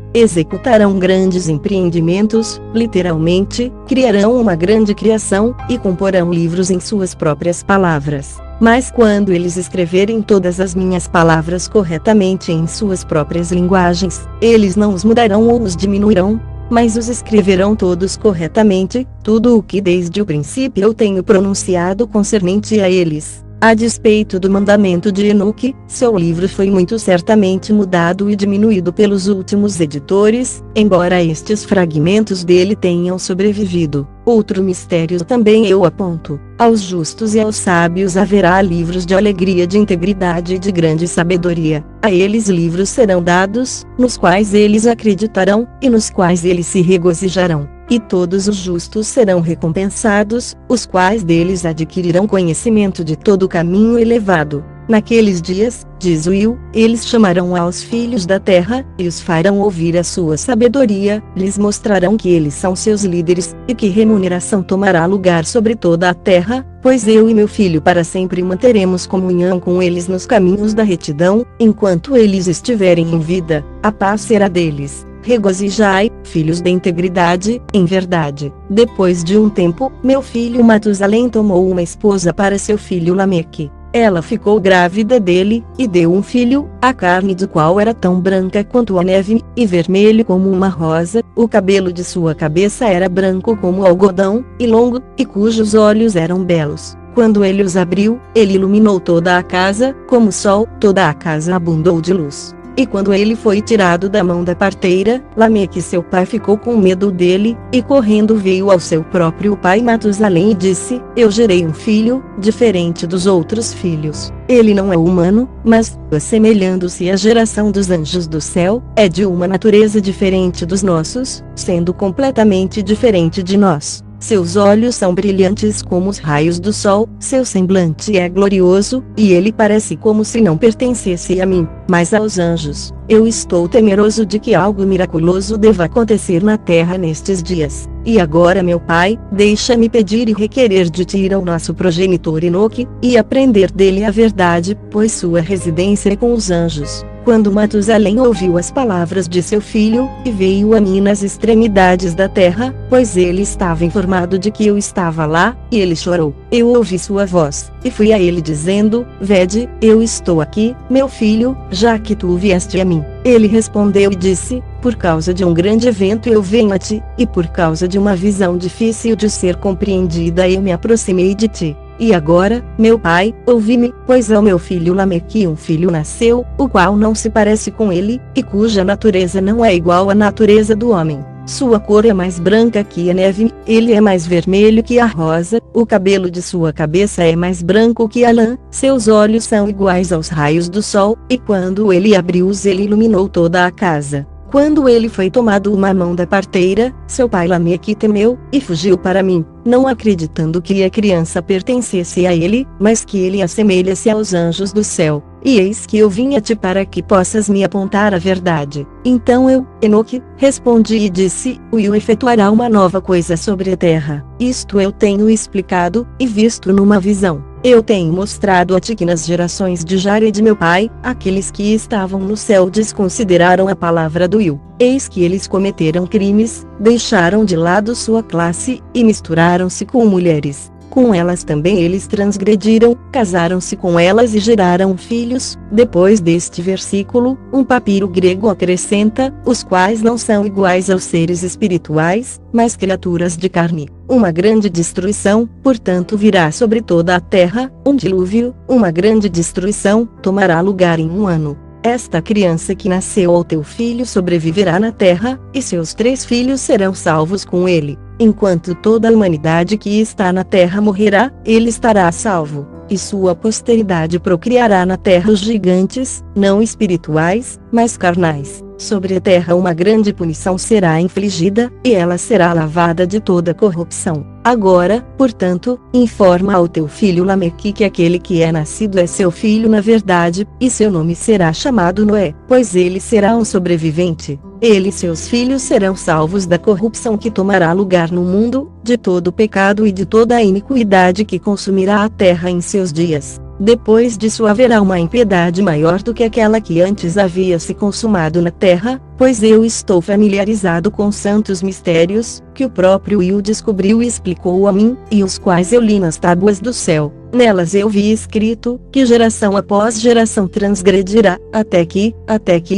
literalmente, criarão uma grande criação, e comporão livros em suas próprias palavras. Mas quando eles escreverem todas as minhas palavras corretamente em suas próprias linguagens, eles não os mudarão ou os diminuirão, mas os escreverão todos corretamente, tudo o que desde o princípio eu tenho pronunciado concernente a eles. A despeito do mandamento de Enoque, seu livro foi muito certamente mudado e diminuído pelos últimos editores, embora estes fragmentos dele tenham sobrevivido. Outro mistério também eu aponto: aos justos e aos sábios haverá livros de alegria, de integridade e de grande sabedoria. A eles livros serão dados, nos quais eles acreditarão, e nos quais eles se regozijarão. E todos os justos serão recompensados, os quais deles adquirirão conhecimento de todo o caminho elevado. Naqueles dias, diz Will, eles chamarão aos filhos da terra, e os farão ouvir a sua sabedoria, lhes mostrarão que eles são seus líderes, e que remuneração tomará lugar sobre toda a terra, pois eu e meu filho para sempre manteremos comunhão com eles nos caminhos da retidão, enquanto eles estiverem em vida, a paz será deles. Regozijai, filhos da integridade, em verdade. Depois de um tempo, meu filho Matusalém tomou uma esposa para seu filho Lameque. Ela ficou grávida dele, e deu um filho, a carne do qual era tão branca quanto a neve, e vermelho como uma rosa, o cabelo de sua cabeça era branco como algodão, e longo, e cujos olhos eram belos. Quando ele os abriu, ele iluminou toda a casa, como o sol, toda a casa abundou de luz. E quando ele foi tirado da mão da parteira, Lameque seu pai ficou com medo dele, e correndo veio ao seu próprio pai Matusalém e disse: Eu gerei um filho, diferente dos outros filhos. Ele não é humano, mas, assemelhando-se à geração dos anjos do céu, é de uma natureza diferente dos nossos, sendo completamente diferente de nós. Seus olhos são brilhantes como os raios do sol, seu semblante é glorioso, e ele parece como se não pertencesse a mim, mas aos anjos. Eu estou temeroso de que algo miraculoso deva acontecer na terra nestes dias. E agora, meu pai, deixa-me pedir e requerer de ti ir ao nosso progenitor Enoque, e aprender dele a verdade, pois sua residência é com os anjos. Quando Matusalém ouviu as palavras de seu filho, e veio a mim nas extremidades da terra, pois ele estava informado de que eu estava lá, e ele chorou. Eu ouvi sua voz, e fui a ele dizendo: Vede, eu estou aqui, meu filho, já que tu vieste a mim. Ele respondeu e disse: Por causa de um grande evento eu venho a ti, e por causa de uma visão difícil de ser compreendida eu me aproximei de ti. E agora, meu pai, ouvi-me, pois ao meu filho Lameque um filho nasceu, o qual não se parece com ele, e cuja natureza não é igual à natureza do homem. Sua cor é mais branca que a neve, ele é mais vermelho que a rosa, o cabelo de sua cabeça é mais branco que a lã, seus olhos são iguais aos raios do sol, e quando ele abriu-os ele iluminou toda a casa. Quando ele foi tomado uma mão da parteira, seu pai Lameque temeu, e fugiu para mim, não acreditando que a criança pertencesse a ele, mas que ele assemelha-se aos anjos do céu. E eis que eu vim a ti para que possas me apontar a verdade. Então eu, Enoque, respondi e disse: Will efetuará uma nova coisa sobre a terra. Isto eu tenho explicado, e visto numa visão. Eu tenho mostrado a ti que nas gerações de Jared meu pai, aqueles que estavam no céu desconsideraram a palavra do Will. Eis que eles cometeram crimes, deixaram de lado sua classe, e misturaram-se com mulheres. Com elas também eles transgrediram, casaram-se com elas e geraram filhos. Depois deste versículo, um papiro grego acrescenta: os quais não são iguais aos seres espirituais, mas criaturas de carne. Uma grande destruição, portanto, virá sobre toda a terra, um dilúvio, uma grande destruição, tomará lugar em um ano. Esta criança que nasceu ao teu filho sobreviverá na terra, e seus 3 filhos serão salvos com ele. Enquanto toda a humanidade que está na terra morrerá, ele estará salvo, e sua posteridade procriará na terra os gigantes, não espirituais, mas carnais. Sobre a terra uma grande punição será infligida, e ela será lavada de toda corrupção. Agora, portanto, informa ao teu filho Lameque que aquele que é nascido é seu filho na verdade, e seu nome será chamado Noé, pois ele será um sobrevivente. Ele e seus filhos serão salvos da corrupção que tomará lugar no mundo, de todo o pecado e de toda a iniquidade que consumirá a terra em seus dias. Depois disso haverá uma impiedade maior do que aquela que antes havia se consumado na terra, pois eu estou familiarizado com santos mistérios, que o próprio Will descobriu e explicou a mim, e os quais eu li nas tábuas do céu. Nelas eu vi escrito, que geração após geração transgredirá, até que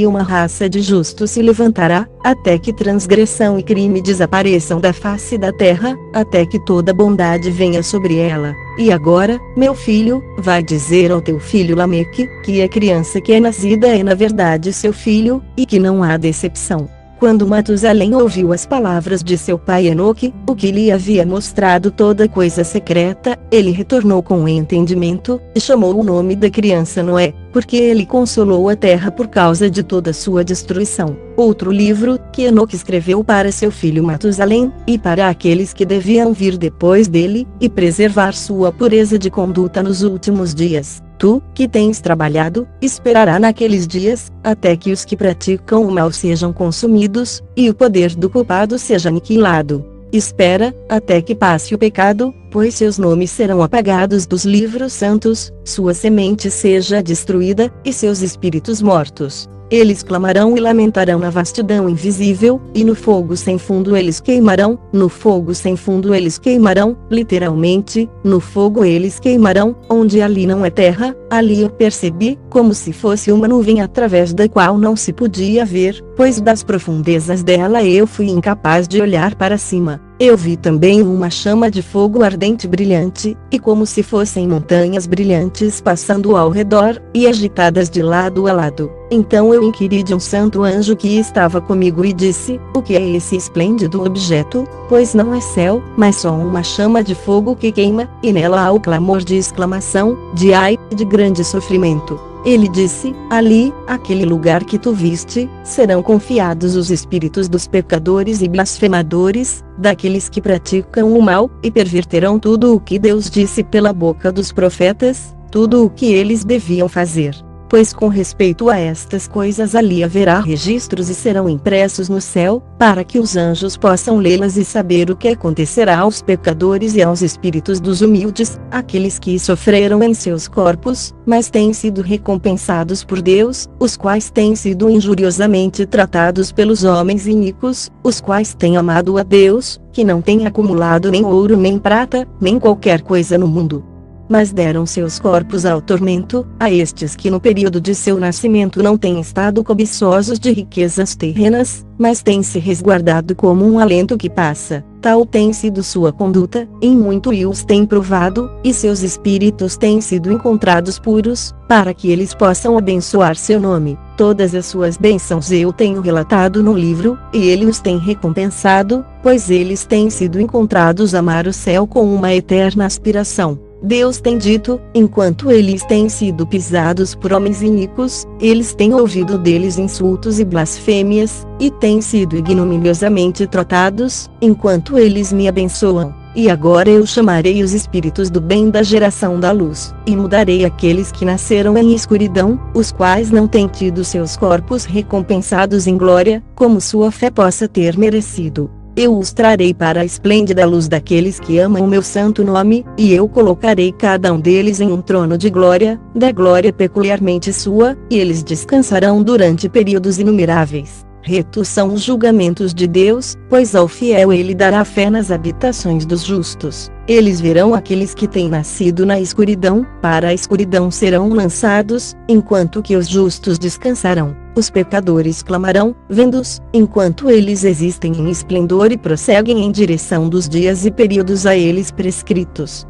uma raça de justos se levantará, até que transgressão e crime desapareçam da face da terra, até que toda bondade venha sobre ela. E agora, meu filho, vai dizer ao teu filho Lameque, que a criança que é nascida é na verdade seu filho, e que não há decepção. Quando Matusalém ouviu as palavras de seu pai Enoque, o que lhe havia mostrado toda coisa secreta, ele retornou com entendimento, e chamou o nome da criança Noé, porque ele consolou a terra por causa de toda sua destruição. Outro livro, que Enoque escreveu para seu filho Matusalém, e para aqueles que deviam vir depois dele, e preservar sua pureza de conduta nos últimos dias. Tu, que tens trabalhado, esperará naqueles dias, até que os que praticam o mal sejam consumidos, e o poder do culpado seja aniquilado. Espera, até que passe o pecado, pois seus nomes serão apagados dos livros santos, sua semente seja destruída, e seus espíritos mortos. Eles clamarão e lamentarão na vastidão invisível, e no fogo sem fundo eles queimarão, no fogo sem fundo eles queimarão, literalmente, no fogo eles queimarão, onde ali não é terra, ali eu percebi, como se fosse uma nuvem através da qual não se podia ver, pois das profundezas dela eu fui incapaz de olhar para cima. Eu vi também uma chama de fogo ardente e brilhante, e como se fossem montanhas brilhantes passando ao redor, e agitadas de lado a lado. Então eu inquiri de um santo anjo que estava comigo e disse, o que é esse esplêndido objeto? Pois não é céu, mas só uma chama de fogo que queima, e nela há o clamor de exclamação, de ai, de grande sofrimento. Ele disse, ali, aquele lugar que tu viste, serão confiados os espíritos dos pecadores e blasfemadores, daqueles que praticam o mal, e perverterão tudo o que Deus disse pela boca dos profetas, tudo o que eles deviam fazer. Pois com respeito a estas coisas ali haverá registros e serão impressos no céu, para que os anjos possam lê-las e saber o que acontecerá aos pecadores e aos espíritos dos humildes, aqueles que sofreram em seus corpos, mas têm sido recompensados por Deus, os quais têm sido injuriosamente tratados pelos homens iníquos, os quais têm amado a Deus, que não tem acumulado nem ouro nem prata, nem qualquer coisa no mundo. Mas deram seus corpos ao tormento, a estes que no período de seu nascimento não têm estado cobiçosos de riquezas terrenas, mas têm se resguardado como um alento que passa. Tal tem sido sua conduta, em muito os tem provado, e seus espíritos têm sido encontrados puros, para que eles possam abençoar seu nome. Todas as suas bênçãos eu tenho relatado no livro, e ele os tem recompensado, pois eles têm sido encontrados amar o céu com uma eterna aspiração. Deus tem dito, enquanto eles têm sido pisados por homens iníquos, eles têm ouvido deles insultos e blasfêmias, e têm sido ignominiosamente tratados, enquanto eles me abençoam. E agora eu chamarei os espíritos do bem da geração da luz, e mudarei aqueles que nasceram em escuridão, os quais não têm tido seus corpos recompensados em glória, como sua fé possa ter merecido. Eu os trarei para a esplêndida luz daqueles que amam o meu santo nome, e eu colocarei cada um deles em um trono de glória, da glória peculiarmente sua, e eles descansarão durante períodos inumeráveis. Retos são os julgamentos de Deus, pois ao fiel ele dará fé nas habitações dos justos. Eles verão aqueles que têm nascido na escuridão, para a escuridão serão lançados, enquanto que os justos descansarão. Os pecadores clamarão, vendo-os, enquanto eles existem em esplendor e prosseguem em direção dos dias e períodos a eles prescritos.